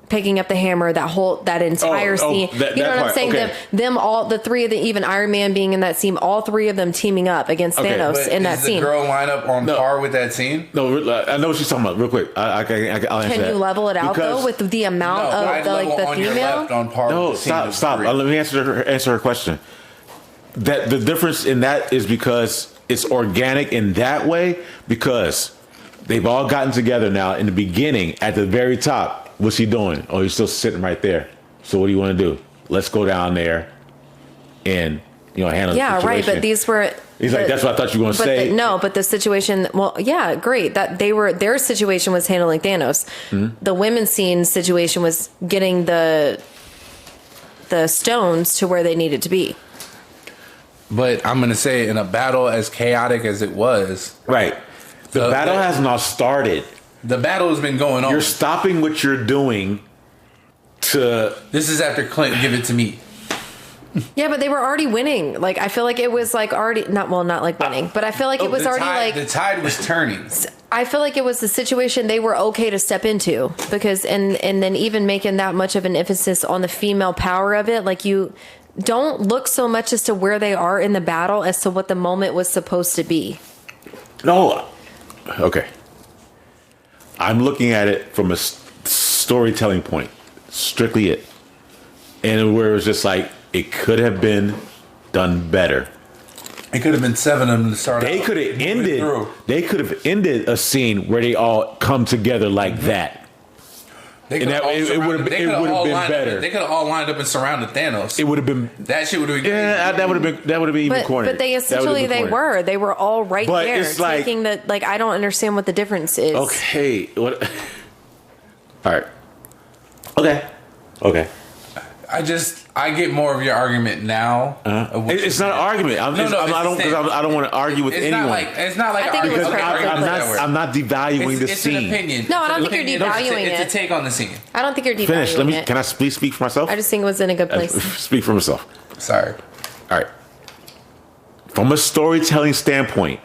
picking up the hammer, that entire scene. You know what I'm saying? Okay. Them all, the 3 of them, even Iron Man being in that scene, all 3 of them teaming up against Thanos in that scene. Is the girl line up on par with that scene? No, I know what she's talking about. Real quick, I'll answer Can you level it out though with the amount of the female? No, stop. Let me answer her question. That the difference in that is because it's organic in that way, because they've all gotten together now in the beginning at the very top. What's he doing? Oh, he's still sitting right there. So what do you want to do? Let's go down there and handle the situation. Yeah, right. But these were. He's like, that's what I thought you were going to say. But the situation. Well, yeah, great. That their situation was handling Thanos. Mm-hmm. The women's scene situation was getting the stones to where they needed to be. But I'm going to say, in a battle as chaotic as it was, right? The battle has not started. The battle has been going on. You're stopping what you're doing to... This is after Clint give it to me. Yeah, but they were already winning. Like, I feel like it was like already not like winning, but I feel like it was already like the tide was turning. I feel like it was the situation they were okay to step into because and then even making that much of an emphasis on the female power of it, like you don't look so much as to where they are in the battle as to what the moment was supposed to be. No. Okay. I'm looking at it from a storytelling point. Strictly it. And where it was just like, it could have been done better. It could have been 7 of them to start. They could have ended. They could have ended a scene where they all come together like that. It would have been better. They could have all lined up and surrounded Thanos. It would have been that shit would have been. Yeah, that would have been even corny. But they essentially they were all right but there. It's like, taking the like I don't understand what the difference is. Okay. What? All right. Okay. I get more of your argument now. It's not an argument. I don't want to argue with anyone. It's not like I'm not devaluing the scene. It's an opinion. No, I don't think you're devaluing it. It's a take on the scene. I don't think you're devaluing it. Can I please speak for myself? I just think it was in a good place. Speak for myself. Sorry. All right. From a storytelling standpoint,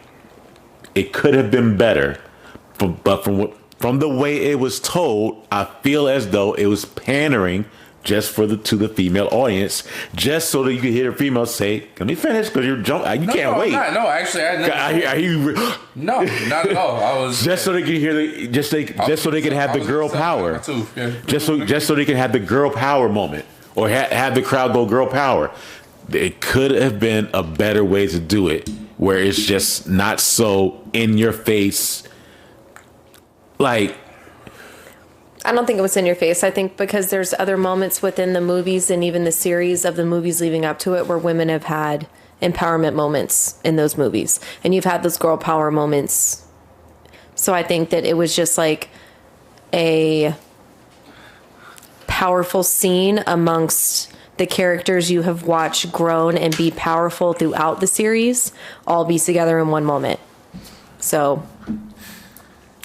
it could have been better, but from the way it was told, I feel as though it was pandering just to the female audience, just so that you could hear the female say, "Let me finish," because you're jumping. You can't wait. No, actually, I hear. No, not at all. I was just so they could hear just so they could have the girl power. Just so they can have the girl power moment, or have the crowd go girl power. It could have been a better way to do it, where it's just not so in your face, like. I don't think it was in your face. I think because there's other moments within the movies and even the series of the movies leading up to it where women have had empowerment moments in those movies. And you've had those girl power moments. So I think that it was just like a powerful scene amongst the characters you have watched grown and be powerful throughout the series, all be together in one moment. So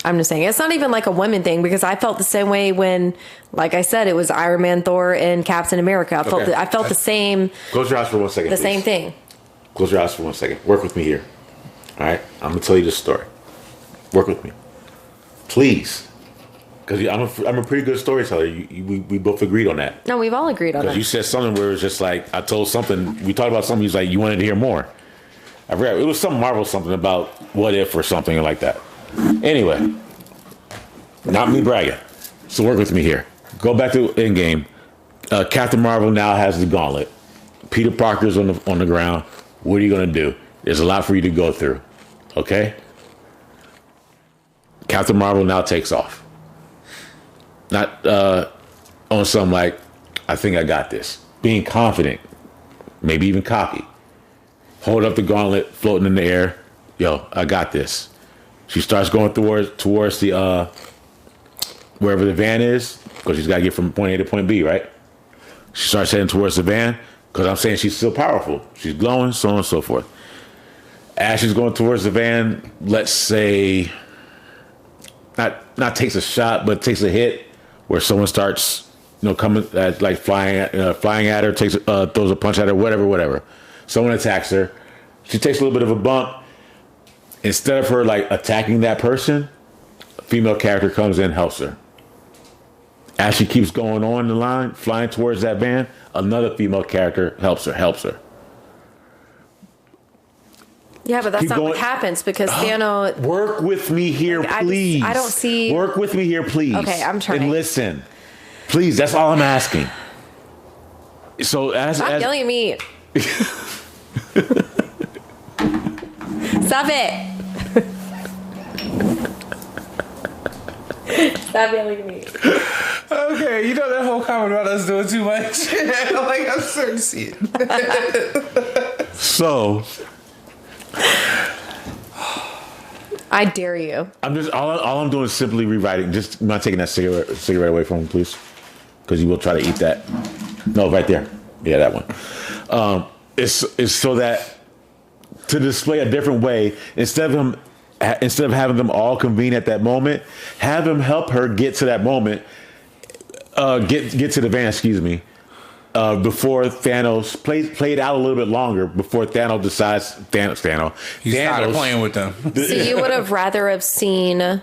I'm just saying, it's not even like a women thing because I felt the same way when, like I said, it was Iron Man, Thor, and Captain America. I felt the same. Close your eyes for 1 second. The same thing. Close your eyes for 1 second. Work with me here. All right, I'm gonna tell you this story. Work with me, please, because I'm a pretty good storyteller. We both agreed on that. No, we've all agreed on that. Because you said something where it was just like I told something. We talked about something. He's like, you wanted to hear more. I forgot. It was some Marvel something about what if or something like that. Anyway, not me bragging. So work with me here. Go back to Endgame. Captain Marvel now has the gauntlet. Peter Parker's on the ground. What are you going to do? There's a lot for you to go through. Okay? Captain Marvel now takes off. Not on some like, I think I got this. Being confident. Maybe even cocky. Hold up the gauntlet, floating in the air. Yo, I got this. She starts going towards the wherever the van is, because she's got to get from point A to point B, right? She starts heading towards the van, because I'm saying she's still powerful. She's glowing, so on and so forth. As she's going towards the van, let's say, not takes a shot, but takes a hit, where someone starts, coming at, like flying at her, throws a punch at her, whatever. Someone attacks her. She takes a little bit of a bump. Instead of her like attacking that person, a female character comes in and helps her. As she keeps going on the line, flying towards that van, another female character helps her. Yeah, but that's not what happens because Thanos. Work with me here, please. I don't see. Work with me here, please. Okay, I'm trying. And listen, please. That's all I'm asking. So Stop yelling at me. Stop it. Stop yelling at me. Okay, that whole comment about us doing too much. I'm starting to see it. So, I dare you. I'm just all I'm doing is simply rewriting. Just not taking that cigarette away from him, please, because you will try to eat that. No, right there. Yeah, that one. It's so that to display a different way, instead of him instead of having them all convene at that moment, have him help her get to that moment, get to the van, excuse me, before Thanos played out a little bit longer before Thanos decides He's tired of playing with them. So you would have rather have seen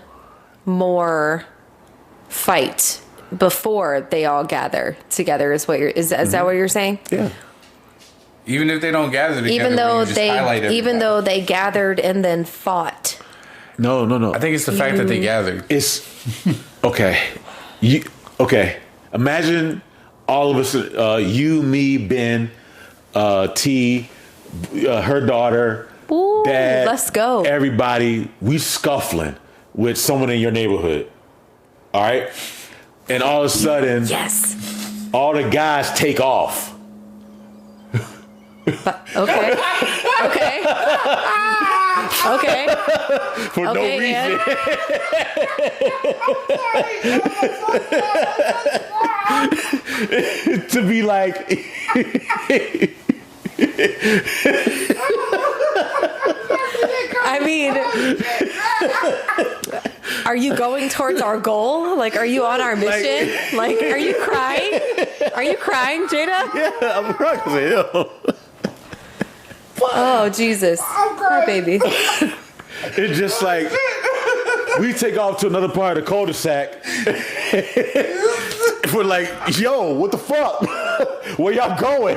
more fight before they all gather together is what is that what you're saying? Yeah. Even if they don't gather together, even though they gathered and then fought. No. I think it's the fact that they gathered. It's okay. Imagine all of us, you, me, Ben, T, her daughter, Ooh, Dad. Let's go. Everybody, we scuffling with someone in your neighborhood. All right, and all of a sudden, yes, all the guys take off. Okay. For no reason. To be like, I mean, are you going towards our goal? Like, are you on our mission? Like, are you crying? Are you crying, Jada? Yeah, I'm crying as hell. Oh, Jesus. Poor baby. It's just like, we take off to another part of the cul-de-sac. We're like, yo, what the fuck? Where y'all going?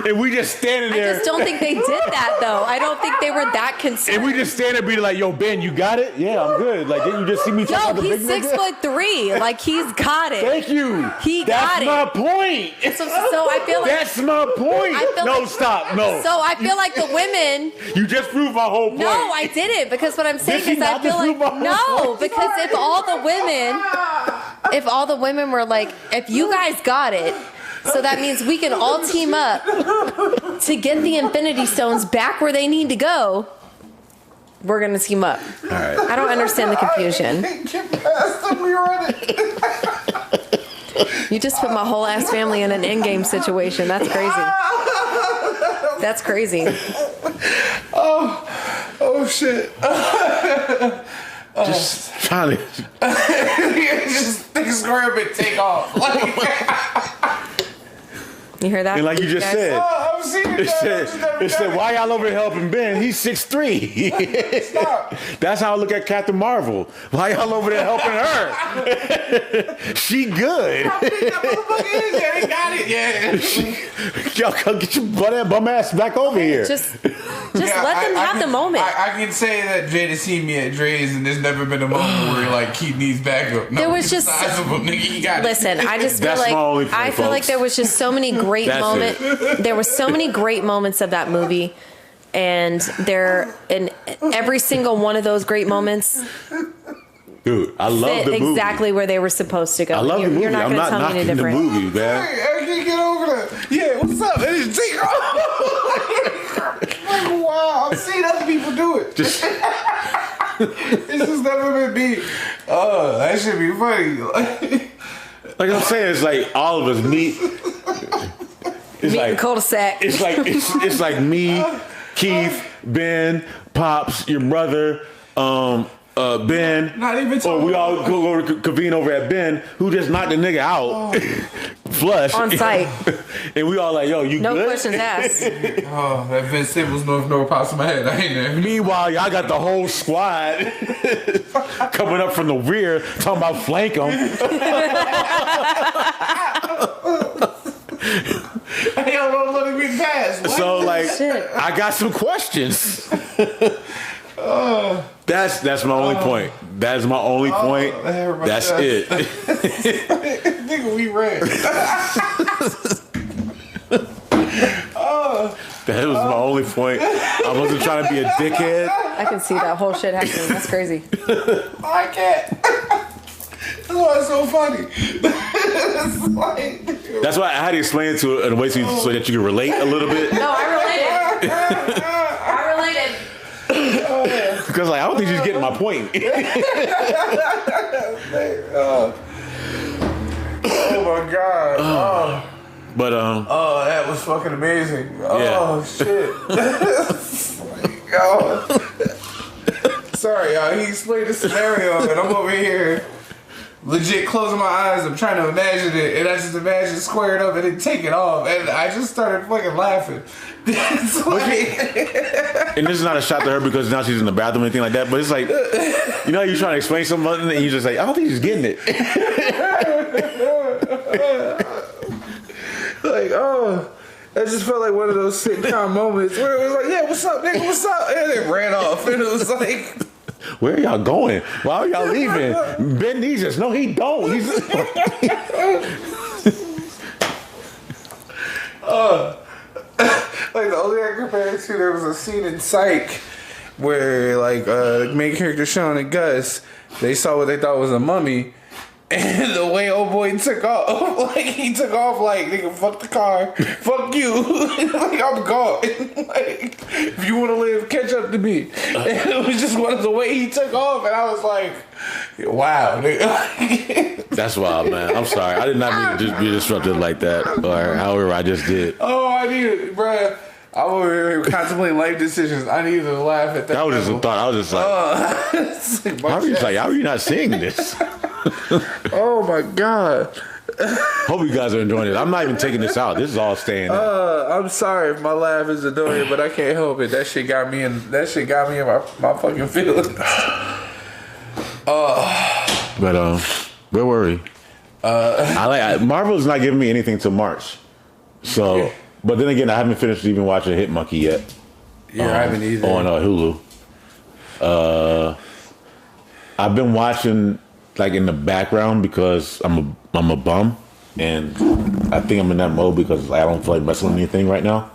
And we just standing there. I just don't think they did that, though. I don't think they were that concerned. And we just stand there being like, yo, Ben, you got it? Yeah, I'm good. Like, didn't you just see me talking about the big he's nigga? 6'3". Like, he's got it. Thank you. He got it. That's my point. So I feel like... That's my point. No, stop. No. So I feel like the women... You just proved my whole point. No, I didn't. Because what I'm saying is I feel like... Because if all the women were like, if you guys got it, so that means we can all team up to get the Infinity Stones back where they need to go. We're going to team up. All right. I don't understand the confusion. You just put my whole ass family in an Endgame situation. That's crazy. That's crazy. Oh shit. Just trying to... just grab it, take off. You hear that? And like you just said, I've seen it said, why y'all over here helping Ben? He's 6'3". Stop. That's how I look at Captain Marvel. Why y'all over there helping her? She good. How big that motherfucker is? Yeah, they got it. Yeah. Y'all come get your bum ass back over here. Just let them have the moment. I can say that Jada seen me at Dre's, and there's never been a moment where like he needs backup. No, there was just sizable, nigga, he got listen. It. I just feel like I feel like there was just so many great moments. There were so many great moments of that movie, and in every single one of those great moments. Dude, I love the movie. Exactly where they were supposed to go. I love the movie. You're not going to tell me any different. The movie, man. Hey, I can't get over that. Yeah, what's up? And just take off. Like, wow, I've seen other people do it. It's just never been me. Oh, that should be funny. Like I'm saying, it's like all of us meet. It's meet in cul-de-sac. It's like me, Keith, Ben, Pops, your brother, Ben. Not even or we all go to convene over at Ben, who just knocked the nigga out, flush on site, and we all like, yo, you no good? questions asked. Oh, that Vince Simmons no pops in my head. I ain't there. Meanwhile, y'all got the whole squad coming up from the rear, talking about flank them. Y'all don't let me pass. What? So like, Shit. I got some questions. That's my only point. That's my only point. That's it. Nigga, we ran. That was my only point. I wasn't trying to be a dickhead. I can see that whole shit happening. That's crazy. I can't. That's why it's so funny. That's why I had to explain it to in a way so that you can relate a little bit. No, I related. I related. Because like I don't think she's getting my point. Oh my god. But Oh, that was fucking amazing. Yeah. Oh shit. Oh. Sorry, y'all. He explained the scenario, and I'm over here legit closing my eyes. I'm trying to imagine it, and I just imagine squaring up and then take it off, and I just started fucking laughing. It's like, and this is not a shot to her because now she's in the bathroom or anything like that, but it's like, you know, you're trying to explain something and you're just like, I don't think he's getting it. like, oh, that just felt like one of those sitcom moments where it was like, yeah, what's up, nigga, what's up? And it ran off, and it was like, where are y'all going? Why are y'all leaving? Ben needs us. No, he don't. He's like the only I compare it to, there was a scene in Psych where like main character Sean and Gus, they saw what they thought was a mummy, and the way old boy took off, like he took off like, nigga, fuck the car, fuck you, like I'm gone. Like if you want to live, catch up to me. And it was just one of the way he took off, and I was like, wow, nigga. That's wild, man. I'm sorry. I did not mean to just be disruptive like that, or however I just did. Oh, I needed, bruh. I was over here contemplating life decisions. I needed to laugh at that. That was just a thought. I was just like, how are you not seeing this? Oh my god. Hope you guys are enjoying it. I'm not even taking this out. This is all staying in. I'm sorry if my laugh is annoying, but I can't help it. That shit got me in my fucking feelings. But where were we? Marvel's not giving me anything till March. So, but then again, I haven't finished even watching Hit Monkey yet. Yeah, I haven't either. On Hulu. I've been watching like in the background because I'm a bum, and I think I'm in that mode because I don't feel like messing with anything right now.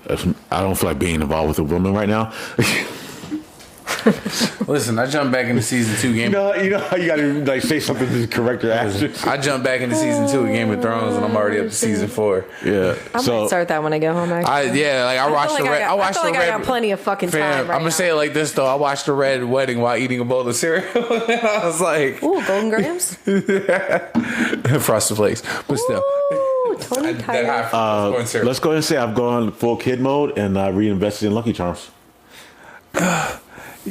I don't feel like being involved with a woman right now. Listen, I jumped back into season 2 Game. You know how you gotta like say something to correct your actions. I jumped back into season 2 of Game of Thrones, and I'm already up to season 4. Yeah, I might start that when I go home. Actually. I watched the Red. I got plenty of fucking time. I'm gonna say it like this though. I watched the Red Wedding while eating a bowl of cereal, and I was like, "Ooh, Golden Grams, Frosted Flakes," but still. Ooh, Tony Tyler. Let's go ahead and say I've gone full kid mode and I reinvested in Lucky Charms.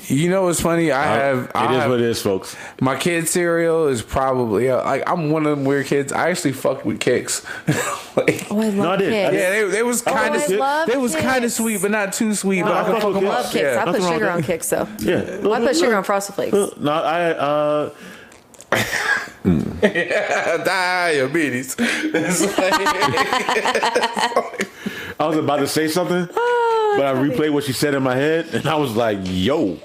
You know what's funny? It is what it is, folks. My kid cereal is probably like I'm one of them weird kids. I actually fucked with Kix. I love Kix. Yeah, they was kind of sweet, but not too sweet. But I can fuck them up. Kix. Yeah. I put sugar on Kix though. Yeah, I put sugar on Frosted Flakes. No, diabetes. I was about to say something, but I replayed what she said in my head, and I was like, "Yo."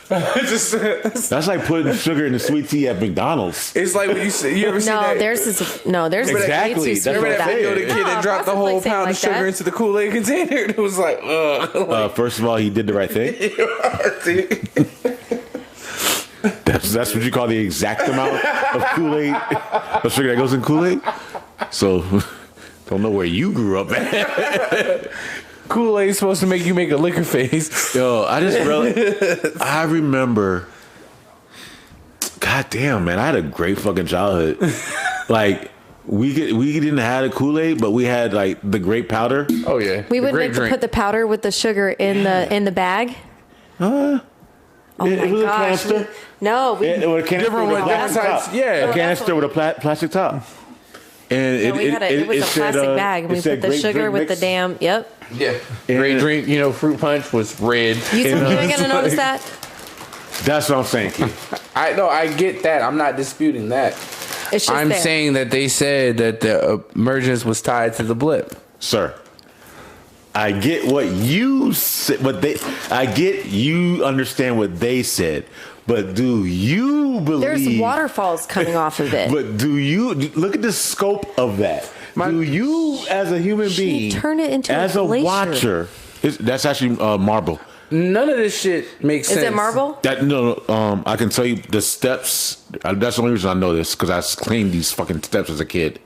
That's like putting sugar in the sweet tea at McDonald's. It's like when you ever see that? There's exactly. Way too sweet. Remember that video of the kid that dropped the whole pound like of sugar into the Kool-Aid container? It was like, first of all, he did the right thing. That's what you call the exact amount of Kool-Aid, of sugar that goes in Kool-Aid. So, don't know where you grew up at. Kool-Aid's supposed to make you make a liquor face. Yo, I remember. God damn, man, I had a great fucking childhood. Like we didn't have a Kool-Aid, but we had like the grape powder. Oh yeah, we would put the powder with the sugar in the bag. Oh my gosh! It was a canister with a plastic top. Yeah, a canister with a plastic top. And it was a plastic bag, and we put the sugar with the damn. Yep. Yeah. Great drink. You know, fruit punch was red. You ain't gonna notice that. That's what I'm saying, Keith. I get that. I'm not disputing that. It's just I'm saying that they said that the emergence was tied to the blip, sir. I get what you said, I get you understand what they said, but do you believe there's waterfalls coming off of it? But do you look at the scope of that? Do you, as a human being, turn it into as a watcher? That's actually marble. None of this shit makes sense. Is it marble? No. I can tell you the steps. That's the only reason I know this because I cleaned these fucking steps as a kid.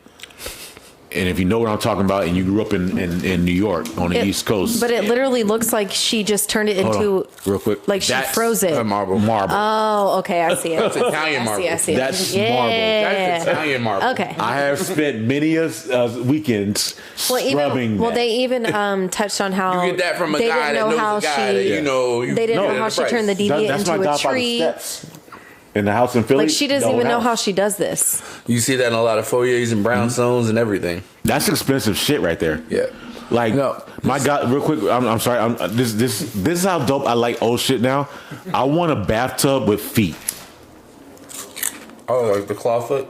and if you know what I'm talking about, and you grew up in New York on the East Coast, but it literally looks like she just turned it into real quick, like she froze it. Marble. Oh, okay, I see it. That's Italian marble. I see it. That's yeah. marble. That's Italian marble. Okay. I have spent many weekends scrubbing. They even touched on how You get that from a guy that knows a guy that you know. They didn't know how she turned the deviant into a tree. In the house in Philly, like she doesn't even know how she does this. You see that in a lot of foyers and brownstones and everything. That's expensive shit right there. Yeah. Like, my God, real quick, I'm sorry. This is how dope I like old shit now. I want a bathtub with feet. Oh, like the clawfoot?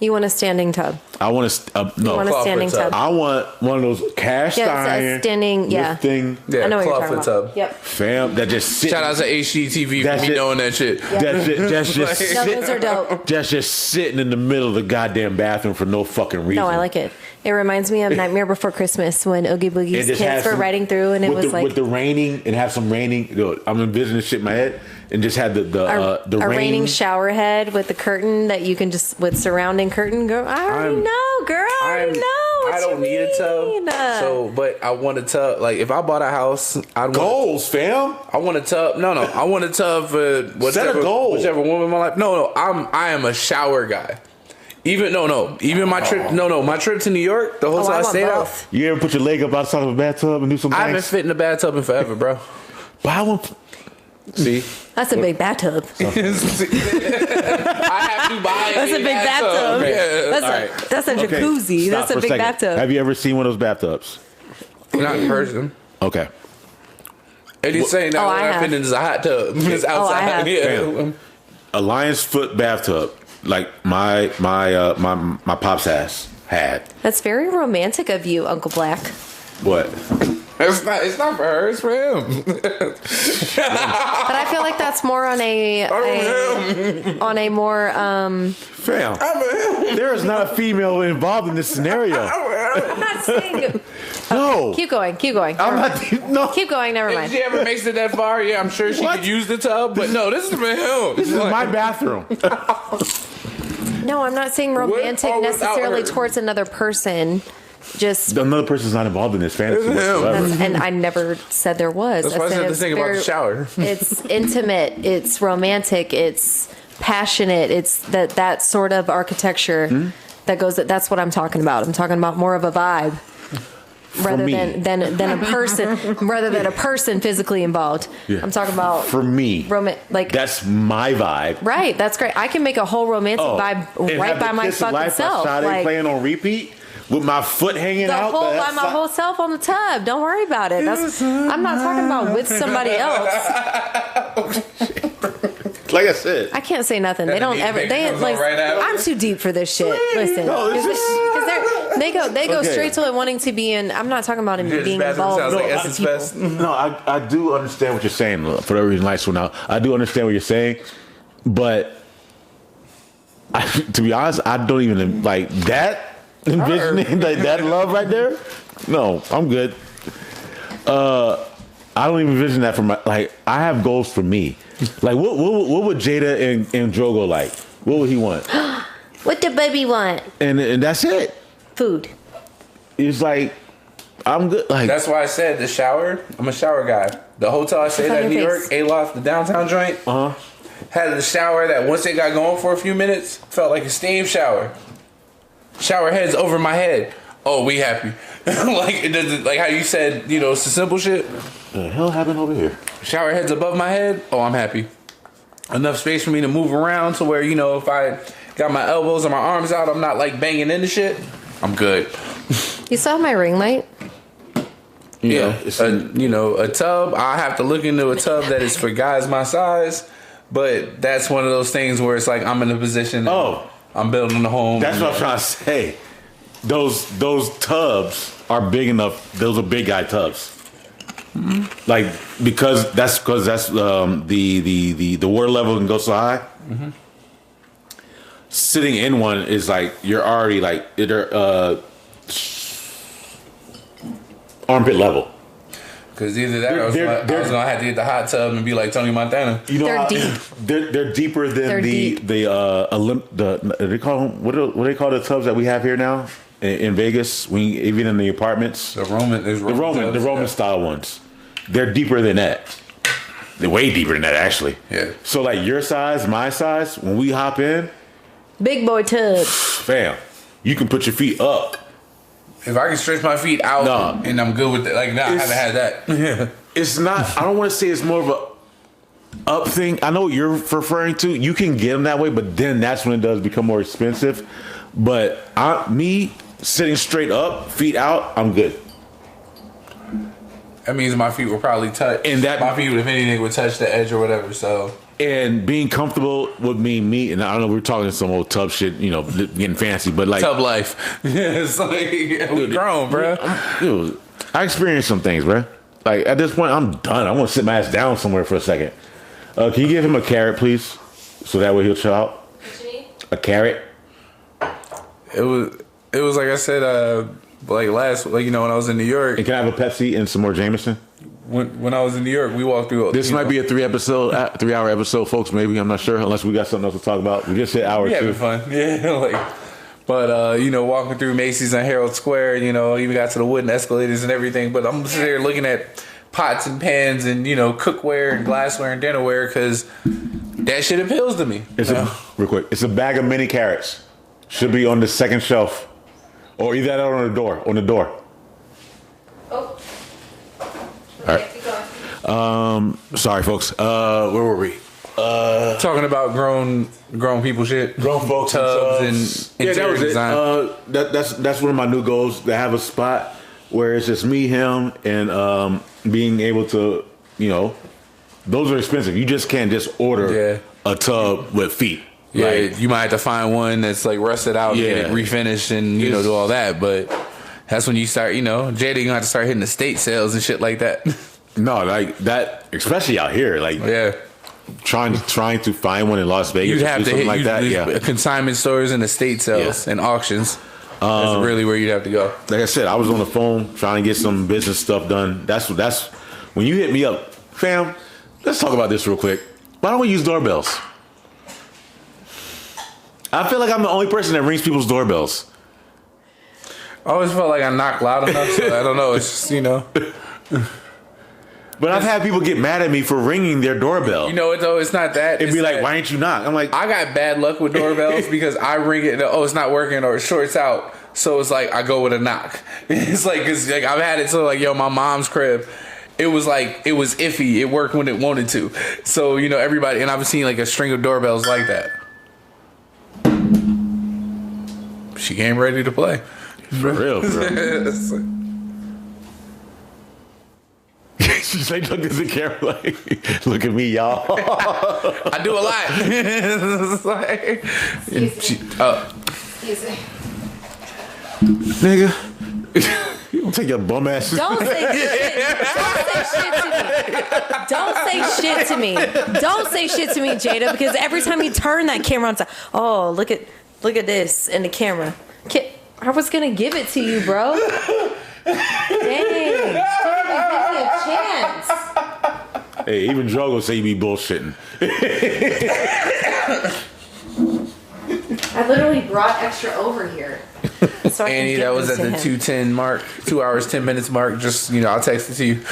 You want a standing tub. I want a You want a standing tub. I want one of those cast iron a standing thing. Yeah, I know what you're talking clawfoot about. tub. Yep. Fam, that just sit. Shout out to HGTV for me knowing that shit. That's just No, those are dope. That's just sitting in the middle of the goddamn bathroom for no fucking reason. No, I like it. It reminds me of Nightmare Before Christmas when Oogie Boogie's kids were riding through and it was like... With the raining and have some raining... I'm envisioning this shit in my head and just had the raining shower head with the curtain that you can just... With surrounding curtain. Girl, I already know, girl. I know. I don't need a tub. But I want a tub. Like, if I bought a house... Goals, fam. I want a tub. No. I want a tub for whichever woman in my life. No. I am a shower guy. Even my trip. My trip to New York, the hotel I stayed at. You ever put your leg up outside of a bathtub and do some things? I haven't fit in a bathtub in forever, bro. But I want. See, that's a big bathtub. I have to buy. That's a big bathtub. Yeah. That's a jacuzzi. Stop that's a big bathtub. Have you ever seen one of those bathtubs? Not in person. Okay. And he's saying that I fit in is a hot tub. It's outside. I have. Yeah. A lion's foot bathtub. Like my pops had. That's very romantic of you, Uncle Black. What? It's not for her. It's for him. But I feel like that's more on a more Fam, there is not a female involved in this scenario. I'm not saying. No. Keep going. I'm not. No. Keep going. Never mind. If she ever makes it that far, yeah, I'm sure she could use the tub. But no, this is for him. This is my bathroom. No, I'm not saying romantic necessarily towards another person. Just another person's not involved in this fantasy whatsoever. And I never said there was. That's why I said the thing about the shower. It's intimate. It's romantic. It's passionate. It's that sort of architecture that goes. That's what I'm talking about. I'm talking about more of a vibe. Rather than a person, rather than a person physically involved. Yeah. I'm talking about for me. Like that's my vibe. Right. That's great. I can make a whole romantic vibe right by my fucking self. Like playing on repeat with my foot hanging out. By my whole self on the tub. Don't worry about it. I'm not talking about with somebody else. Like I said, I can't say nothing. They don't ever. They like. I'm too deep for this shit. Listen, because they go straight to it wanting to be in. I'm not talking about him being involved. No, I do understand what you're saying. For the reason lights went out, I do understand what you're saying, but to be honest, I don't even like that. Envisioning like that love right there. No, I'm good. I don't even envision that for my like. I have goals for me. Like what would Jada and Drogo like? What would he want? What the baby want? And that's it. Food. It's like I'm good. Like that's why I said the shower. I'm a shower guy. The hotel I stayed at in New York, Aloft, the downtown joint, had a shower that once it got going for a few minutes, felt like a steam shower. Shower heads over my head. Oh, we happy. like how you said, it's the simple shit. What the hell happened over here? Shower heads above my head. Oh, I'm happy. Enough space for me to move around to where, if I got my elbows and my arms out, I'm not like banging into shit. I'm good. You saw my ring light? Yeah. A tub. I have to look into a tub that is for guys my size. But that's one of those things where it's like I'm in a position. I'm building a home. That's what I'm trying to say. Those tubs are big enough. Those are big guy tubs. Mm-hmm. Like because that's the water level can go so high. Mm-hmm. Sitting in one is like you're already like armpit level. Because either that or I was gonna have to get the hot tub and be like Tony Montana. They're deep. They're deeper than they call them, what do they call the tubs that we have here now? in Vegas, even in the apartments, The Roman style ones, they're deeper than that. They're way deeper than that, actually. Yeah. So like your size, my size, when we hop in, big boy tub. fam, you can put your feet up. If I can stretch my feet out and I'm good with it, like, I haven't had that. It's not. I don't want to say it's more of a up thing. I know what you're referring to. You can get them that way, but then that's when it does become more expensive. But me sitting straight up, feet out, I'm good. That means my feet will probably touch. And my feet, if anything, would touch the edge or whatever. So. And being comfortable would mean me, and I don't know, we're talking some old tub shit, getting fancy, but like tub life. It's like we grown, bro. I experienced some things, bro. Like at this point, I'm done. I want to sit my ass down somewhere for a second. Can you give him a carrot, please, so that way he'll chill out? What you need? A carrot. It was like I said, when I was in New York. And can I have a Pepsi and some more Jameson? When I was in New York, we walked through. This might be a 3-hour episode, folks. Maybe, I'm not sure, unless we got something else to talk about. We just hit hour 2. Having fun, yeah. But walking through Macy's and Herald Square, even got to the wooden escalators and everything. But I'm sitting there looking at pots and pans and cookware and glassware and dinnerware because that shit appeals to me. Real quick, it's a bag of mini carrots. Should be on the second shelf, or either that or on the door. Oh. All right. Sorry, folks. Where were we? Talking about grown people shit. Grown folks tubs and interior design. That's one of my new goals, to have a spot where it's just me, him, and being able to, those are expensive. You just can't just order a tub with feet. Yeah, like, you might have to find one that's like rusted out and get it refinished and do all that. But that's when you start, Jada, you gonna have to start hitting estate sales and shit like that. No, like that, especially out here, like trying to find one in Las Vegas. You'd have to hit like that. Consignment stores and estate sales and auctions. That's really where you'd have to go. Like I said, I was on the phone trying to get some business stuff done. That's when you hit me up, fam. Let's talk about this real quick. Why don't we use doorbells? I feel like I'm the only person that rings people's doorbells. I always felt like I knocked loud enough, so I don't know. It's just, But I've had people get mad at me for ringing their doorbell. It's not that. It'd be like, why ain't you knock? I'm like, I got bad luck with doorbells because I ring it and it's not working or it shorts out. So it's like I go with a knock. It's like, cause like I've had it so like, my mom's crib. It was iffy. It worked when it wanted to. So, everybody, and I've seen like a string of doorbells like that. She came ready to play. For real, bro. She's like, look at the camera, like, look at me, y'all. I do a lot. It's like, Excuse me. Nigga, you don't take your bum ass. Don't say shit to me. Don't say shit to me, Jada, because every time you turn that camera on, it's like, oh, look at this in the camera. I was gonna give it to you, bro. Dang, didn't even give me a chance. Hey, even Joe gonna say you be bullshitting. I literally brought extra over here. So Annie, that was at the 2:10 mark, 2 hours 10 minutes mark. Just I'll text it to you,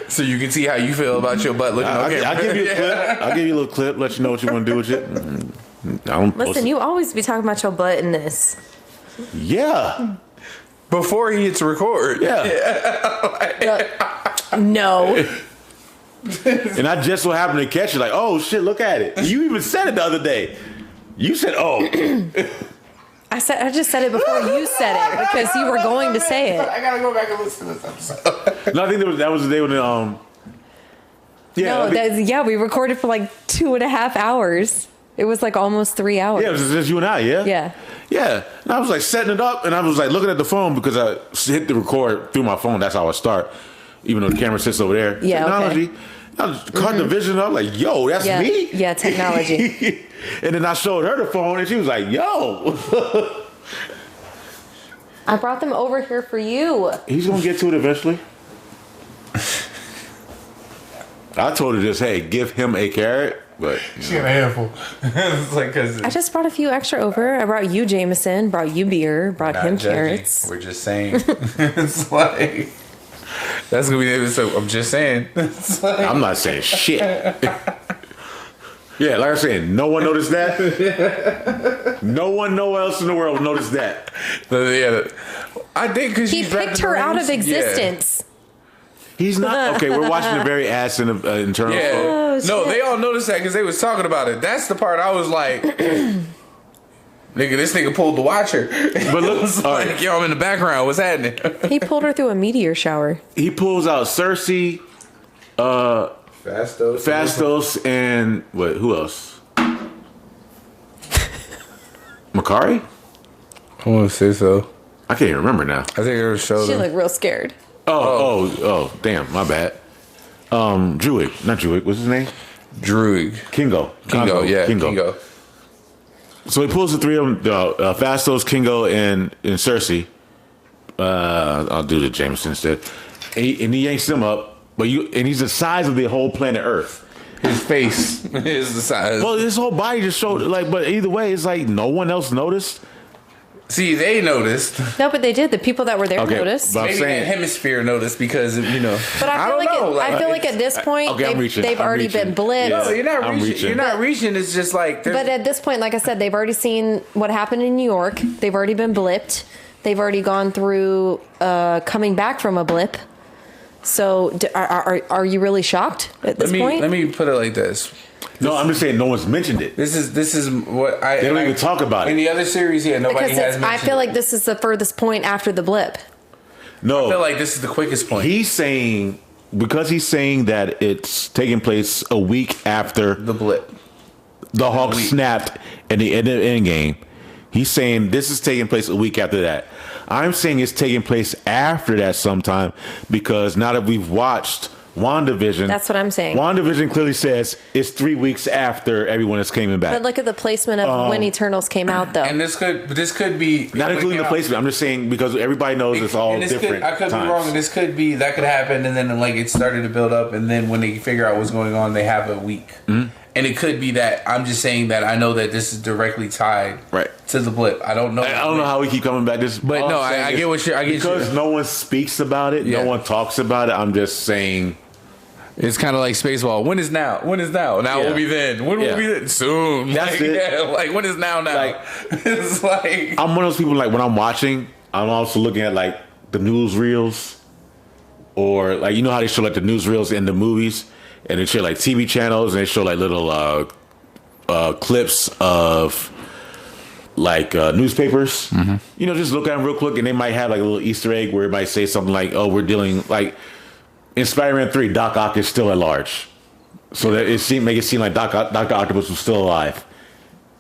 so you can see how you feel about your butt looking. I'll give you a clip. I'll give you a little clip. Let you know what you want to do with it. Listen, you always be talking about your butt in this. Yeah. Before he hits record. Yeah. No. And I just so happened to catch it. Like, oh shit, look at it. You even said it the other day. You said, oh. I just said it before you said it because you were going to say it. I gotta go back and listen to this episode. No, I think that was the day when we recorded for like 2.5 hours. It was like almost 3 hours. Yeah, it was just you and I, yeah? Yeah. Yeah. And I was like setting it up and I was like looking at the phone because I hit the record through my phone. That's how I start. Even though the camera sits over there. Yeah, technology. okay. I caught the vision up like, yo, that's me? Yeah, technology. And then I showed her the phone and she was like, yo. I brought them over here for you. He's going to get to it eventually. I told her just, hey, give him a carrot But she got a handful. It's like because I just brought a few extra over. I brought you Jameson, brought you beer, brought him carrots. We're just saying. It's like that's gonna be the episode. I'm just saying. Like, I'm not saying shit. Yeah, like I said, no one noticed that. No one, nowhere else in the world noticed that. Yeah, I think because he picked her out of existence. Yeah. He's not okay. We're watching a very ass in internal. Yeah, Oh, no, shit. they all noticed that because they was talking about it. That's the part I was like, nigga, this nigga pulled the watcher. But look, was like, right. Yo, I'm in the background. What's happening? He pulled her through a meteor shower. He pulls out Cersei, Fastos, and what? Who else? Makari? I want to say so. I can't even remember now. I think it was showed. She looked real scared. Oh, damn, my bad. Druid, not Druid. What's his name? Druid. Kingo. Yeah. Kingo. So he pulls the three of them: Fastos, Kingo, and Cersei. I'll do the Jameson instead. And he yanks them up, and he's the size of the whole planet Earth. His face is the size. Well, his whole body just showed but either way, it's like no one else noticed. See, they noticed. No, but they did. The people that were there noticed. But maybe that hemisphere noticed because But I feel like at this point they've already been blipped. No, you're not reaching. You're not reaching. It's just like. But at this point, like I said, they've already seen what happened in New York. They've already been blipped. They've already gone through coming back from a blip. So are you really shocked at this point? Let me put it like this. No, I'm just saying no one's mentioned it. This is what I. They don't even talk about it. In the other series, nobody has mentioned I feel like this is the furthest point after the blip. No. I feel like this is the quickest point. He's saying that it's taking place a week after the blip. The Hulk snapped at the end of Endgame. He's saying this is taking place a week after that. I'm saying it's taking place after that sometime because now that we've watched WandaVision. That's what I'm saying. WandaVision clearly says it's 3 weeks after everyone is coming back. But look at the placement of when Eternals came out, though. And this could be not including the placement. I'm just saying because everybody knows it's all different. I could be wrong. And this could be that could happen, and then it started to build up, and then when they figure out what's going on, they have a week. Mm-hmm. And it could be that I'm just saying that I know that this is directly tied to the blip. I don't know. I don't know how we keep coming back. But no, I get what you're. I get because no one speaks about it. Yeah. No one talks about it. I'm just saying. It's kind of like Spaceball. When is now? When is now? Now will be then. When will be then? Soon. That's it. Yeah, when is now? It's like I'm one of those people. When I'm watching, I'm also looking at the news reels, or how they show the news reels in the movies, and they show TV channels, and they show little clips of newspapers. Mm-hmm. Just look at them real quick, and they might have a little Easter egg where it might say something like, "Oh, we're dealing in Spider-Man 3, Doc Ock is still at large," so that make it seem like Dr. Octopus was still alive.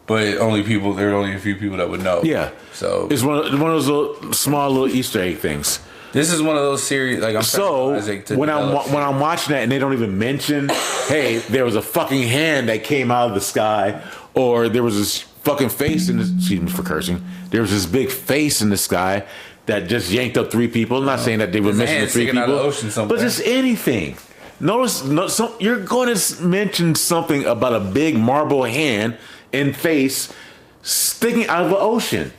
But there are only a few people that would know. Yeah, so it's one of those small little Easter egg things. This is one of those series. When I'm watching that and they don't even mention, hey, there was a fucking hand that came out of the sky, or there was this fucking face in the. Excuse me for cursing. There was this big face in the sky that just yanked up 3 people. I'm not saying that they were missing the 3 people, out of the ocean but just anything. Notice, you're going to mention something about a big marble hand and face sticking out of the ocean,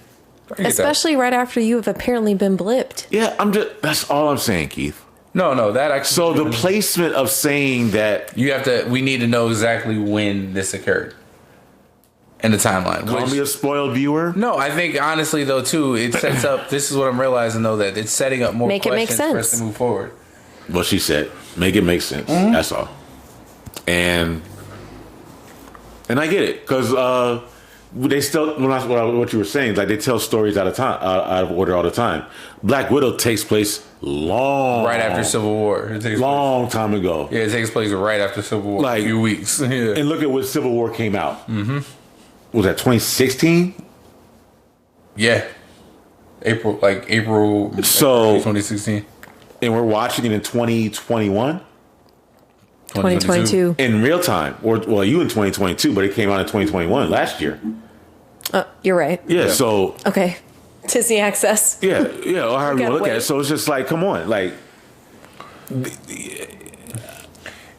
especially right after you have apparently been blipped. Yeah, that's all I'm saying, Keith. No, that actually. So the placement of saying that we need to know exactly when this occurred. In the timeline. Call me a spoiled viewer? No, I think honestly though too, it sets up. This is what I'm realizing though, that it's setting up more questions for us to move forward. Well, she said, make it make sense. Mm-hmm. That's all. And I get it because they still what you were saying, they tell stories out of order all the time. Black Widow takes place right after Civil War. It takes time ago. Yeah, it takes place right after Civil War. A few weeks. Yeah. And look at what Civil War came out. Mm-hmm. Was that 2016? Yeah. April. So 2016. And we're watching it in 2021? 2022. In real time. You in 2022, but it came out in 2021 last year. You're right. Yeah, so. Okay. Disney Access. Yeah, or however you look at it. So it's just come on.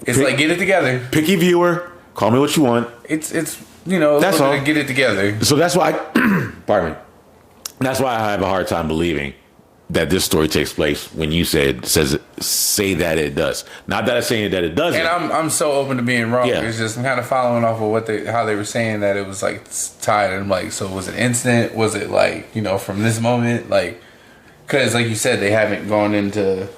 It's get it together. Picky viewer. Call me what you want. It's that's all. Get it together. So that's why, pardon me. That's why I have a hard time believing that this story takes place when you say that it does. Not that I'm saying that it doesn't. And I'm so open to being wrong. Yeah. It's just I'm kind of following off of how they were saying that it was like tied. And I'm like, so was it instant? Was it like from this moment? Like, because like you said, they haven't gone into.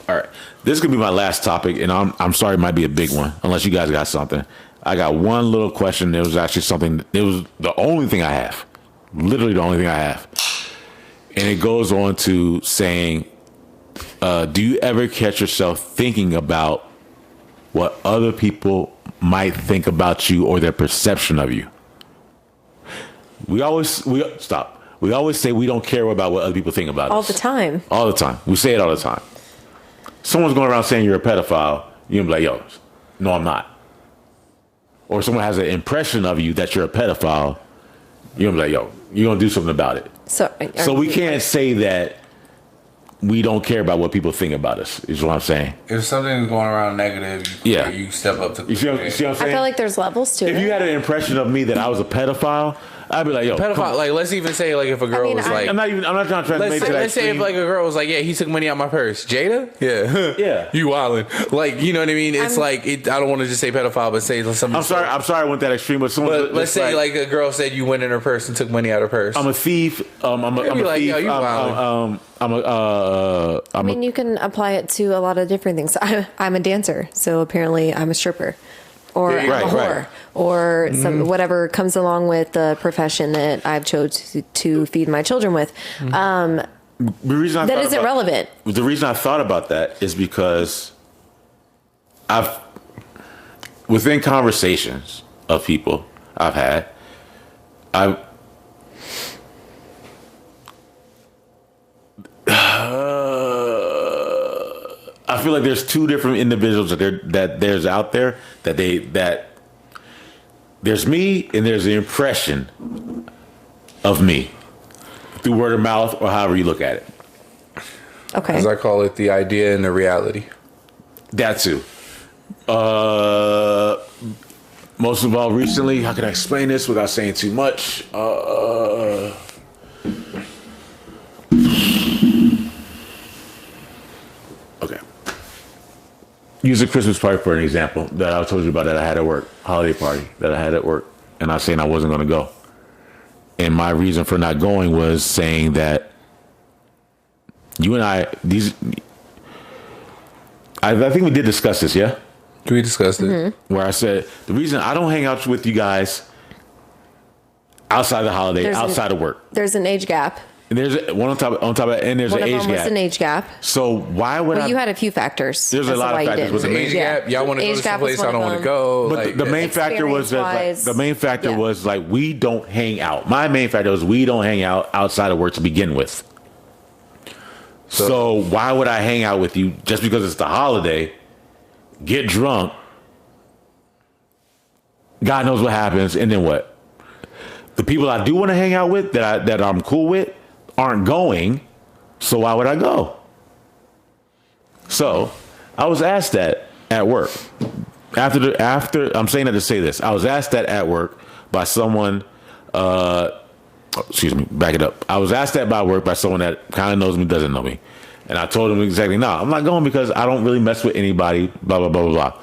All right, this could be my last topic, and I'm sorry, it might be a big one. Unless you guys got something, I got one little question. It was actually something. It was the only thing I have. Literally the only thing I have. And it goes on to saying, do you ever catch yourself thinking about what other people might think about you or their perception of you? We always say we don't care about what other people think about us. All the time. All the time. We say it all the time. Someone's going around saying you're a pedophile, you're going to be like, yo, no, I'm not. Or someone has an impression of you that you're a pedophile, you're going to be like, yo, you're going to do something about it. So we can't say that we don't care about what people think about us, is what I'm saying. If something's going around negative, you step up to you see what I'm saying? I feel like there's levels to it. If you had an impression of me that I was a pedophile, I'd be like, yo, pedophile. Like, let's even say like if a girl was like, I'm not trying to make it. Let's say if like a girl was like, yeah, he took money out my purse. Jada, yeah, you wildin'. Like, you know what I mean? It's I don't want to just say pedophile, but say something. I'm sorry, I went that extreme, but let's say like a girl said you went in her purse and took money out of her purse. I'm a thief. I'm a thief. Yo, you wildin'. I mean, you can apply it to a lot of different things. I'm a dancer, so apparently I'm a stripper. Or I'm a whore, or some whatever comes along with the profession that I've chose to feed my children with. The reason that isn't relevant. The reason I thought about that is because within conversations of people I've had, I feel like there's two different individuals that there's out there that there's me and there's the impression of me through word of mouth or however you look at it. Okay. As I call it, the idea and the reality. That too. Most of all, recently, how can I explain this without saying too much? Okay. Use a Christmas party for an example that I told you about that I had at work, holiday party that I had at work, and I was saying I wasn't going to go. And my reason for not going was saying that you and I think we did discuss this, yeah? We discussed it. Where I said, the reason I don't hang out with you guys outside the holiday, outside of work. There's an age gap. And there's one on top of it, and there's an age gap. One of them was an age gap. So why would you had a few factors. There's a lot of factors with the age gap. Y'all want to go to some place I don't want to go. But the main factor was that we don't hang out. My main factor was we don't hang out outside of work to begin with. So why would I hang out with you just because it's the holiday, get drunk, God knows what happens, and then what? The people I do want to hang out with that I'm cool with aren't going, so why would I go? So I was asked that at work. After I'm saying that to say this. I was asked that at work by someone, excuse me, back it up. I was asked that by work by someone that kind of knows me, doesn't know me. And I told him exactly, no, I'm not going because I don't really mess with anybody, blah, blah, blah, blah, blah.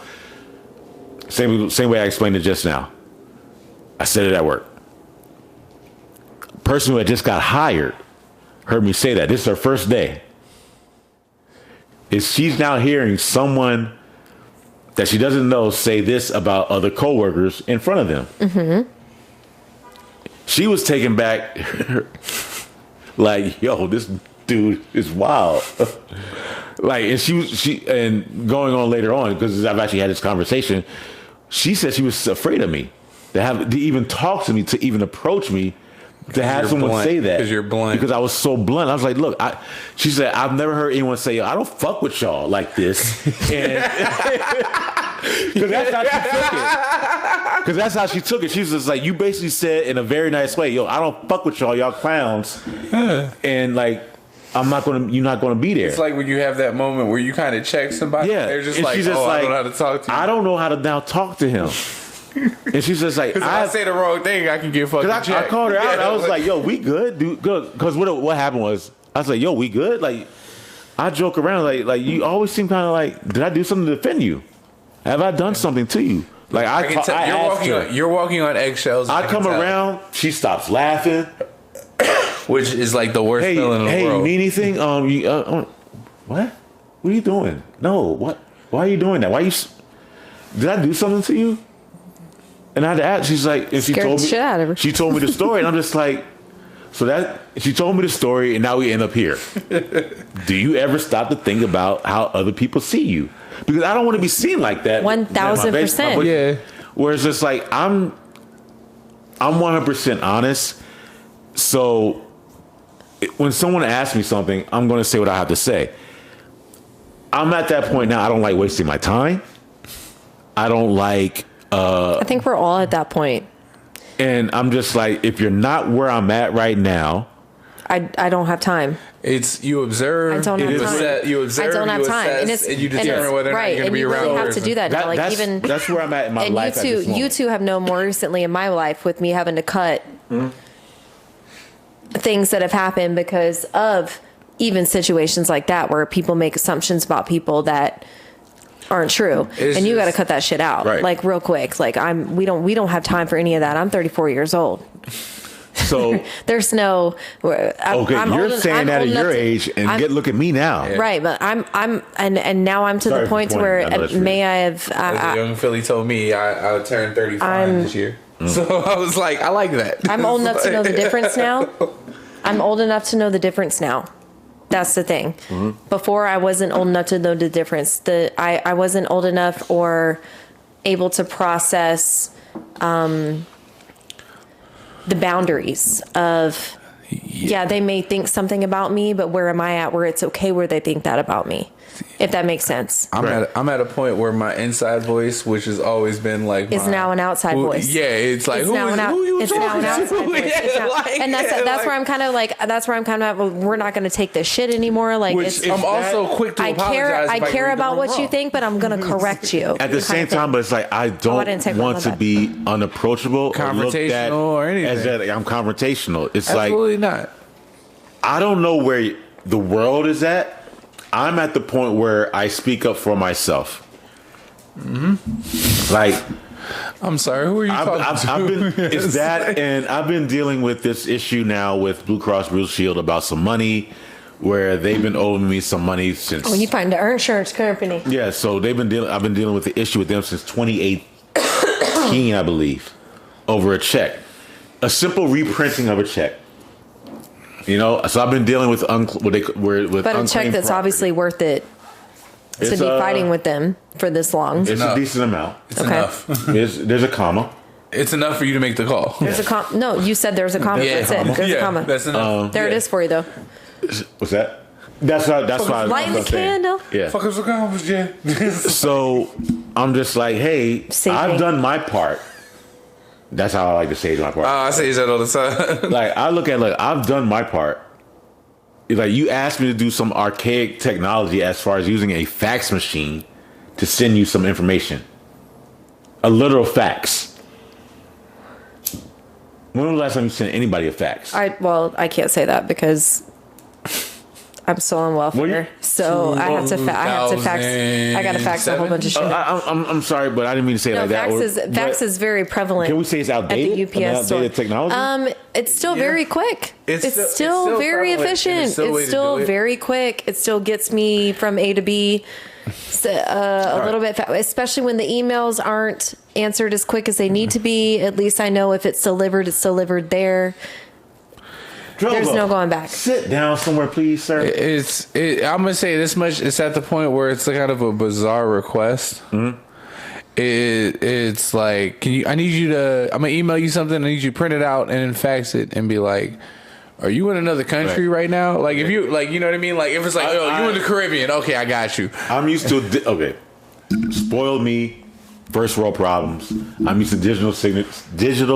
Same way I explained it just now. I said it at work. Person who had just got hired heard me say that. This is her first day. She's now hearing someone that she doesn't know say this about other coworkers in front of them. Mm-hmm. She was taken back like, yo, this dude is wild. Like, and she going on later on, because I've actually had this conversation, she said she was afraid of me to even talk to me, to even approach me, to have someone say that. Because you're blunt. Because I was so blunt. I was like, look, she said, I've never heard anyone say, I don't fuck with y'all like this. And because that's how she took it. She was just like, you basically said in a very nice way, yo, I don't fuck with y'all clowns. And like, you're not gonna be there. It's like when you have that moment where you kind of check somebody. Yeah. They're just and like, she's just I don't know how to talk to you. I don't know how to now talk to him. And she's just like, if I say the wrong thing, I can get fucking checked. I called her out. I was like, yo, we good? Dude, good. Because what happened was, I was like, yo, we good? Like, I joke around. Like you always seem kind of like, did I do something to offend you? Have I done something to you? Like, you're walking on eggshells. I come around, she stops laughing. Which is like the worst feeling in the world. Hey, need anything? What? What are you doing? No, what? Why are you doing that? Did I do something to you? And I had to ask. She's like, and she Scared told the me. shit out of her. She told me the story, and I'm just like, she told me the story, and now we end up here. Do you ever stop to think about how other people see you? Because I don't want to be seen like that. 1000%. Yeah. Whereas it's like I'm 100% honest. So when someone asks me something, I'm going to say what I have to say. I'm at that point now. I don't like wasting my time. I don't like. I think we're all at that point. And I'm just like, if you're not where I'm at right now, I don't have time. It's you observe. I don't have time. You observe. I don't have time, and you determine whether or not you're going to be around. Right, and you really have to do that now. Like that's where I'm at in my life. And you two have known more recently in my life with me having to cut things that have happened because of even situations like that where people make assumptions about people that aren't true, and you got to cut that shit out, right. Like real quick. Like we don't have time for any of that. I'm 34 years old. So there's no. You're saying that at your age, and look at me now, right? But I'm now I'm to the point to where may I have. As a young Philly told me, I would turn 35 this year. So I was like, I like that. I'm old enough to know the difference now. I'm old enough to know the difference now. That's the thing. Mm-hmm. Before, I wasn't old enough to know the difference. I wasn't old enough or able to process the boundaries of, they may think something about me, but where am I at where it's okay where they think that about me? If that makes sense. I'm at a point where my inside voice, which has always been like, is now an outside voice. Yeah, it's like who you talking to? Now an outside voice. And that's where I'm kind of like, we're not going to take this shit anymore. Like, I'm also quick to apologize. I care about what you think, but I'm going to correct you. At the same time, but it's like I don't want to be unapproachable, confrontational, or anything. I'm confrontational. It's absolutely not. I don't know where the world is at. I'm at the point where I speak up for myself. Mm-hmm. Like, I'm sorry, who are you talking to? It's that, and I've been dealing with this issue now with Blue Cross Blue Shield about some money, where they've been owing me some money since. Oh, you find the insurance company? Yeah, so I've been dealing with the issue with them since 2018, I believe, over a check, a simple reprinting of a check. You know, so I've been dealing with but a check that's obviously worth it to be fighting with them for this long. It's a decent amount. It's enough. There's a comma. It's enough for you to make the call. There's a comma. No, you said there's a comma. That's it. There's a comma. That's enough. It is for you though. What's that? That's why. Lighting the candle. Yeah. Fuck us, So I'm just like, hey, I've done my part. That's how I like to say my part. I say that all the time. Like, I've done my part. Like, you asked me to do some archaic technology as far as using a fax machine to send you some information. A literal fax. When was the last time you sent anybody a fax? I can't say that because I'm still on welfare, so I have to fax. I got to fax a whole bunch of shit. I'm sorry, but I didn't mean to say it like that. Fax is very prevalent. Can we say it's outdated? At the UPS store. Technology? It's still very quick. It's still very efficient. It's still very quick. It still gets me from A to B. A little bit, especially when the emails aren't answered as quick as they need to be. At least I know if it's delivered there. There's no going back. Sit down somewhere, please, sir. I'm gonna say this much. It's at the point where it's kind of a bizarre request. Mm-hmm. It's like, I'm gonna email you something. I need you to print it out and then fax it and be like, are you in another country right now? Like, if you, like, you know what I mean? Like, if it's like, you in the Caribbean, okay, I got you. I'm used to, spoiled me, first world problems. I'm used to digital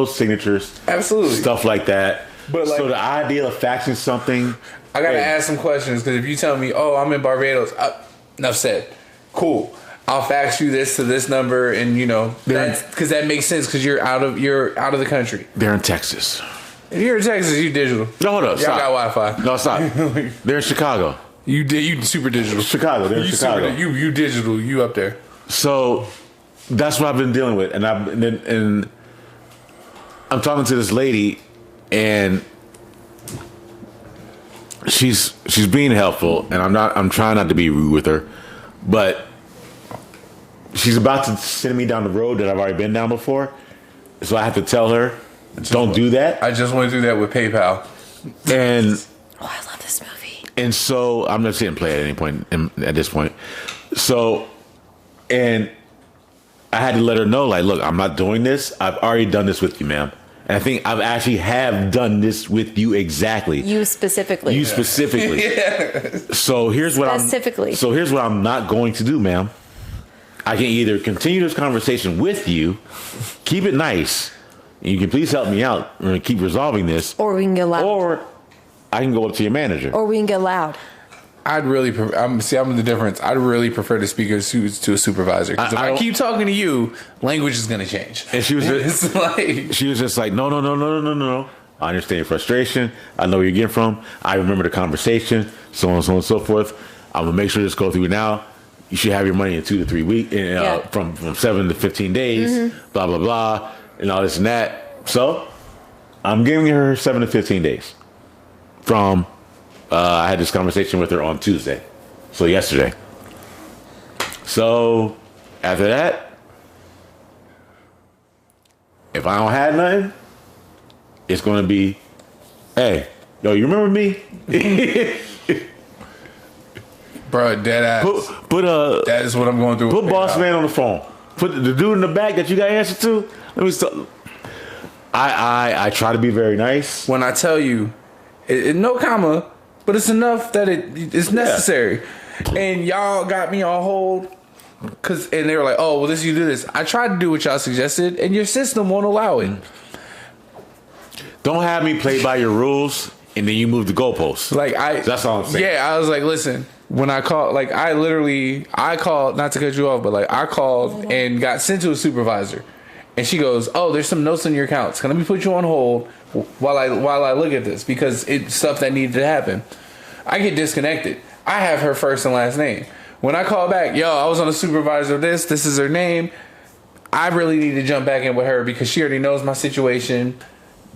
signatures. Absolutely. Stuff like that. But like, so the idea of faxing something. I got to ask some questions, because if you tell me, I'm in Barbados, enough said. Cool. I'll fax you this to this number, and that's because that makes sense because you're out of the country. They're in Texas. If you're in Texas, you digital. No, hold up. Y'all got Wi-Fi. No, stop. They're in Chicago. You super digital. Chicago. They're in Chicago. You digital. You up there. So that's what I've been dealing with, and I'm talking to this lady, and she's being helpful, and I'm trying not to be rude with her, but she's about to send me down the road that I've already been down before, so I have to tell her, don't do that. I just want to do that with PayPal. And I love this movie. And so I'm not saying play at any point at this point. So, and I had to let her know, like, look, I'm not doing this. I've already done this with you, ma'am. And I think I've actually have done this with you exactly. You specifically. Yeah. So here's what here's what I'm not going to do, ma'am. I can either continue this conversation with you, keep it nice, and you can please help me out and keep resolving this. Or we can get loud. Or I can go up to your manager. Or we can get loud. I'm the difference. I'd really prefer to speak to a supervisor. Because if I keep talking to you, language is going to change. And she was just like, no. I understand your frustration. I know where you're getting from. I remember the conversation, so on and so forth. I'm going to make sure this goes through now. You should have your money in 2 to 3 weeks, from 7 to 15 days, blah, blah, blah, and all this and that. So I'm giving her 7 to 15 days from... I had this conversation with her on Tuesday. So yesterday. So after that, if I don't have nothing, it's going to be, hey, yo, you remember me? Bro, dead ass. That is what I'm going through. Put Boss Man on the phone. Put the dude in the back that you got answer to. Let me start. I try to be very nice. When I tell you, no comma, but it's enough that it's necessary. Yeah. And y'all got me on hold and they were like, oh, well, you do this. I tried to do what y'all suggested, and your system won't allow it. Don't have me play by your rules, and then you move the goalposts. That's all I'm saying. Yeah, I was like, listen, when I called, I called, not to cut you off, but I called and got sent to a supervisor. And she goes, oh, there's some notes in your accounts. Can let me put you on hold while I look at this, because it's stuff that needed to happen. I get disconnected. I have her first and last name. When I call back, I was on a supervisor of this is her name. I really need to jump back in with her because she already knows my situation.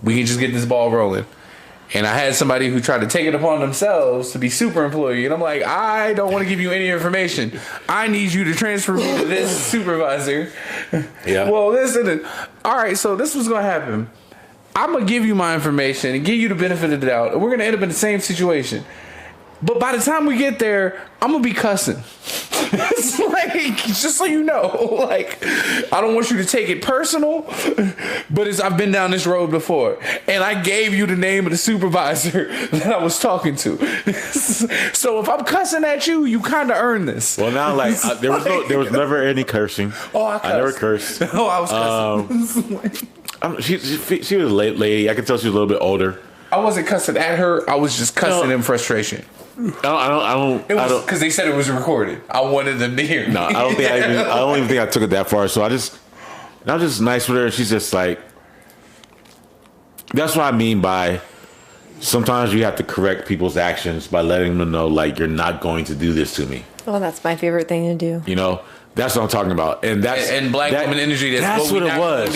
We can just get this ball rolling. And I had somebody who tried to take it upon themselves to be super employee. And I'm like, I don't want to give you any information. I need you to transfer me to this supervisor. Yeah. Well, listen. All right, so this was going to happen. I'm going to give you my information and give you the benefit of the doubt. And we're going to end up in the same situation. But by the time we get there, I'm going to be cussing. It's just so you know, I don't want you to take it personal, but I've been down this road before, and I gave you the name of the supervisor that I was talking to. So if I'm cussing at you, you kind of earned this. Well, now, there was never any cursing. Oh, I never cursed. Oh, I was cussing. She was a lady. I could tell she was a little bit older. I wasn't cussing at her. I was just cussing in frustration. I don't. Because they said it was recorded. I wanted them to hear me. No, I don't think I don't even think I took it that far. So I was just nice with her. And she's just like, that's what I mean by sometimes you have to correct people's actions by letting them know, you're not going to do this to me. Well, that's my favorite thing to do. That's what I'm talking about. And that's and black woman energy. That's what it was.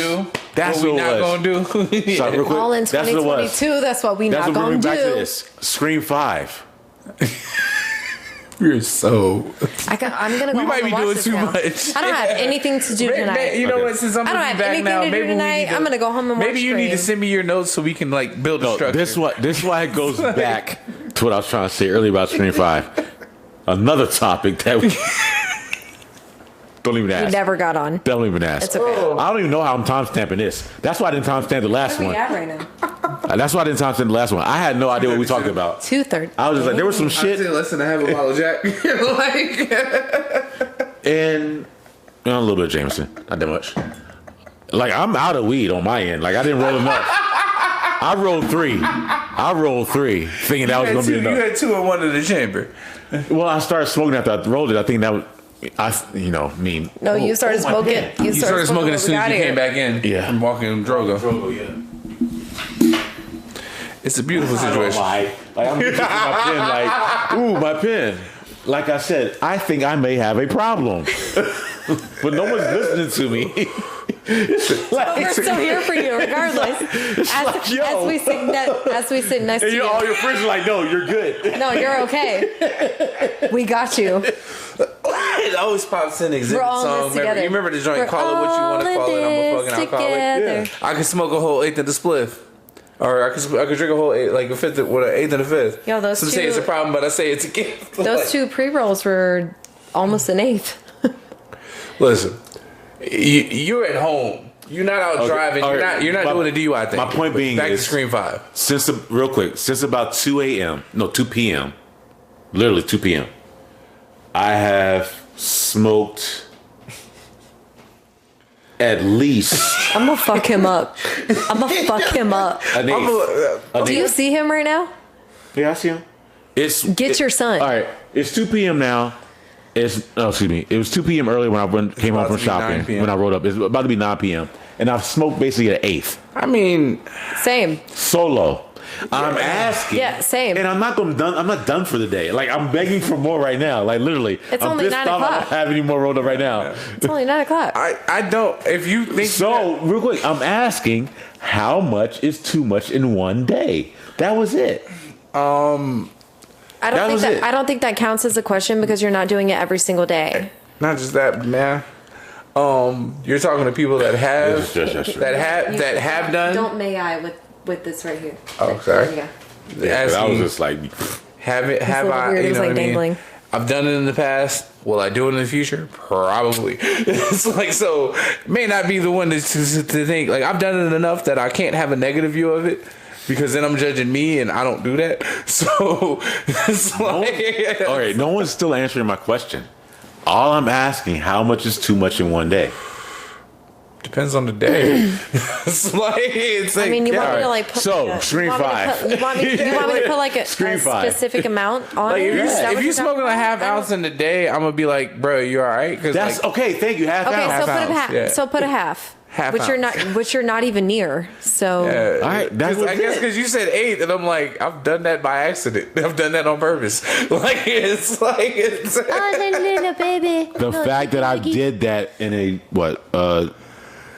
That's what we're not going to do. Sorry, real quick. All in 2022. That's what we're not going to do. Back to this. Scream 5. You're so. I'm gonna go. We might be doing too much. I don't have anything to do tonight. You know what? Since I'm gonna be back now, maybe tonight, I'm gonna go home and watch. Maybe you need to send me your notes so we can build a structure. This is why it goes back to what I was trying to say earlier about Scream 5. Another topic that we don't even ask. We never got on. Don't even ask. It's okay. I don't even know how I'm timestamping this. That's why I didn't timestamp the last one. Right now? That's why I didn't timestamp the last one. I had no idea what we talked about. 2:30. I was just like, there was some shit. Listen, I have a bottle of Jack. And a little bit of Jameson. Not that much. I'm out of weed on my end. I didn't roll enough. I rolled 3, thinking that was going to be enough. You had 2 in one in the chamber. Well, I started smoking after I rolled it. I think that was... No, you started smoking. You started smoking as soon as you came back in. Yeah. From walking Drogo. Yeah. It's a beautiful situation. Like I'm reaching for my pen. Like, ooh, my pen. Like I said, I think I may have a problem, but no one's listening to me. We're still here for you, regardless. As we sit next to you, all your friends are like, "No, you're good. No, you're okay. We got you." It always pops in Exhibit We're all in song. this together. You remember the joint? Call it what you want to call it. I'm a fucking alcoholic. Yeah. I could smoke a whole eighth of the spliff. Or I could drink a whole eighth with an eighth and a fifth. Yo, those Some say it's a problem, but I say it's a gift. Those two pre-rolls were almost an eighth. Listen, you're at home. You're not out driving. You're not doing a DUI thing. My point being back is, to Screen 5. Since about 2 p.m., literally 2 p.m., I have smoked at least. I'm gonna fuck him up. An eighth. Do you see him right now? Yeah, I see him. Get your son. All right, it's 2 p.m. now. It was 2 p.m. earlier when I came home from shopping. When I rolled up, it's about to be 9 p.m. and I've smoked basically an eighth. I mean, same. Solo. I'm asking. Yeah, same. And I'm not done for the day. Like, I'm begging for more right now. Like, literally. It's only 9 o'clock. I don't have any more rolled up right now. It's only 9 o'clock. I don't. If you think so, real quick, I'm asking how much is too much in one day? That was it. I don't think that counts as a question because you're not doing it every single day. Not just that, man. You're talking to people that have that have done. Don't may I with this right here. Oh, sorry. There you go. Yeah, I was just like, have I? Weird. You know like what I dangling. mean? I've done it in the past. Will I do it in the future? Probably. It's like, so may not be the one to think like I've done it enough that I can't have a negative view of it. Because then I'm judging me, and I don't do that. So it's like, all right, no one's still answering my question. All I'm asking, how much is too much in one day? Depends on the day. It's like, I mean, you want me to like put Screen 5. You want me to put like a specific amount on like it? if you smoking a half ounce in the day, I'm gonna be like, bro, you all right? That's like, okay. Thank you. Half ounce. So put a half. Half which you're not even near. So all right, I guess because you said 8, and I'm like, I've done that by accident. I've done that on purpose. It's little baby. The fact that I did that in a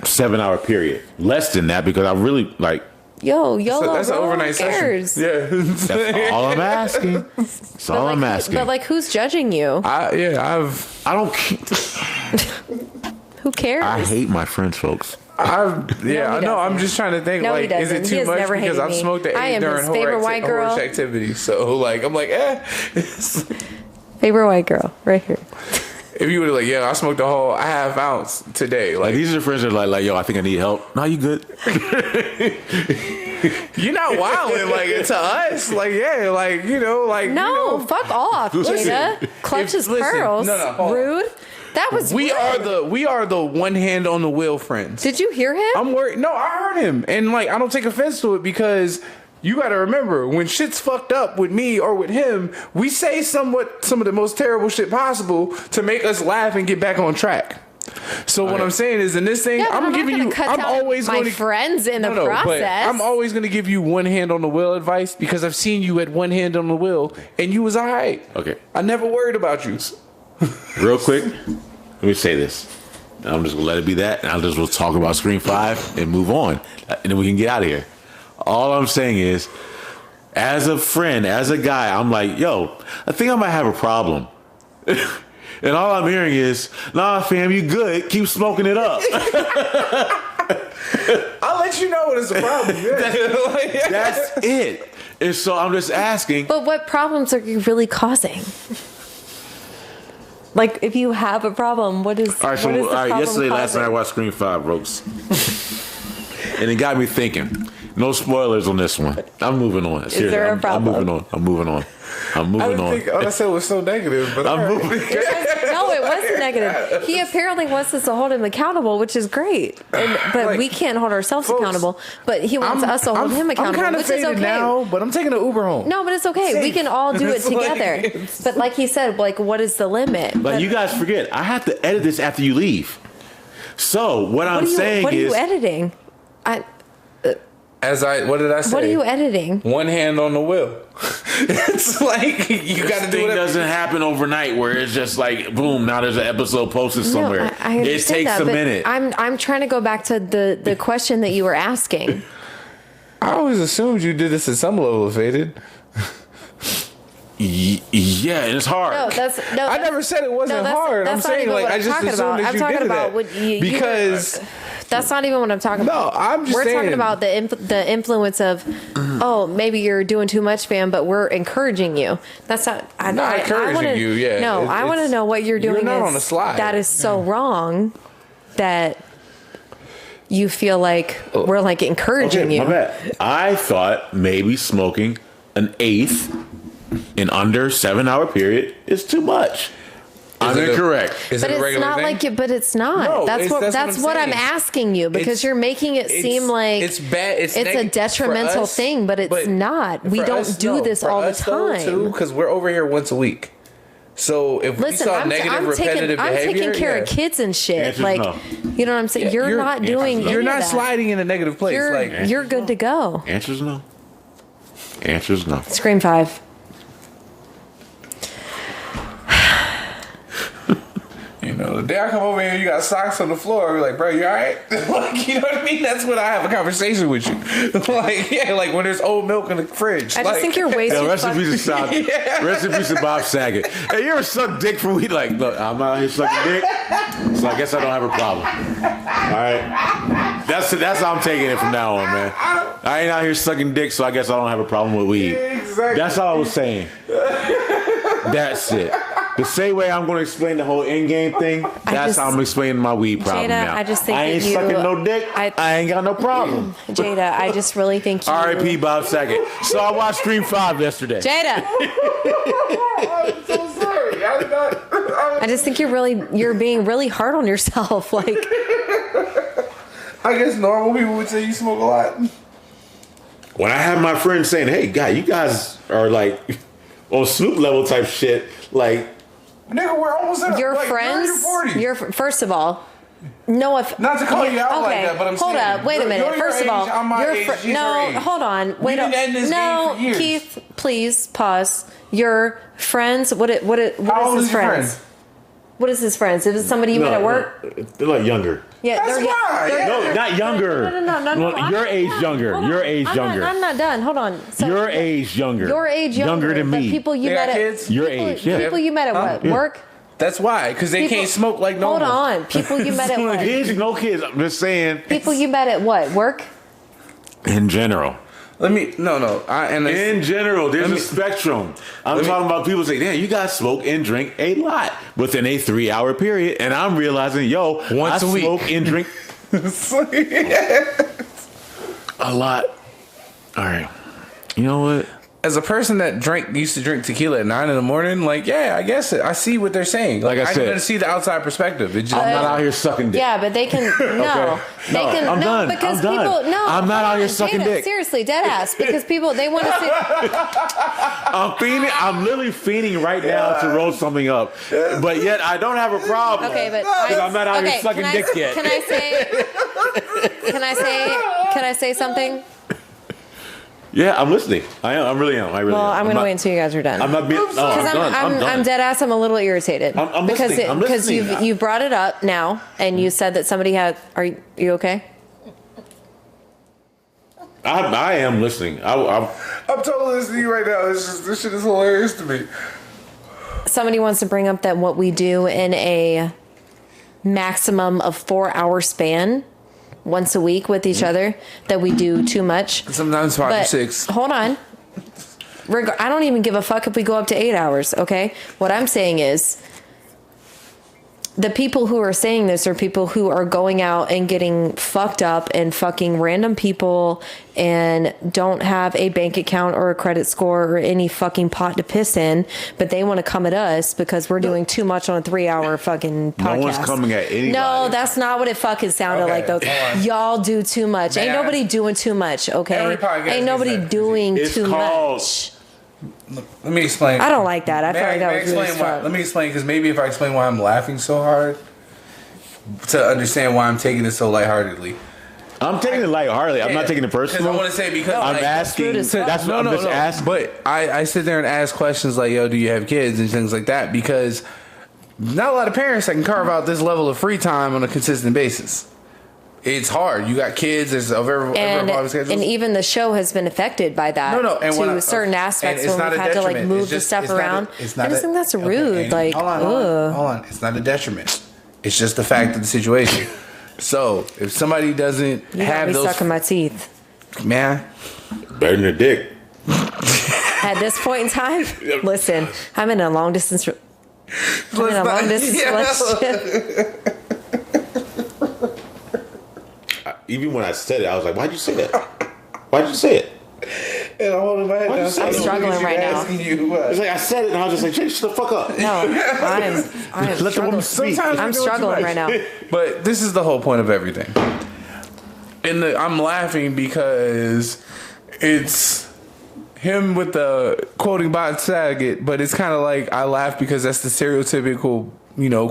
7-hour period, less than that, because I really like. That's an overnight session. Yeah, that's all I'm asking. That's all I'm asking. But like, who's judging you? I don't. Who cares? I hate my friends, folks. I know. I'm just trying to think. No, like, is it too much? Because I've smoked the 8 during whole activity. So, like, I'm like, Favorite white girl, right here. If you were like, I smoked a whole half ounce today. Like these are friends that are like, yo, I think I need help. No, you good? You're not wilding like to us. Like, like, no, fuck off, Jada. Clutches pearls. No, rude. That was we are the one hand on the wheel friends. Did you hear him? I'm worried. No, I heard him, and like I don't take offense to it because you got to remember when shit's fucked up with me or with him, we say some of the most terrible shit possible to make us laugh and get back on track. So what I'm saying is, in this thing, I'm giving you. I'm always going to friends in the process. But I'm always going to give you one hand on the wheel advice because I've seen you at one hand on the wheel and you was all right. Okay, I never worried about you. Real quick, let me say this. I'm just gonna let it be that, and we'll talk about Screen 5 and move on, and then we can get out of here. All I'm saying is, as a friend, as a guy, I'm like, yo, I think I might have a problem. And all I'm hearing is, nah, fam, you good. Keep smoking it up. I'll let you know when it's a problem. That's it. And so I'm just asking. But what problems are you really causing? Like, if you have a problem, what is? All right, so yesterday, last night, I watched Screen 5, Ropes. And it got me thinking. No spoilers on this one. I'm moving on. Seriously, is there a problem? I'm moving on. I didn't think all I said was so negative, but no, it was negative. He apparently wants us to hold him accountable, which is great. But like, we can't hold ourselves accountable. But he wants us to hold him accountable, which is okay. Now, but I'm taking an Uber home. No, but it's okay. Safe. We can all do it together. Like, but like he said, like, what is the limit? But you guys forget, I have to edit this after you leave. So what I'm saying is, what are you editing? What did I say? What are you editing? One hand on the wheel. It's like you got to do it. It doesn't happen overnight where it's just like boom. Now there's an episode posted somewhere. No, I it takes a minute. I'm trying to go back to the question that you were asking. I always assumed you did this at some level, Faded. Yeah, and it's hard. I never said it wasn't hard. I'm saying like I just assumed that you did that because. That's not even what I'm talking about. No, I'm just saying. We're talking about the influence of, oh, maybe you're doing too much, fam, but we're encouraging you. That's not. Not encouraging you, yeah. No, I want to know what you're doing. You're not on the slide. That is so wrong that you feel like we're like encouraging you. My bad. I thought maybe smoking an eighth in under 7-hour period is too much. I'm incorrect. But it's not like it. But it's not. No, that's what I'm asking you because you're making it seem like it's bad. It's a detrimental thing, but it's not. We don't do this all the time. Because we're over here once a week. So if we saw negative, repetitive behavior, I'm taking care of kids and shit. Like, you know what I'm saying? You're not doing. You're not sliding in a negative place. You're good to go. Answer's no. Answer's no. Scream 5. You know, the day I come over here, you got socks on the floor. We're like, bro, you all right? Like, you know what I mean? That's when I have a conversation with you. Like, yeah, like when there's old milk in the fridge. I just think you're way too rest in peace of Bob Saget. Hey, you ever suck dick for weed? Like, look, I'm out here sucking dick, so I guess I don't have a problem. All right, that's how I'm taking it from now on, man. I ain't out here sucking dick, so I guess I don't have a problem with weed. Exactly. That's all I was saying. That's it. The same way I'm going to explain the whole Endgame thing, that's how I'm explaining my weed problem Jada, now. I just think I ain't sucking no dick. I ain't got no problem. Jada, I just really think you... R.I.P. Bob Saget. So I watched Scream 5 yesterday. Jada! I'm so sorry. I just think you're being really hard on yourself. Like, I guess normal people would say you smoke a lot. When I have my friends saying, hey, God, you guys are like on Snoop level type shit, like... Nigga, we're almost at your like friends. 30 first of all, no. If not to call you out like that, but I'm hold saying, up. Wait a minute. First of all, hold on. Wait up. No, Keith, please pause. Your friends. What is his friends? What is his friends? Is it somebody you met at work? They're like younger. Yeah, no, not younger. No. Your age younger. Your age younger. I'm not done. Hold on. So, your age younger. Your age younger than me. People you met at your age. Yeah. People you met at what? Yeah. Work. That's why, because they can't smoke like normal. Hold on. People you met at what? No kids. I'm just saying. People you met at what? Work. In general. In general, there's a spectrum. I'm talking about people say, damn, you guys smoke and drink a lot within a 3-hour period. And I'm realizing, once a week. Smoke and drink a lot. All right. You know what? As a person that used to drink tequila at 9 a.m, like, yeah, I guess I see what they're saying. Like I said, I see the outside perspective. I'm not out here sucking dick. Yeah, but they can I'm done. Because I'm people done. I'm not out here sucking dick. Seriously, dead ass. Because people they want to see. I'm literally fiending right now to roll something up, but yet I don't have a problem. Okay, but I'm not out here sucking dick yet. Can I say something? Yeah, I'm listening. I am. I really am. Well, I'm going to wait until you guys are done. I'm not being. No, I'm done. I'm dead ass. I'm a little irritated. I'm listening. Because you brought it up now, and you said that somebody had. Are you okay? I am listening. I'm totally listening to you right now. This shit is hilarious to me. Somebody wants to bring up that what we do in a maximum of 4-hour span. Once a week with each other, that we do too much. Sometimes 5 to 6. Hold on. I don't even give a fuck if we go up to 8 hours, okay? What I'm saying is, the people who are saying this are people who are going out and getting fucked up and fucking random people and don't have a bank account or a credit score or any fucking pot to piss in, but they want to come at us because we're doing too much on a 3-hour fucking podcast. No one's coming at anybody. No, that's not what it fucking sounded like, though. Y'all do too much. Ain't nobody doing too much, okay? Ain't nobody doing too much. Let me explain. I don't like that. I feel like that was really why. Let me explain, because maybe if I explain why I'm laughing so hard, to understand why I'm taking it so lightheartedly. I'm taking it lightheartedly. I'm not taking it personal. I want to say because I'm asking. That's what I'm just asking. But I sit there and ask questions like, "Yo, do you have kids?" and things like that, because not a lot of parents that can carve out this level of free time on a consistent basis. It's hard. You got kids. There's and even the show has been affected by that. To certain aspects when we've had to like move the stuff around. I just think that's rude. Like, hold on. It's not a detriment. It's just the fact of the situation. So if somebody doesn't have those, sucking my teeth, man, better than a dick. At this point in time, listen, I'm in a long distance. Relationship. Even when I said it, I was like, "Why'd you say that? Why'd you say it?" And I'm holding my head down. I'm struggling right now. It's like I said it, and I was just like, "Shut the fuck up." No, I'm let the woman speak. I'm struggling right now. But this is the whole point of everything. And I'm laughing because it's him with the quoting Bob Saget, but it's kind of like I laugh because that's the stereotypical,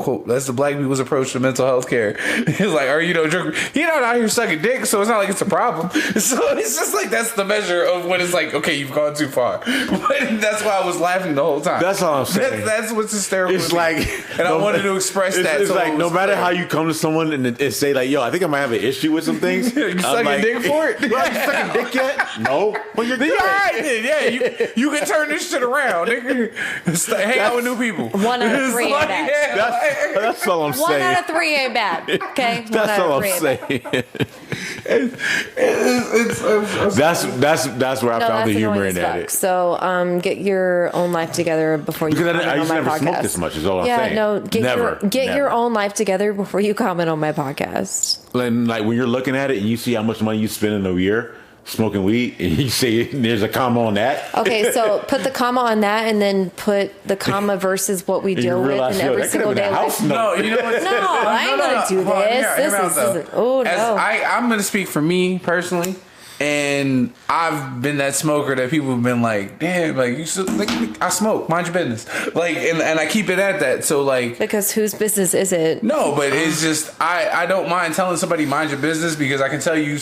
quote, that's the black people's approach to mental health care. It's like, are you drunk? You're not out here sucking dick, so it's not like it's a problem. So it's just like that's the measure of when it's like, okay, you've gone too far. But that's why I was laughing the whole time. That's all I'm saying. That's what's hysterical. It's like, and I wanted to express that. It's like no matter how you come to someone and say like, "Yo, I think I might have an issue with some things." You sucking dick for it? Bro, you sucking dick yet? No. Well, you're good. All right, then. Yeah, you can turn this shit around. Hang out with new people. 1 out of 3 ain't bad. That's all I'm saying. 1 out of 3 ain't bad. Okay, that's all I'm saying. That's where I found the humor in that. So get your own life together before you comment on my podcast. Smoke this much is all I'm saying. No, get your own life together before you comment on my podcast. And like when you're looking at it and you see how much money you spend in a year smoking weed, and you say there's a comma on that. Okay, so put the comma on that, and then put the comma versus what we deal with in every single day life. No, you know what? No, I ain't gonna do this. This is oh no. I'm gonna speak for me personally, and I've been that smoker that people have been like, damn, like I smoke, mind your business, like, and I keep it at that. So like, because whose business is it? No, but it's just I don't mind telling somebody mind your business, because I can tell you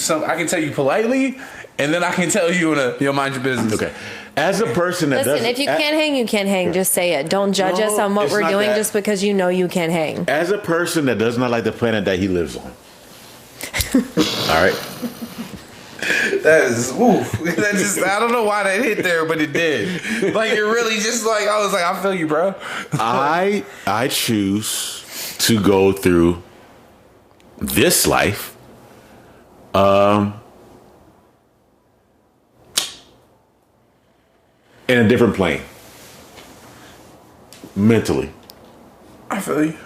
politely, and then I can tell you mind your business. Okay. As a person that listen, if you can't hang, you can't hang. Just say it. Don't judge us on what we're doing just because you know you can't hang. As a person that does not like the planet that he lives on. All right. That is, oof. That just, I don't know why that hit there, but it did. Like, it really just like, I was like, I feel you, bro. I choose to go through this life in a different plane. Mentally. I feel you.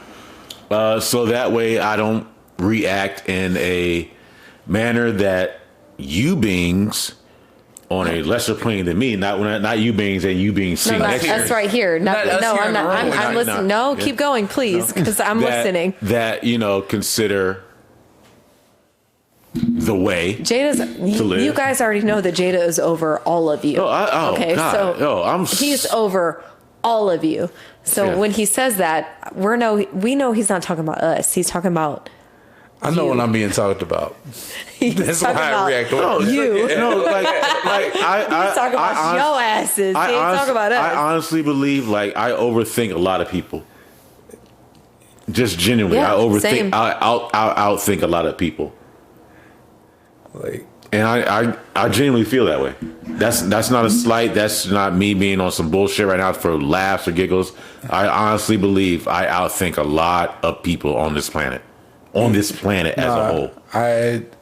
So that way I don't react in a manner that you beings on a lesser plane than me, not you beings and you beings seen. That's right here. I'm not. I'm listening. No, keep going, please, because I'm listening. That consider the way Jada's. You guys already know that Jada is over all of you. Okay, God. So he's over all of you. So when he says that, we know he's not talking about us. He's talking about. I know when I'm being talked about. That's why I react. You. No, like he's talking about your asses. He ain't talking about us. I honestly believe I overthink a lot of people. Just genuinely, I overthink. Same. I outthink a lot of people. And I genuinely feel that way. That's not a slight. That's not me being on some bullshit right now for laughs or giggles. I honestly believe I outthink a lot of people on this planet. on this planet as a whole.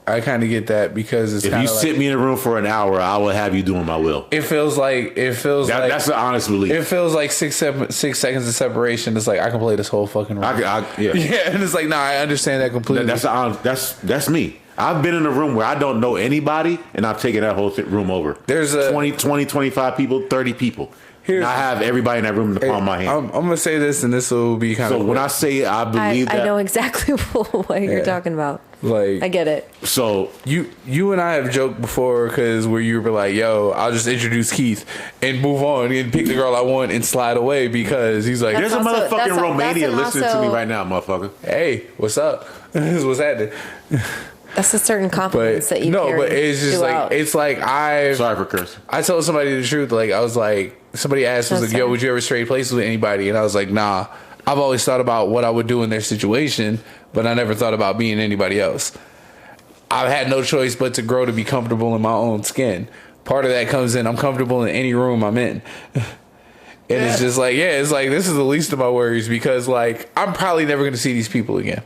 I kind of get that because it's if you sit me in a room for an hour, I will have you doing my will. It feels like that's an honest belief. It feels like 6 seconds of separation. It's like I can play this whole fucking room. Yeah, and it's like I understand that completely. That's me. I've been in a room where I don't know anybody, and I've taken that whole room over. There's 20, 25 people, 30 people. And I have everybody in that room in the palm of my hand. I'm going to say this, and this will be kind of... So when I say I believe that... I know exactly what you're talking about. Like, I get it. So you and I have joked before because where you were like, yo, I'll just introduce Keith and move on and pick the girl I want and slide away because he's like... There's a motherfucking Romania listening to me right now, motherfucker. Hey, what's up? What's happening? That's a certain confidence that you carry. But it's just like it's like sorry for cursing. I told somebody the truth. Like I was like, somebody asked me, yo, would you ever trade places with anybody? And I was like, nah. I've always thought about what I would do in their situation, but I never thought about being anybody else. I've had no choice but to grow to be comfortable in my own skin. Part of that comes in I'm comfortable in any room I'm in. And it's just like, it's like, this is the least of my worries because, like, I'm probably never going to see these people again.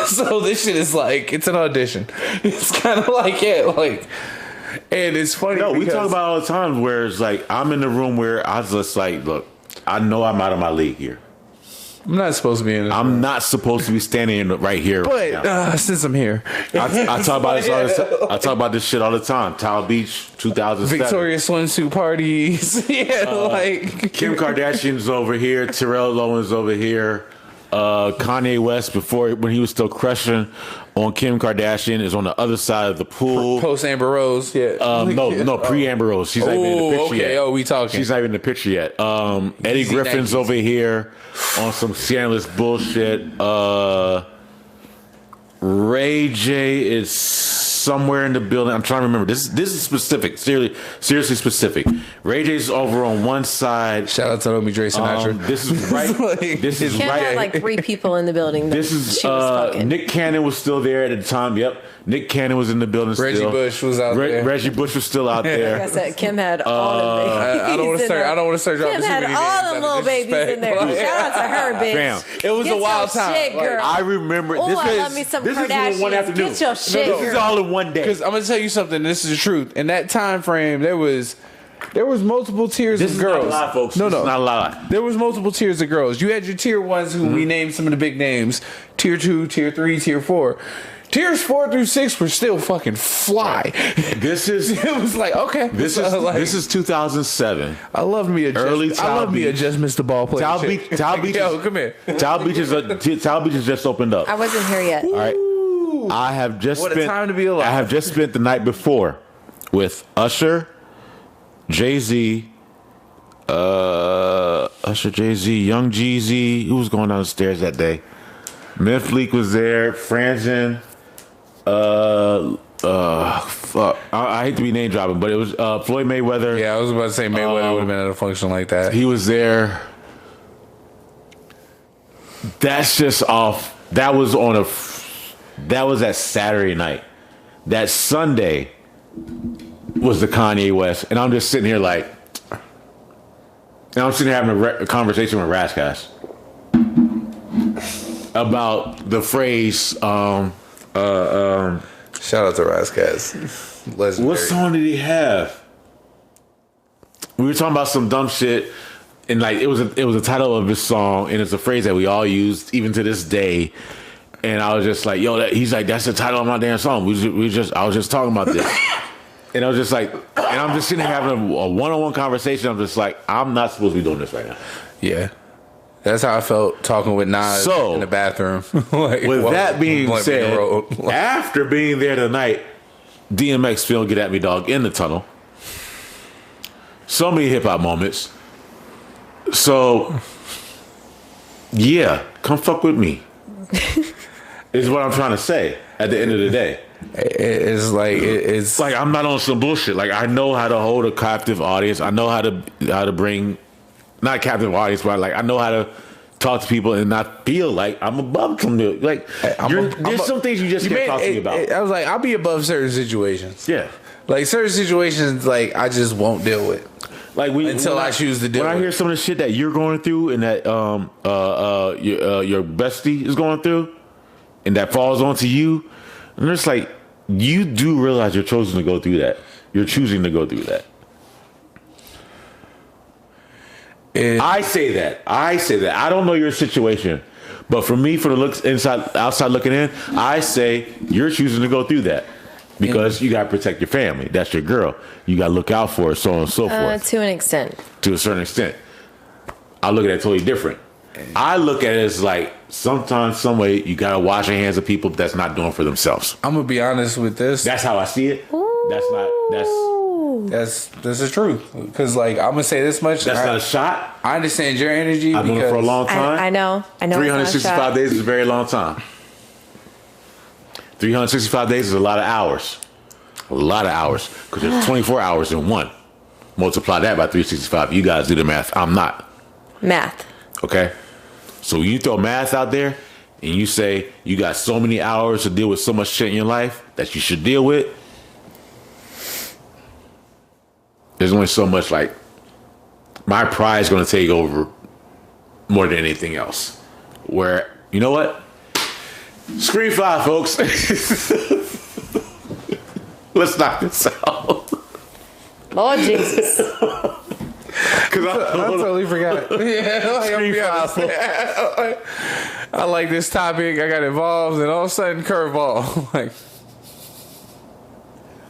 So this shit is like, it's an audition. It's kind of like, and it's funny. No, we talk about all the time where it's like, I'm in the room where I was just like, look, I know I'm out of my league here. I'm not supposed to be in this I'm not supposed to be standing right here. But since I'm here, I talk about this. I talk about this shit all the time. Towel Beach, 2007. Victoria swimsuit parties. Like Kim Kardashian's over here. Terrell Owens over here. Kanye West, when he was still crushing on Kim Kardashian, is on the other side of the pool. Post Amber Rose, pre Amber Rose. She's not even in the picture yet. We talking. She's not even in the picture yet. Eddie Griffin's over here on some scandalous bullshit. Ray J is somewhere in the building. I'm trying to remember. This is specific. Seriously specific. Ray J's over on one side. Shout out to Omi Dre Sinatra. This is right. This is Kim right. had like 3 people in the building. This is Nick Cannon was still there at the time. Yep, Nick Cannon was in the building. Reggie Bush was out there. Reggie Bush was still out there. Like I said, Kim had all the babies. I don't want to start dropping Kim had all the little babies in there. Shout out to her, bitch. Bam. It was a wild time. Shit, girl. I remember. I love me some Kardashians. One afternoon. Get your shit, This is all in one day. Because I'm gonna tell you something. This is the truth. In that time frame, there was multiple tiers of girls. This is not a lie, folks. No, this is not a lie. There was multiple tiers of girls. You had your tier ones who we named some of the big names. Tier 2, tier 3, tier 4. Tiers 4 through 6 were still fucking fly. It was like, okay. This is 2007. I love me a just Mr. Ball player. Towel Beach. Yo, come here. Towel Beach has just opened up. I wasn't here yet. All right. I have just a time to be alive. I have just spent the night before with Usher, Jay-Z, Young Jeezy. Who was going down the stairs that day? Myth Leak was there. Franzen. Fuck. I hate to be name dropping, but it was Floyd Mayweather. Yeah, I was about to say Mayweather would have been at a function like that. He was there. That's just off. That was that Saturday night. That Sunday was the Kanye West, and I'm just sitting here like, and I'm sitting here having a conversation with Raskas about the phrase. Shout out to Raskas. Legendary. What song did he have? We were talking about some dumb shit, and like it was the title of his song, and it's a phrase that we all use even to this day. And I was just like, yo, he's like, that's the title of my damn song. I was just talking about this. And I was just like, and I'm just sitting here having a one-on-one conversation. I'm just like, I'm not supposed to be doing this right now. Yeah. That's how I felt talking with Nas in the bathroom. With that being said, after being there tonight, DMX film Get At Me Dog in the tunnel. So many hip-hop moments. So, yeah, come fuck with me. Is what I'm trying to say at the end of the day. It's like I'm not on some bullshit. Like I know how to hold a captive audience. I know how to bring not a captive audience, but like I know how to talk to people and not feel like I'm above them. Like there's some things you just can't talk to me about. I was like, I'll be above certain situations. Yeah, like certain situations, like I just won't deal with. Like until I choose to deal with. When I hear some of the shit that you're going through and that your bestie is going through. and that falls onto you, and it's like, you do realize you're choosing to go through that. You're choosing to go through that. I say that. I don't know your situation, but for me, for the looks outside looking in, I say you're choosing to go through that because you got to protect your family. That's your girl. You got to look out for her, so on and so forth. To an extent. To a certain extent. I look at it totally different. I look at it as like sometimes, some way, you got to wash your hands of people that's not doing for themselves. I'm gonna be honest with this. That's how I see it. This is the truth. Because like I'm gonna say this much. That's not a shot. I understand your energy. I've known it for a long time. I know. 365 days is a very long time. 365 days is a lot of hours. A lot of hours. Because there's 24 hours in one. Multiply that by 365. You guys do the math. I'm not. Math. Okay? So you throw math out there and you say you got so many hours to deal with so much shit in your life that you should deal with. There's only so much, like, my pride is going to take over more than anything else. Where, you know what? Screen 5, folks. Let's knock this out. Lord Jesus. Because I totally forgot. Yeah, I like this topic. I got involved, and all of a sudden, curveball. Like,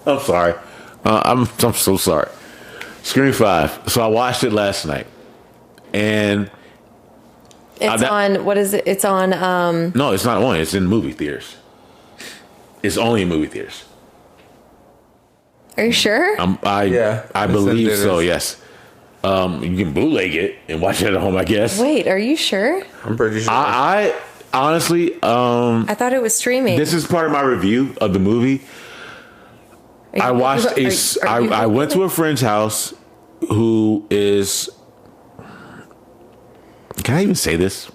I'm sorry. I'm so sorry. Screen 5. So I watched it last night, and it's on. What is it? It's on. No, it's not on. It's in movie theaters. It's only in movie theaters. Are you sure? I believe so. Yes. You can bootleg it and watch it at home, I guess. Wait, are you sure? I'm pretty sure. I honestly, I thought it was streaming. This is part of my review of the movie. I watched I went to a friend's house who is. Can I even say this?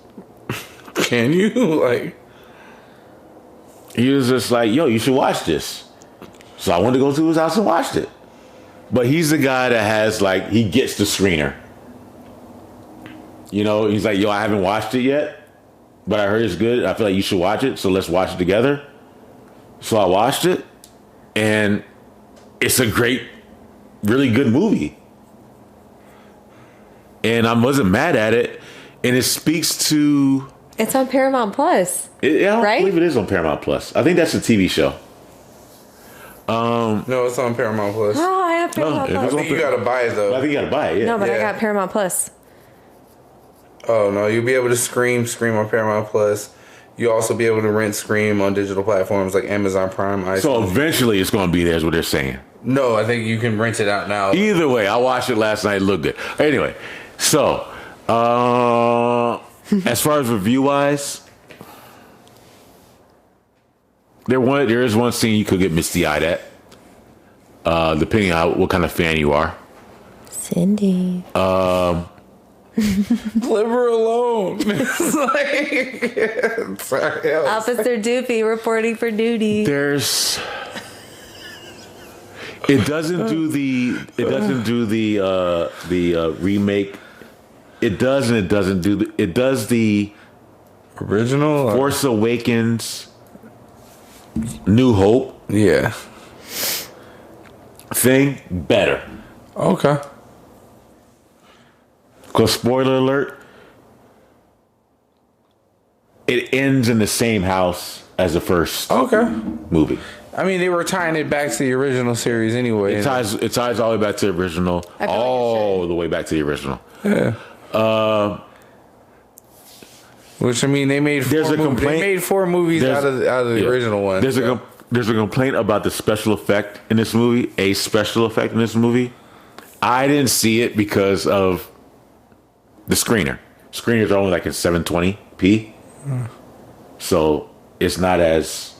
Can you? Like, he was just like, yo, you should watch this. So I wanted to go to his house and watched it. But he's the guy that has, like, he gets the screener. You know, he's like, yo, I haven't watched it yet, but I heard it's good. I feel like you should watch it, so let's watch it together. So I watched it, and it's a great, really good movie. And I wasn't mad at it, and it speaks to... It's on Paramount Plus. I don't believe it is on Paramount Plus. I think that's a TV show. no, it's on Paramount Plus. Oh, I have Paramount Plus. I think you gotta buy it though. I think you gotta buy it. Yeah. No, but I got Paramount Plus. Oh no, you'll be able to stream on Paramount Plus. You'll also be able to rent Scream on digital platforms like Amazon Prime. So eventually it's going to be there is what they're saying. No, I think you can rent it out now. Either way, I watched it last night. It looked good. Anyway, so as far as review-wise, there is one scene you could get misty-eyed at, depending on what kind of fan you are. Cindy. Leave her alone. It's like, sorry, Officer Doopy reporting for duty. It doesn't do the remake. It does and it doesn't do it does the original Force Awakens, New Hope, thing better. Okay. Because spoiler alert, it ends in the same house as the first movie. I mean, they were tying it back to the original series anyway. It ties all the way back to the original, all the way back to the original. Yeah. Which I mean, they made four movies out of the original one. There's a complaint about the special effect in this movie. A special effect in this movie. I didn't see it because of the screener. Screeners are only like in 720p, so it's not as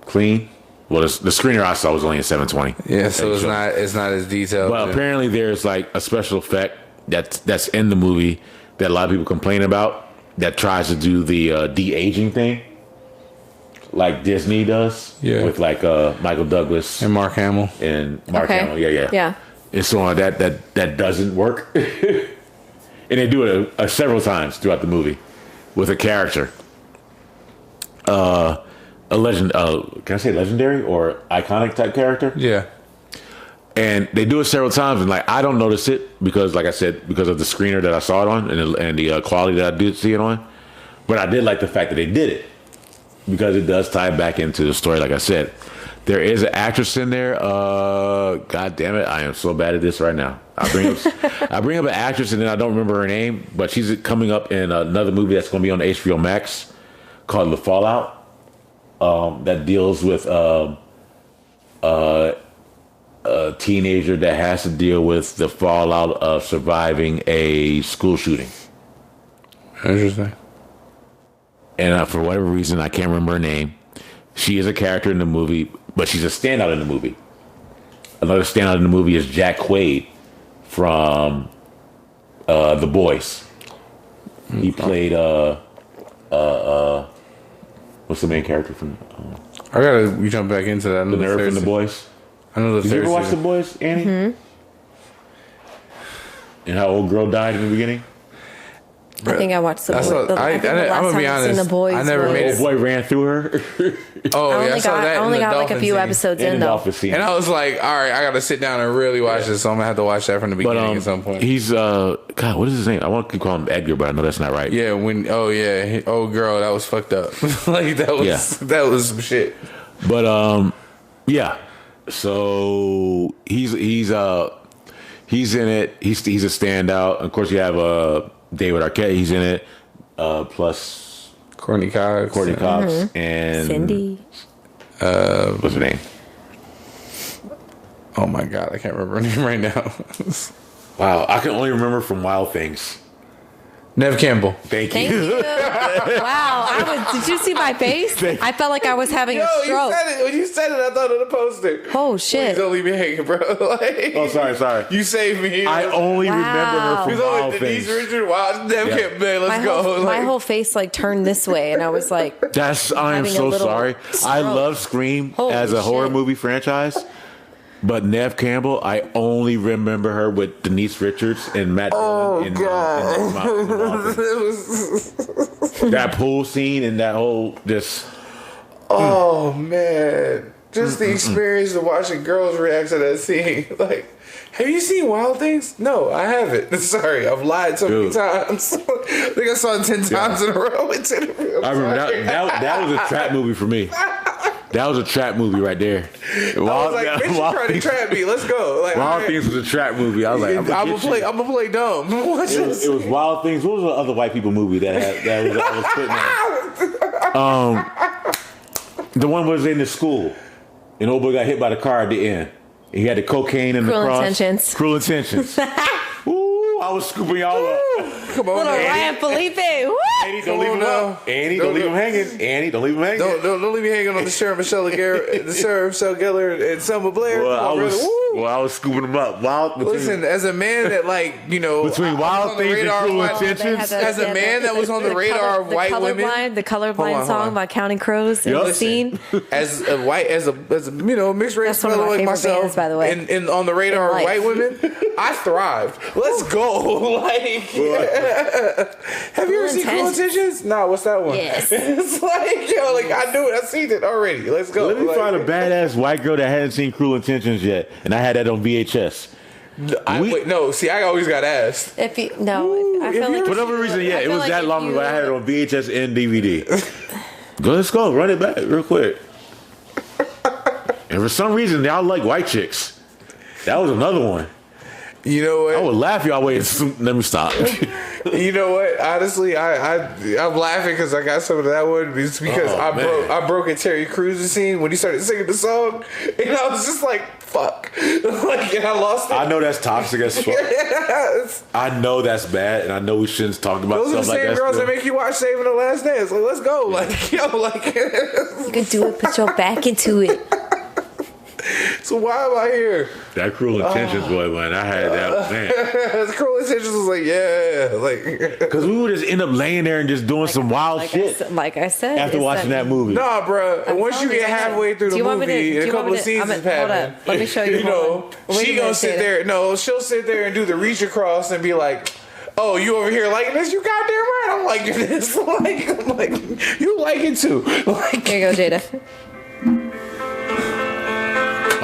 clean. Well, the screener I saw was only in 720. Yeah, so it's not as detailed. Well, apparently there's like a special effect that's in the movie that a lot of people complain about that tries to do the de-aging thing, like Disney does, with like Michael Douglas and Mark Hamill Hamill, yeah. And so on that doesn't work, and they do it several times throughout the movie with a character. a legend. Can I say legendary or iconic type character? Yeah. And they do it several times, and like I don't notice it because, like I said, because of the screener that I saw it on and the quality that I did see it on. But I did like the fact that they did it because it does tie back into the story. Like I said, there is an actress in there. God damn it, I am so bad at this right now. I bring up an actress and then I don't remember her name, but she's coming up in another movie that's going to be on HBO Max called The Fallout. That deals with a teenager that has to deal with the fallout of surviving a school shooting. Interesting. And for whatever reason, I can't remember her name. She is a character in the movie, but she's a standout in the movie. Another standout in the movie is Jack Quaid from The Boys. He played what's the main character from? I gotta jump back into that. The nerd from The Boys. I know the. Did you ever watch The Boys, Annie? Mm-hmm. And how old girl died in the beginning? I think I watched The Boys. I'm gonna be honest. The Boys I never made it. Old boy ran through her. I only got like a few episodes in though. And I was like, all right, I gotta sit down and really watch this, so I'm gonna have to watch that from the beginning at some point. He's God, what is his name? I want to keep calling him Edgar, but I know that's not right. Yeah, girl, that was fucked up. Like that was some shit. But yeah. So he's in it. He's a standout. Of course, you have David Arquette. He's in it. Plus Courtney Cox, and Cindy. What's her name? Oh my god, I can't remember her name right now. Wow, I can only remember from Wild Things. Nev Campbell. Thank you. Wow, did you see my face? I felt like I was having a stroke. When you said it, I thought of the poster. Oh shit! Please don't leave me hanging, bro. Oh, sorry. You saved me. I only remember her from Wild Things. Richard Wild. Nev Campbell. Man, let's go. My whole face like turned this way, and I was like, I am so sorry. Stroke. I love Scream as a horror movie franchise. But Nev Campbell, I only remember her with Denise Richards and Matt Dillon in that pool scene and that whole just. Oh man, just the experience of watching girls react to that scene. Like, have you seen Wild Things? No, I haven't. Sorry, I've lied so many times. I think I saw it 10 times in a row. I remember that was a trap movie for me. That was a trap movie right there. I was like, bitch, you trying to trap me. Let's go. Like, Wild Things was a trap movie. I was like, I'm gonna play dumb. It was Wild Things. What was the other white people movie that was putting on? The one was in the school. And old boy got hit by the car at the end. He had the cocaine in the cross. Cruel Intentions. Ooh, I was scooping y'all up. Come on, little Ryan Felipe. Annie, don't leave him up. Annie, don't leave him hanging. Annie, don't leave him hanging. Don't leave me hanging on the Sarah Michelle Gellar and Selma Blair. Well, I was scooping them up. Listen, as a man that between Wild Things and Cruel Intentions, as a man that was on the radar of white women, the colorblind song about counting crows in the scene. As a mixed race fellow like myself, bands, by the way, and on the radar of white women, I thrived. Let's go. Have you ever seen Cruel Intentions? No, what's that one? Yes. It's I knew it. I seen it already. Let's go. Let me find a badass white girl that hadn't seen Cruel Intentions yet, and I had that on VHS. I always got asked. I feel like for whatever reason, it was that long ago. I had it on VHS and DVD. Let's go, run it back real quick. And for some reason, y'all like white chicks. That was another one. You know what? I would laugh y'all way. Let me stop. You know what? Honestly, I'm laughing because I got some of that one. It's because I broke a Terry Crews scene when he started singing the song, and I was just like, "Fuck!" And I lost it. I know that's toxic as fuck. Yes. I know that's bad, and I know we shouldn't talk about those are the stuff like that. Those are the same girls that make you watch Saving the Last Dance. Like, let's go. You can do it. Put your back into it. So why am I here? That Cruel Intentions boy, man. I had that, man. The Cruel Intentions was because we would just end up laying there and just doing some wild shit. Like I said, after watching that movie. Nah, bro. Once you get halfway through the movie, a couple of scenes have happened. Let me show you. She gonna sit there. No, she'll sit there and do the reach across and be like, "Oh, you over here liking this? You goddamn right, I'm liking this. I'm like, you like it too. Like, Here you go, Jada.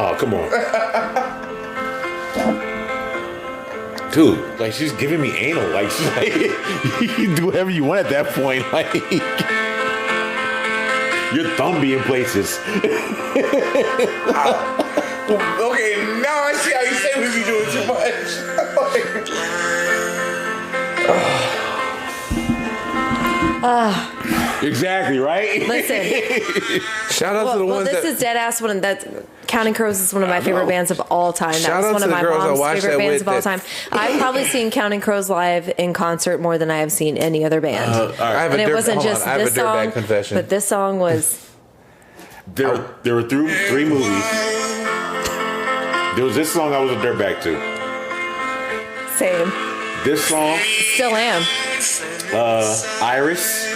Oh, come on. Dude, like, she's giving me anal. Like, she's like, you can do whatever you want at that point. Like, your thumb be in places. okay, now I see how you say we be doing too much. Exactly, right? Listen. Shout out to the ones this that... is dead ass one. That Counting Crows is one of my favorite bands of all time. Shout That out was to one of the my girls I mom's watched favorite that bands with of all that- time. I've probably seen Counting Crows live in concert more than I have seen any other band. I have And a it wasn't just I have this a dirtbag song, confession. but this song was There were three movies. There was this song I was a dirtbag to. same. This song, Still am. Iris.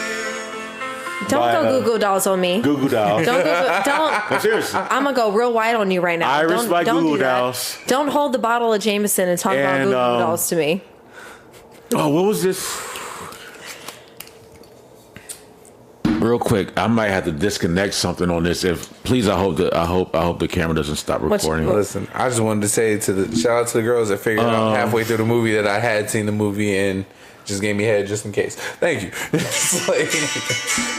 Don't by, go Goo Goo Dolls on me. Goo Goo Dolls. Don't No, seriously. I'm gonna go real wide on you right now. Iris by don't Goo Goo do that. Dolls. Don't hold the bottle of Jameson and talk about And, Goo Goo Dolls to me. Oh, what was this? Real quick, I might have to disconnect something on this. Please, I hope the camera doesn't stop recording. Listen, I just wanted to say shout out to the girls that figured out halfway through the movie that I had seen the movie and just gave me head just in case. Thank you. like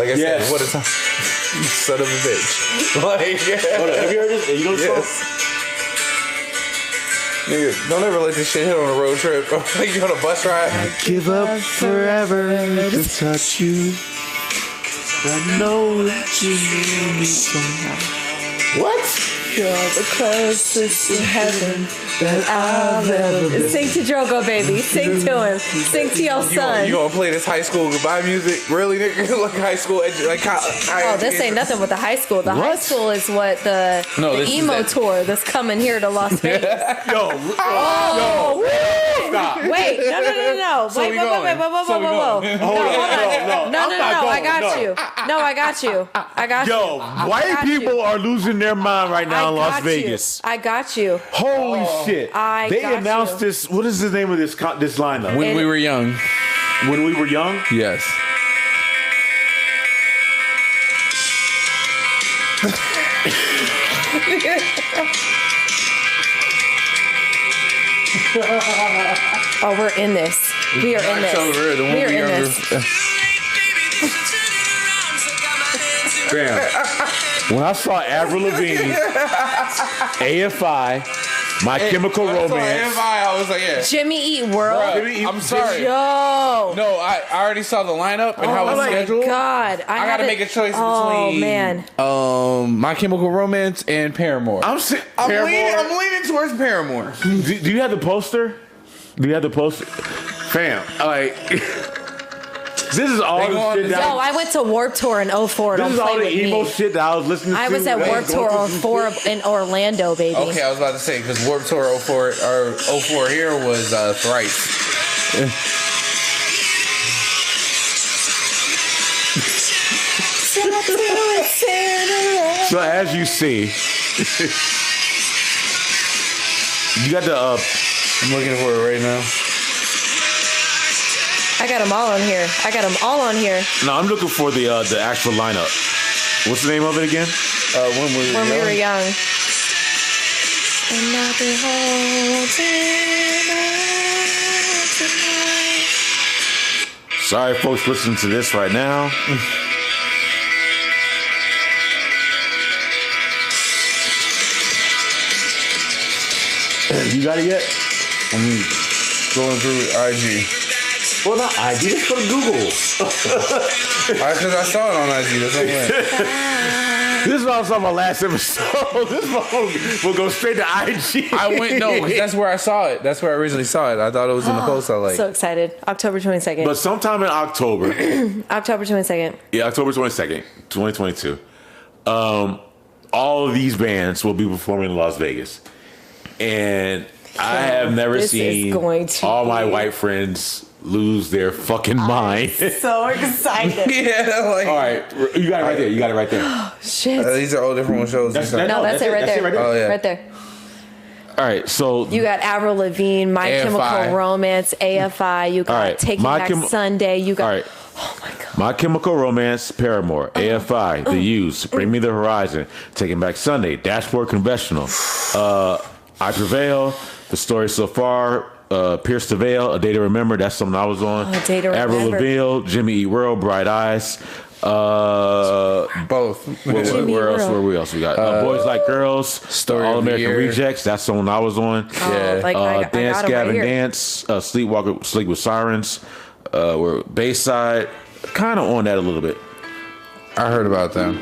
I said, what a time. You son of a bitch. Like, Hold on, have you heard this? You know this song? Nigga, don't ever let this shit hit on a road trip. Like you on a bus ride. I give up forever to touch you. I know that you need me somehow. What? You're the closest to heaven that I've ever been. Sing to Drogo, baby. Sing to him. Sing to your son. You gonna play this high school goodbye music? Really, nigga? Like high school, Oh, this ain't nothing with the high school. The high school is what the emo tour that's coming here to Las Vegas. Yo. Stop. Wait, no. So Wait, we whoa. going. No, I got you. Yo, white people are losing their mind right now in Las Vegas. I got you. Holy shit. They announced you. this. What is the name of this lineup? When we were young. When we were young? Yes. Oh, we're in this. We are in this. We are in this. Damn. When I saw Avril Lavigne, AFI, My Chemical Romance. I was like, yeah. Jimmy Eat World. Bruh, I'm sorry. Yo. No, I already saw the lineup and how it's scheduled. Oh my God. I gotta make a choice between. Oh man. My Chemical Romance and Paramore. I'm leaning towards Paramore. Do you have the poster? Do you have the poster? Fam, like, this is all the shit that I went to Warped Tour in 04. This Don't is all play the with emo me. shit that I was listening to. I was at Warped Tour 04 in Orlando, baby. Okay, I was about to say, because Warped Tour 04 here was Thrice. So as you see, you got the I'm looking for it right now. I got them all on here. No, I'm looking for the actual lineup. What's the name of it again? When we were young. And I'll be holding on tonight. Sorry, folks, listening to this right now. You got it yet? I'm going through IG. Well, not IG. Just go to Google. Because I saw it on IG. That's what I'm saying. This is what I saw my last episode. This one will go straight to IG. I went, no, 'cause that's where I saw it. That's where I originally saw it. I thought it was in the post I like. So excited. October 22nd. But sometime in October. October 22nd. Yeah, October 22nd, 2022. All of these bands will be performing in Las Vegas. And I have never seen all my white friends lose their fucking mind. So excited. Yeah, like, all right, you got it right there. You got it right there. Shit. These are all different shows. That's it right there. Oh, yeah. Right there. All right, so you got Avril Lavigne, My AFI. Chemical Romance, AFI. You got All right, Taking My Back Chem- Sunday. You got all right. Oh my God. My Chemical Romance, Paramore, AFI, The Used, Bring Me the Horizon, Taking Back Sunday, Dashboard Confessional, I Prevail, The Story So Far, Pierce the Veil, A Day to Remember, that's something I was on. A Day to Avril Remember. Lavigne, Jimmy Eat World, Bright Eyes. Both. Where else? Where we else we got? Boys Like Girls, Story All of the American Year. Rejects. That's the one I was on. Oh, like I Dance got 'em Gavin right here. Dance, Sleep with Sirens. We're Bayside, kind of on that a little bit. I heard about them.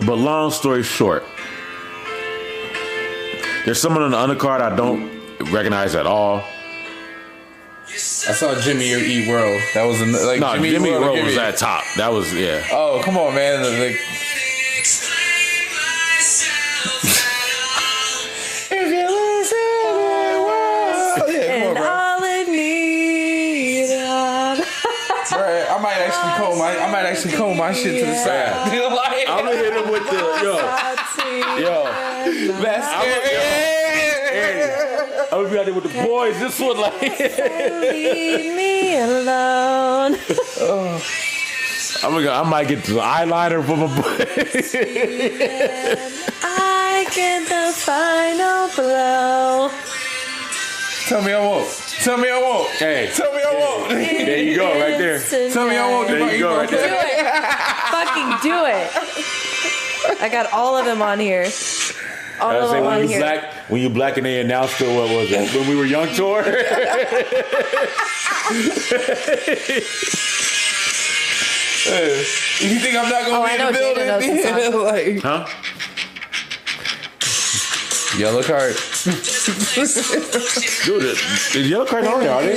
But long story short, there's someone on the undercard I don't recognize at all. I saw Jimmy Eat World. That was like No, Jimmy Eat World was at top. That was Oh, come on, man. Like, if you listen, And all it needs. Right, I might actually comb my shit to the side. Like, I'm gonna hit him with the that's I'm gonna be out there with the boys. This one like Leave me alone. I might get the eyeliner from a boy. I get the final blow. Tell me I won't. Tell me I won't. Hey, Tell me I won't. there you go, right there. Tell me I won't. There you go, right Do there. it. Fucking do it. I got all of them on here. All I of say them on here. when you black and they announced it, what was it? When we were young tour? You think I'm not gonna Oh, be I in know the Jada knows the building? Like, Huh? yellow card. Dude, the yellow card's on there, are they?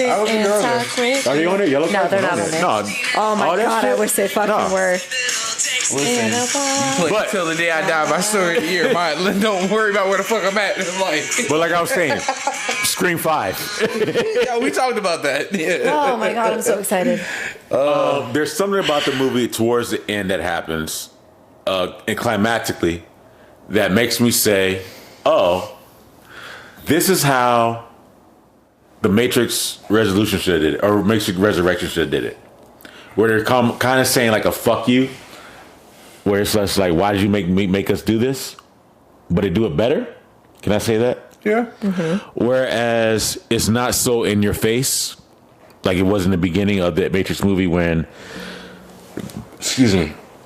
I was in earlier. Are they on there? Yellow No, card's they're not on on there. No. Oh my that God, I shit? wish they fucking No. were. Listen, play But- till the day I die. My story of the year. Don't worry about where the fuck I'm at in life. But like I was saying, Scream 5. Yeah, we talked about that. Yeah. Oh my God, I'm so excited. There's something about the movie towards the end that happens, and climactically, that makes me say, oh, this is how the Matrix Resolution should have did it, or Matrix Resurrection should have did it. Where they're kind of saying like a fuck you, where it's just like, why did you make us do this? But they do it better. Can I say that? Yeah. Whereas it's not so in your face, like it was in the beginning of the Matrix movie when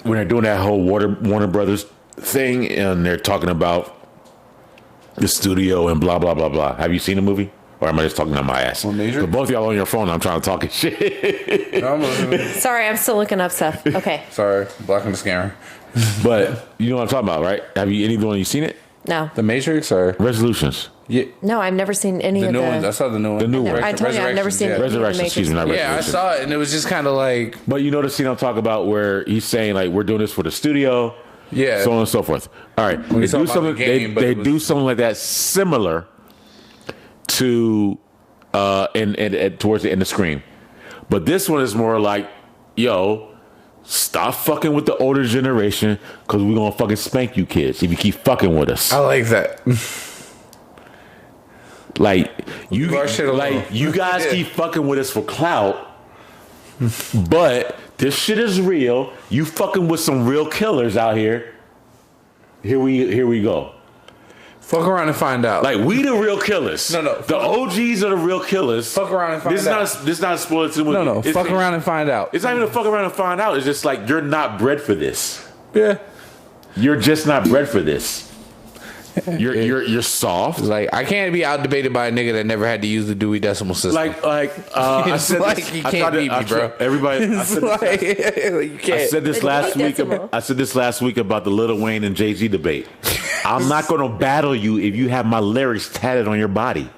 they're doing that whole Warner Brothers thing and they're talking about the studio and blah blah blah blah. Have you seen the movie? Or am I just talking on my ass? Well, Matrix? But both of y'all on your phone, I'm trying to talk shit. No, I'm listening. Sorry, I'm still looking up stuff. Okay. Sorry, blocking the scammer. But you know what I'm talking about, right? Have you anyone you seen it? No. The Matrix or Resolutions. yeah, No, I've never seen any the of new the. ones. I saw the new one. The new one. I told you I've never seen yeah. any of the Resurrection, excuse me, not Matrix. Yeah, I Resurrection. saw it, and it was just kind of like, But you know the scene I'm talking about where he's saying like we're doing this for the studio, yeah, so on and so forth. All right, they we do talk about something. the game, but They it was- do something like that similar to and towards the end of Scream, but this one is more like, yo, stop fucking with the older generation because we're gonna fucking spank you kids if you keep fucking with us. I like that. Like you, Leave our shit alone. like you guys keep fucking with us for clout, but this shit is real. You fucking with some real killers out here. Here we go. Fuck around and find out. Like we the real killers. No. The OGs are the real killers. Fuck around and find out. This is not a spoiler to the movie. No. It's- Fuck around and find out. It's not even a fuck around and find out. It's just like you're not bred for this. Yeah. You're just not bred for this. You're soft. Like, I can't be out debated by a nigga that never had to use the Dewey Decimal System. I It's said like this, you I can't tried to- beat me, I bro. tried- Everybody, I It's said, like, you can't. I said this The last Dewey week. Decimal. I said this last week about the Lil Wayne and Jay-Z debate. I'm not going to battle you if you have my lyrics tatted on your body.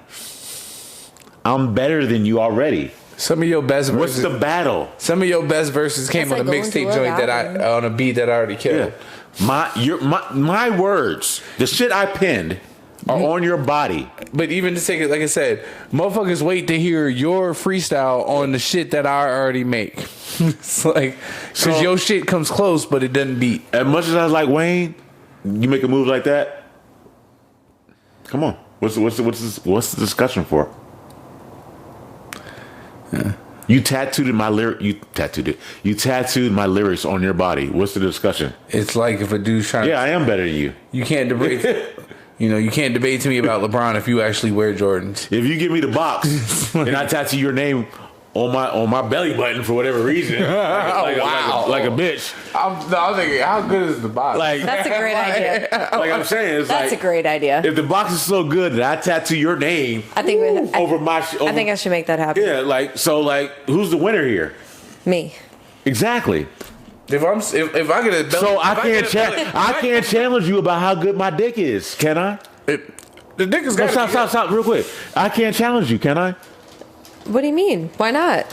I'm better than you already. Some of your best What's verses. the battle? Some of your best verses came That's on a like going to mixtape Love joint that Album. on a beat that I already killed. My words, the shit I penned are on your body. But even to take it, like I said, motherfuckers wait to hear your freestyle on the shit that I already make. It's like, because So- your shit comes close, but it doesn't beat. As much as I was like Wayne, you make a move like that. Come on, what's the discussion for? You tattooed my lyric. You tattooed it. You tattooed my lyrics on your body. What's the discussion? It's like if a dude's trying. Yeah, I am better than you. You can't debate. You can't debate to me about LeBron if you actually wear Jordans. If you give me the box and I tattoo your name on my belly button for whatever reason, like a bitch. I'm thinking, how good is the box? Like That's a great idea. Like I'm saying, it's That's like, a great idea. If the box is so good that I tattoo your name, I think over my. I think I should make that happen. Yeah, who's the winner here? Me. Exactly. If I get a belly, So I can't challenge you about how good my dick is, can I? The dick is got. Stop, real quick. I can't challenge you, can I? What do you mean? Why not?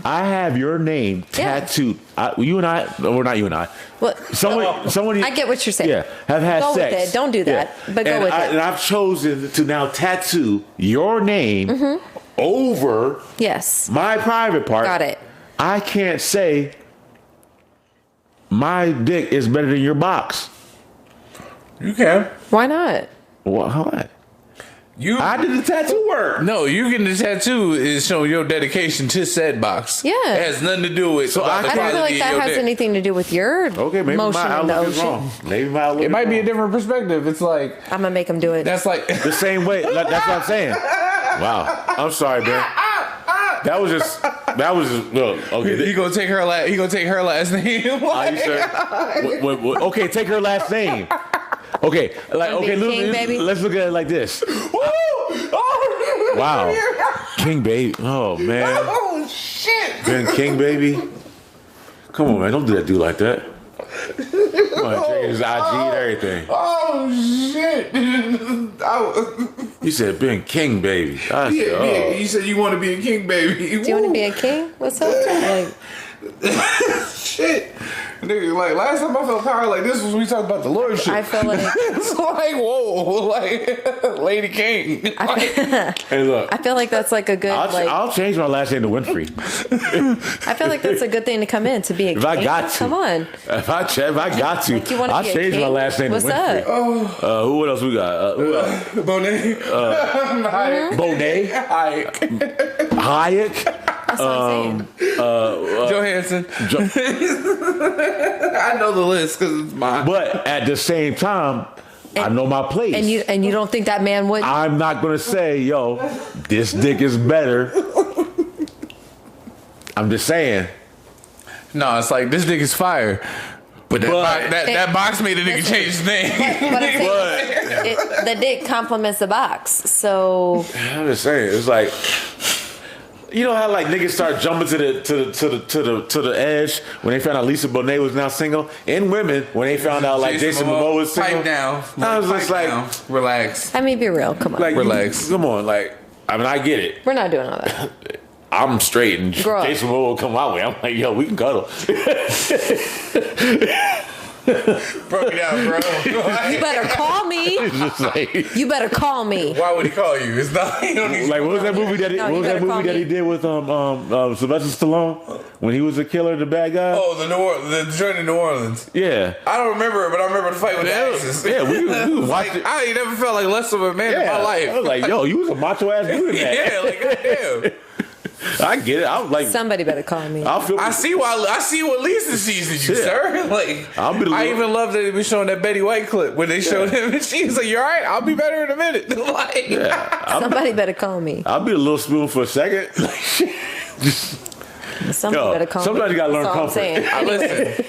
I have your name tattooed. You and I, or not you and I. Well, someone. I get what you're saying. Yeah, have had go sex. with it. Don't do that. Yeah. But go with it. And I've chosen to now tattoo your name over my private part. Got it. I can't say my dick is better than your box. You can. Why not? Well, how? I did the tattoo work. No, you getting the tattoo is showing your dedication to said box. Yeah. It has nothing to do with. So I don't feel like that has anything to do with your maybe motion my in the outlook is ocean. wrong. Maybe my outlook It might be a wrong. different perspective. It's like I'm gonna make him do it. that's like The same way. That's what I'm saying. Wow. I'm sorry, man. That was just look. Okay. he gonna take her last. He gonna take her last name. Okay, take her last name. Okay, let's look at it like this. Wow, King Baby. Oh man. Oh shit. Ben King Baby. Come on, man. Don't do that dude like that. Come on, check his IG and everything. Oh shit. You said Ben King Baby. I said, Yeah, you said you want to be a king, baby. Do you want to be a king? What's up? Like, shit. Nigga, like last time I felt power like this was when we talked about the Lord shit. I feel like it's like whoa, like Lady King. Hey, look. I feel like that's like a good I'll change my last name to Winfrey. I feel like that's a good thing to come in to be a king. If I got to. Come on. If I got to, Like you wanna I'll be a change my king? last name What's to Winfrey. up? Who? What else we got? Bonet. Bonet. Hayek. That's what I'm saying. Johansson. I know the list because it's mine. But at the same time, I know my place. And you don't think that man would? I'm not gonna say, yo, this dick is better. I'm just saying. No, it's like this dick is fire. But that box made a nigga change his name. What I'm saying, the dick complements the box. So I'm just saying, it's like, you know how like niggas start jumping to the edge when they found out Lisa Bonet was now single, and women when they found out like Jason Momoa was single. Pipe down. I was just like, relax. I mean, be real. Come on. like Relax. Come on, like I mean, I get it. We're not doing all that. I'm straight, and Grow up. Jason Momoa will come my way. I'm like, yo, we can cuddle. Broke it out, bro. You better call me. It's just like, You better call me. Why would he call you? It's not. He don't need like what was that movie that No, you better call me. he did with Sylvester Stallone when he was a killer, the bad guy? Oh, the joint in New Orleans. Yeah. I don't remember it, but I remember the fight with the axes. Yeah, we watched it. I ain't never felt like less of a man in my life. I was like, yo, you was a macho ass dude in that. Yeah, like goddamn. I get it. I was like, Somebody better call me. I see what Lisa sees in you, Yeah. sir. Like, I even love that they were showing that Betty White clip when they showed him, and she was like, "You all right? I'll be better in a minute." Like, Somebody better call me. I'll be a little spoon for a second. Somebody better call me. sometimes you gotta learn That's all I'm comfort. saying. listen,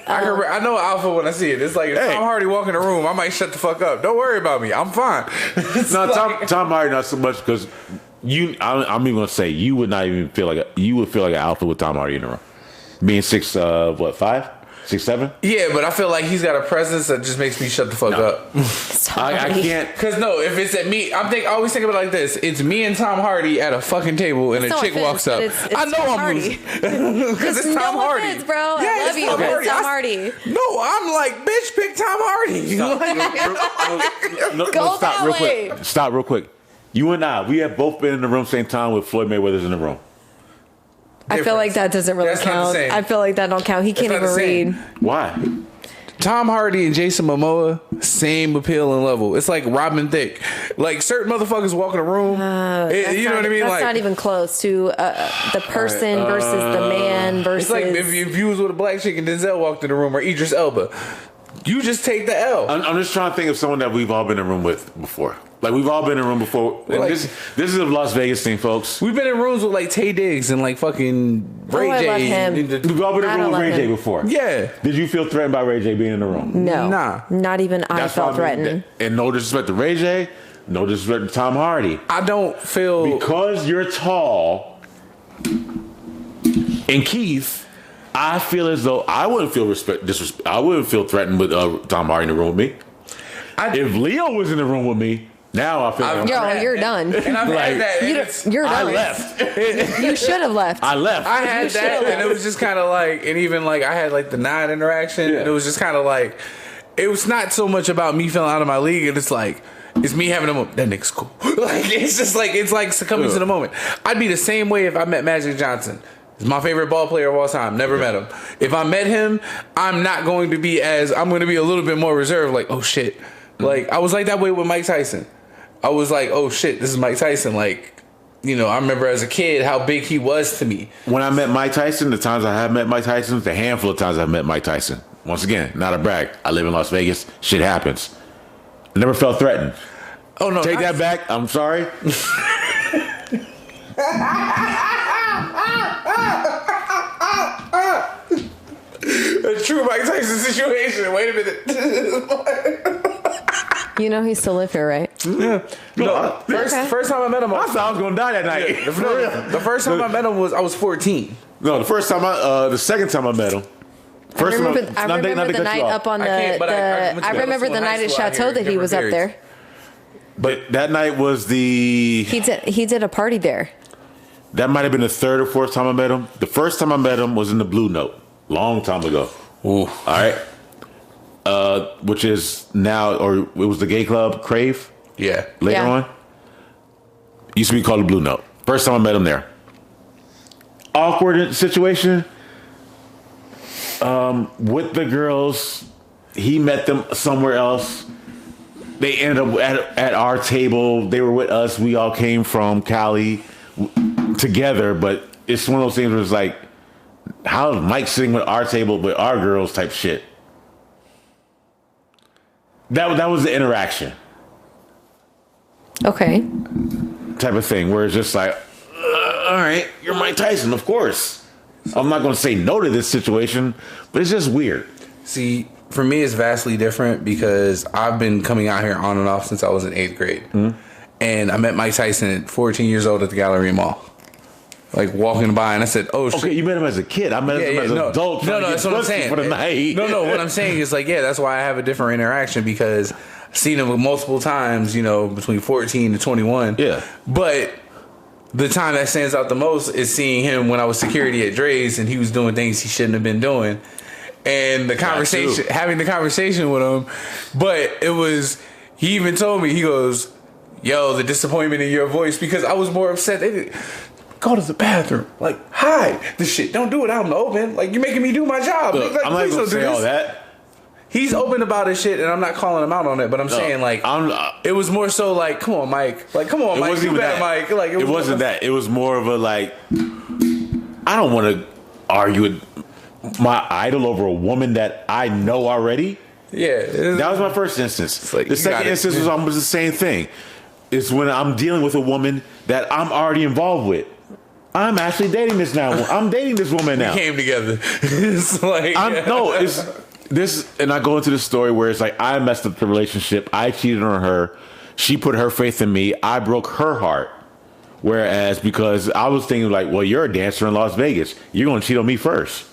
I know alpha when I see it. It's like if Tom Hardy walk in the room, I might shut the fuck up. Don't worry about me. I'm fine. No, Tom Hardy not so much because I'm even gonna say you would not even feel like you would feel like an alpha with Tom Hardy in the room. Being 5', 6'7". Yeah, but I feel like he's got a presence that just makes me shut the fuck up. I can't. Cause no, if it's at me, always think about it like this. It's me and Tom Hardy at a fucking table, and a No chick offense, walks up. but it's I know Tom I'm Hardy. losing because it's Tom No Hardy, offense, bro. Yeah, I love it's you, Tom but Hardy. it's Tom Hardy. No, I'm like, bitch, pick Tom Hardy. Go stop that real way. quick. Stop real quick. You and I, we have both been in the room same time with Floyd Mayweather's in the room. I feel like that doesn't really That's not the count. same. I feel like that don't count. He can't not even the same. read. Why? Tom Hardy and Jason Momoa, same appeal and level. It's like Robin Thicke. Like certain motherfuckers walk in a room. You know what I mean? That's like, not even close to the person versus the man versus. It's like if you was with a black chick and Denzel walked in the room, or Idris Elba, you just take the L. I'm just trying to think of someone that we've all been in a room with before. Like we've all been in a room before. Like, this is a Las Vegas thing, folks. We've been in rooms with like Tay Diggs and like fucking Ray J. I love him. We've all been in a room with Ray J before. Yeah. Did you feel threatened by Ray J being in the room? No. Nah. Not even I felt threatened. And no disrespect to Ray J, no disrespect to Tom Hardy. I don't feel because you're tall. And Keith, I feel as though I wouldn't feel disrespect. I wouldn't feel threatened with Tom Hardy in the room with me. If Leo was in the room with me, now I feel you're done. And I've had that. You're done. I left. You should have left. I left. I had that, and it was just kind of like, and even like I had like the 9 interaction, and it was just kind of like, it was not so much about me feeling out of my league, and it's like, it's me having a moment. That nigga's cool. Like it's like succumbing to the moment. I'd be the same way if I met Magic Johnson. He's my favorite ball player of all time. Never met him. If I met him, I'm going to be a little bit more reserved. Like, oh shit. Like I was like that way with Mike Tyson. I was like, oh shit, this is Mike Tyson. Like, you know, I remember as a kid how big he was to me. When I met Mike Tyson, the times I have met Mike Tyson, the handful of times I've met Mike Tyson. Once again, not a brag. I live in Las Vegas. Shit happens. I never felt threatened. Oh no! Take that back. I'm sorry. A true Mike Tyson situation. Wait a minute. You know he still live here, right? Yeah. No, first time I met him, I thought I was gonna die that night. The first time I met him I was 14. No, the second time I met him. I remember the night up on I remember the night at Chateau that he was up there. But that night was he did a party there. That might have been the third or fourth time I met him. The first time I met him was in the Blue Note, long time ago. Ooh. All right. Which is now, or it was the gay club Crave. Yeah. Later on, used to be called the Blue Note. First time I met him there. Awkward situation. With the girls, he met them somewhere else. They ended up at our table. They were with us. We all came from Cali together, but it's one of those things where it's like, how is Mike sitting with our table with our girls type shit? That was the interaction. Okay. Type of thing where it's just like, all right, you're Mike Tyson, of course. I'm not going to say no to this situation, but it's just weird. See, for me, it's vastly different because I've been coming out here on and off since I was in 8th grade. Mm-hmm. And I met Mike Tyson at 14 years old at the Galleria Mall. Like walking by, and I said, "Oh shit!" Okay, you met him as a kid. I met him as an adult. No, that's what I'm saying. For the night. No, what I'm saying is like, yeah, that's why I have a different interaction because I've seen him multiple times. You know, between 14 to 21. Yeah, but the time that stands out the most is seeing him when I was security at Dre's, and he was doing things he shouldn't have been doing, and the conversation, having the conversation with him. But it was, he even told me, he goes, "Yo, the disappointment in your voice," because I was more upset. They didn't go to the bathroom. Like, hide this shit. Don't do it out in the open. Like, you're making me do my job. Look, like, I'm not going to say all that. He's open about his shit, and I'm not calling him out on it, but I'm saying, like, it was more so like, come on, Mike. Like, come on, Mike. Wasn't even that. Mike. Like, it wasn't that. It was more of a, like, I don't want to argue with my idol over a woman that I know already. Yeah. That was my first instance. Like, the second instance was almost the same thing. It's when I'm dealing with a woman that I'm already involved with. I'm actually dating this now. I'm dating this woman now. We came together. It's like it's this, and I go into the story where it's like I messed up the relationship. I cheated on her. She put her faith in me. I broke her heart. Whereas because I was thinking like, well, you're a dancer in Las Vegas. You're gonna cheat on me first.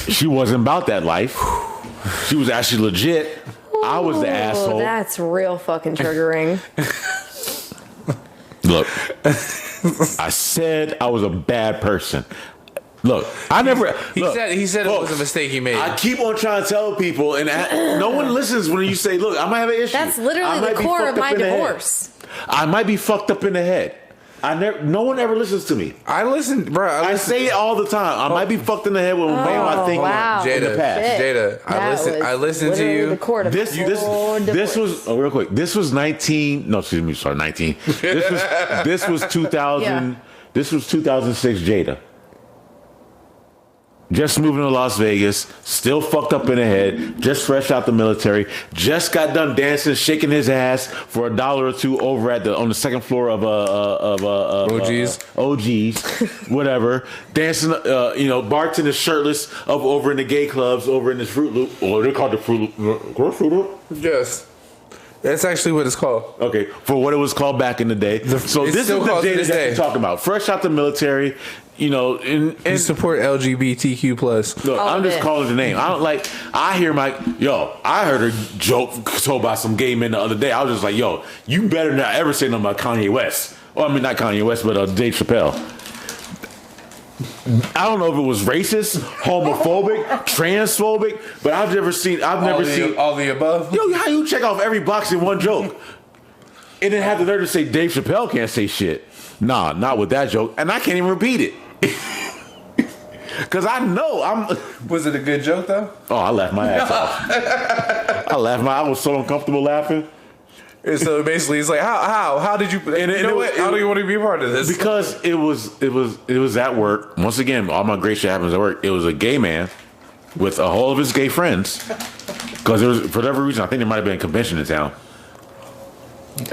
She wasn't about that life. She was actually legit. I was the asshole. That's real fucking triggering. Look, I said I was a bad person. Look, I never. He said folks, it was a mistake he made. I keep on trying to tell people, and no one listens when you say, "Look, I might have an issue." That's literally the core of my divorce. I might be fucked up in the head. No one ever listens to me. I listen, bro. I say it all the time. I might be fucked in the head with my thing in the past. Jada, I listen to you. This was real quick. This was 19. No, excuse me. Sorry, 19. This was 2000. Yeah. This was 2006. Jada. Just moving to Las Vegas, still fucked up in the head, just fresh out the military, just got done dancing, shaking his ass for $1 or $2 over on the second floor of OG's, whatever, dancing, bartending shirtless over in the gay clubs, over in this Fruit Loop. Oh, they're called the Fruit Loop. Yes. That's actually what it's called. Okay, for what it was called back in the day. So this is the Jada that you're talking about. Fresh out the military, and you support LGBTQ plus. Look, I'm just calling the name. I don't like. I hear I heard a joke told by some gay men the other day. I was just like, yo, you better not ever say nothing about Kanye West. Well, I mean, not Kanye West, but Dave Chappelle. I don't know if it was racist, homophobic, transphobic, but I've never seen all the above. Yo, how you check off every box in one joke? And then have the nerve to say Dave Chappelle can't say shit. Nah, not with that joke. And I can't even repeat it. Cause I know Was it a good joke though? Oh, I laughed my ass off. I was so uncomfortable laughing. And so basically, it's like, how did you? And you know what? How do you want to be a part of this? Because it was at work. Once again, all my great shit happens at work. It was a gay man with a whole of his gay friends. Because there was, for whatever reason, I think there might have been a convention in town.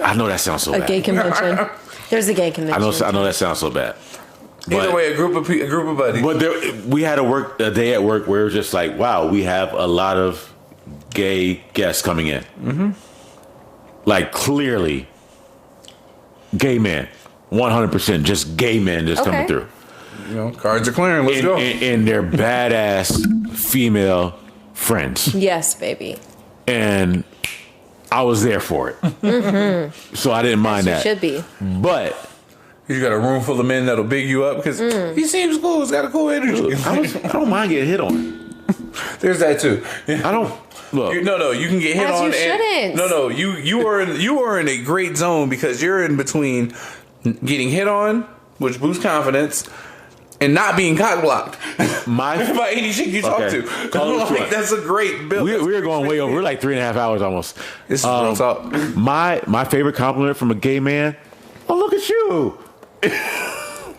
I know that sounds so bad. A gay convention. There's a gay convention. I know that sounds so bad. Either way, a group of buddies. But we had a day at work where it was just like, wow, we have a lot of gay guests coming in. Mm-hmm. Like, clearly, gay men. 100% just gay men just coming through. Cards are clearing. Let's go. And they're badass female friends. Yes, baby. And I was there for it. Mm-hmm. So I didn't mind that. You should be. But you got a room full of men that'll big you up because he seems cool. He's got a cool energy. I don't mind getting hit on. There's that too. I don't. Look. You can get hit As on. You shouldn't. You are in a great zone because you're in between getting hit on, which boosts confidence, and not being cock blocked by any chick you talk to. That's a great build. We're going way over. We're like 3.5 hours almost. This is real talk. My favorite compliment from a gay man. Oh, look at you.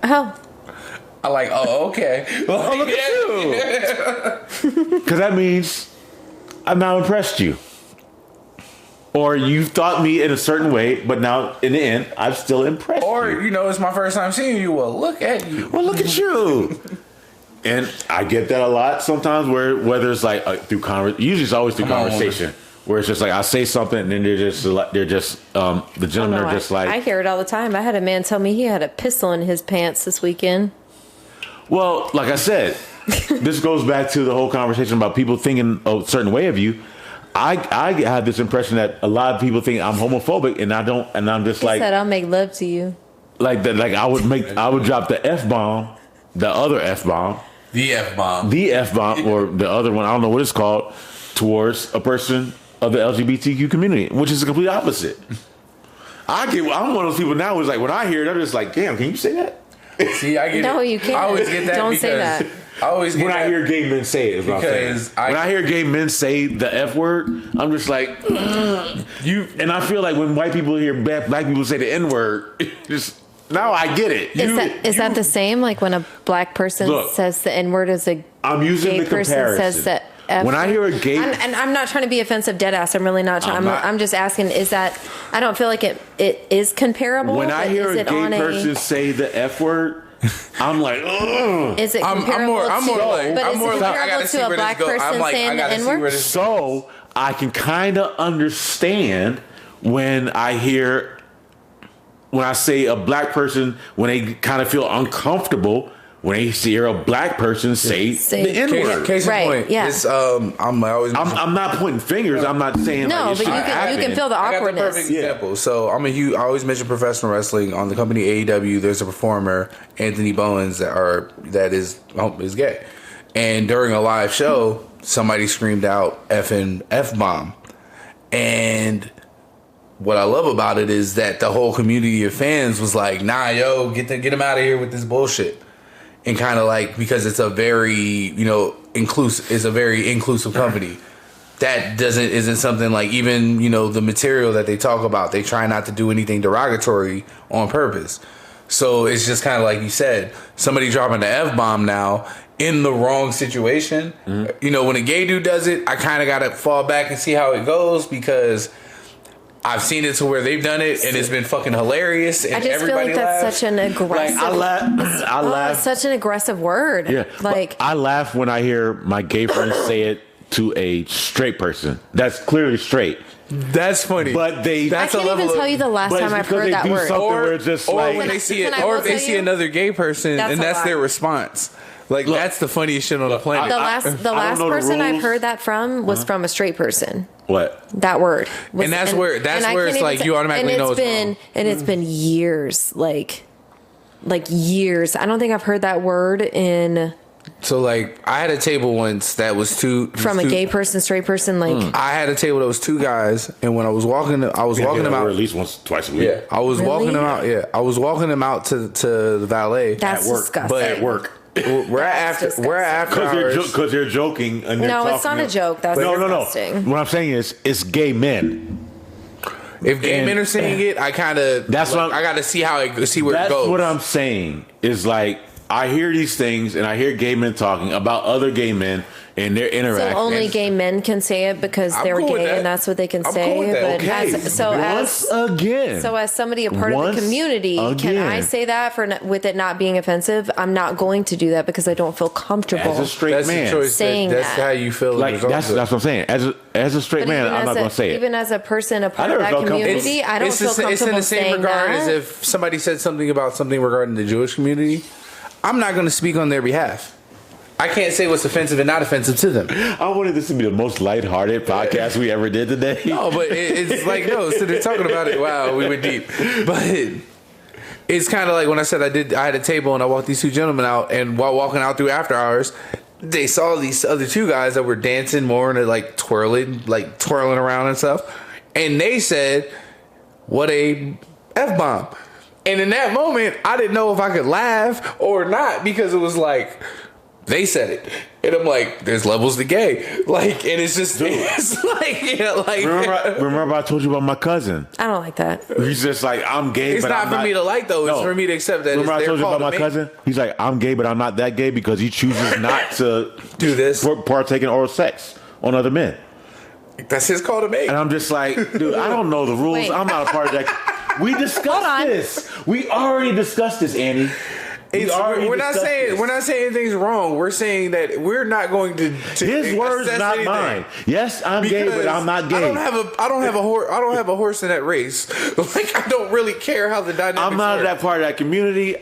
Oh. I like. Oh, okay. Well, look at you. Because that means I've now impressed you. Or you thought me in a certain way, but now in the end, I've still impressed you. Or, it's my first time seeing you. Well, look at you. Well, look at you. And I get that a lot sometimes, whether it's like through usually it's always through conversation, where it's just like I say something and then they're just the gentlemen are just like. I hear it all the time. I had a man tell me he had a pistol in his pants this weekend. Well, like I said, this goes back to the whole conversation about people thinking a certain way of you. I have this impression that a lot of people think I'm homophobic, and I don't, and I'm just like. Said I'll make love to you. Like that, like I would drop the F-bomb, the other F-bomb. The F-bomb, or the other one, I don't know what it's called, towards a person of the LGBTQ community, which is the complete opposite. I'm one of those people now who's like, when I hear it, I'm just like, damn, can you say that? See, I get No, you can't. I always get that. Don't say that. I always get when I hear gay men say it, because when I hear gay men say the F word, I'm just like, and I feel like when white people hear black people say the N word, just now I get it. Is that the same? Like when a black person says the N word as a I'm using gay the comparison. Person says the F when I hear a gay, and I'm not trying to be offensive, dead ass. I'm really not trying. I'm just asking. Is that? I don't feel like it is comparable. When I hear a gay person say the F word, I'm like, ugh. Is it comparable to a black person saying the N word? So I can kind of understand when I say a black person, when they kind of feel uncomfortable when they hear a black person say the N word. Case in point. Yeah. I'm not pointing fingers. I'm not saying no, but you can feel the awkwardness. I got the perfect example. So I always mention professional wrestling on the company AEW. There's a performer, Anthony Bowens, that is gay, and during a live show, somebody screamed out "F-bomb," and what I love about it is that the whole community of fans was like, nah, yo, get them out of here with this bullshit. And kind of like, because it's a very, inclusive company. That isn't something like, even, the material that they talk about, they try not to do anything derogatory on purpose. So it's just kind of like you said, somebody dropping the F-bomb now in the wrong situation. Mm-hmm. When a gay dude does it, I kind of got to fall back and see how it goes, because I've seen it to where they've done it and it's been fucking hilarious. And I just feel like that's such an aggressive. I laugh. Such an aggressive word. Yeah, like I laugh when I hear my gay friends say it to a straight person that's clearly straight. That's funny, I but can't even tell you the last time I've heard that word. Or when they see it, or if they see another gay person and that's their response. Like, look, that's the funniest shit on the planet. The last person I've heard that from was from a straight person. What? That word. And that's where it's like you automatically know it's wrong. And it's been years, like years. I don't think I've heard that word in. So, like, I had a table once that was a gay person, straight person. Like, I had a table that was two guys, and when I was walking them out at least twice a week. Yeah, I was walking them out. Yeah, I was walking them out to the valet. That's at work, disgusting. But at work. We're after because you're joking. And no, it's not a joke. That's disgusting. No. What I'm saying is, it's gay men. If gay men are saying it, I kind of I got to see where it goes. That's what I'm saying. Is like, I hear these things and I hear gay men talking about other gay men and their interaction. So only gay men can say it because they're gay and that's what they can say. Cool with that. But okay. as somebody a part of the community, can I say that with it not being offensive? I'm not going to do that because I don't feel comfortable. As a straight man, saying that's how you feel. Like that's what I'm saying. As a straight man, I'm not going to say it. Even as a person, a part of that community, I don't feel comfortable. It's in the same regard as if somebody said something about something regarding the Jewish community. I'm not going to speak on their behalf. I can't say what's offensive and not offensive to them. I wanted this to be the most lighthearted podcast we ever did today. No, but it's like, no, so they're talking about it. Wow, we went deep. But it's kind of like when I said I had a table and I walked these two gentlemen out, and while walking out through after hours, they saw these other two guys that were dancing more and like twirling around and stuff. And they said, what a F-bomb. And in that moment, I didn't know if I could laugh or not, because it was like, they said it. And I'm like, there's levels to gay. Like, and it's just, it's like, yeah, like. Remember I told you about my cousin? I don't like that. He's just like, I'm gay, it's but not for me to like, though. It's for me to accept that. Remember I told you about my cousin? He's like, I'm gay, but I'm not that gay because he chooses not to do this, partake in oral sex on other men. That's his call to make. And I'm just like, dude, I don't know the rules. Wait. I'm not a part of that. We discussed this. We already discussed this, Annie. We're not saying anything's wrong. We're saying that we're not going to his words, not anything. Mine. Yes, I'm gay, but I'm not gay. I don't have a horse in that race. Like, I don't really care how the dynamics. I'm not that part of that community.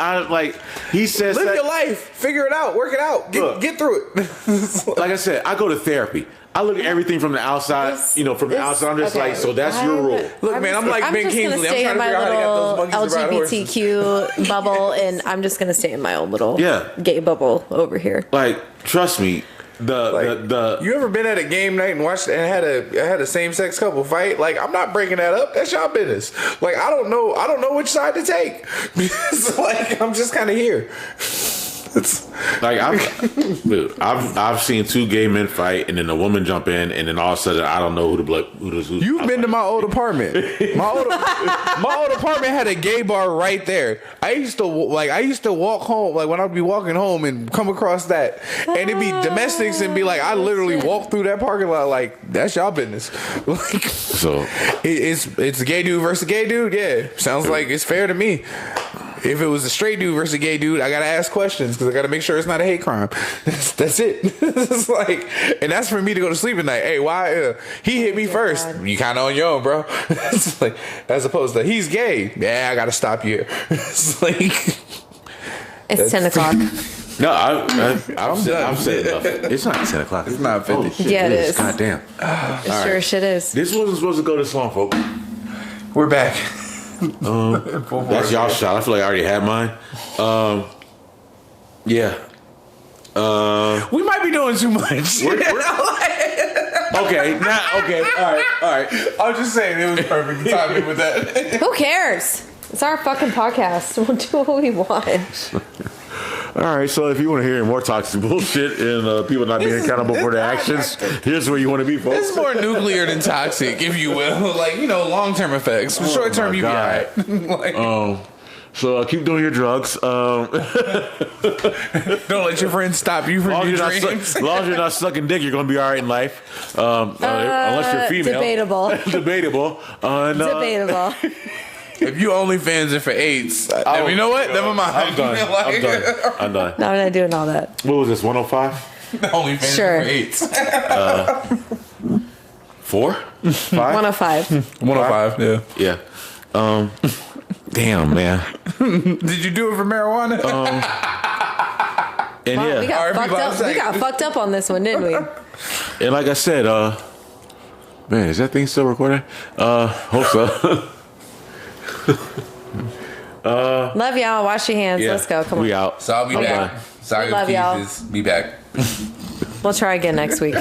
He says, live your life, figure it out, work it out, get through it. Like I said, I go to therapy. I look at everything from the outside, from the outside. I'm just like, so that's your rule. Look, man, I'm like Ben Kingsley. I'm trying to figure out how to get those monkeys LGBTQ bubble, and I'm just gonna stay in my own little gay bubble over here. Like, trust me, you ever been at a game night and watched and had a same sex couple fight? Like, I'm not breaking that up. That's y'all business. Like, I don't know which side to take. Because, like, I'm just kind of here. It's like I've seen two gay men fight, and then a woman jump in, and then all of a sudden I don't know who. You've been to my old apartment. My old apartment had a gay bar right there. I used to walk home, like when I'd be walking home and come across that, and it'd be domestics and be like, I literally walked through that parking lot. Like, that's y'all business. Like, so it's a gay dude versus a gay dude. Yeah, sounds like it's fair to me. If it was a straight dude versus a gay dude, I gotta ask questions because I gotta make sure it's not a hate crime. That's it. It's like, and that's for me to go to sleep at night. Hey, why he hit me first? God. You kind of on your own, bro. It's like, as opposed to he's gay. Yeah, I gotta stop you. It's like, it's 10 o'clock. No, I'm setting up. It's not 10 o'clock. It's 9:50. Oh, yeah, it is. God damn. It sure shit is. This wasn't supposed to go this long, folks. We're back. That's y'all shot. I feel like I already had mine. Yeah. We might be doing too much. Okay, all right. I was just saying it was perfect timing with that. Who cares? It's our fucking podcast. We'll do what we want. All right, so if you want to hear more toxic bullshit and people not being accountable for their actions, here's where you want to be, folks. It's more nuclear than toxic, if you will. Like, long-term effects. Short term, you be all right. So keep doing your drugs. Don't let your friends stop you from your dreams. As long as you're not sucking dick, you're going to be all right in life. Unless you're female. Debatable. Debatable. Debatable. If you OnlyFans are for AIDS, you know what? Never mind. I'm done. I'm done. No, I'm not doing all that. What was this, 105? OnlyFans Sure. for AIDS. 4? 5? 105. 105, yeah. Yeah. Damn, man. Did you do it for marijuana? And Wow, yeah. we got fucked up. We got fucked up on this one, didn't we? And like I said, man, is that thing still recording? Hope so. Love y'all. Wash your hands. Yeah, Let's go. Come on. we out. So I'll be back. Sorry, love y'all. Be back. We'll try again next week.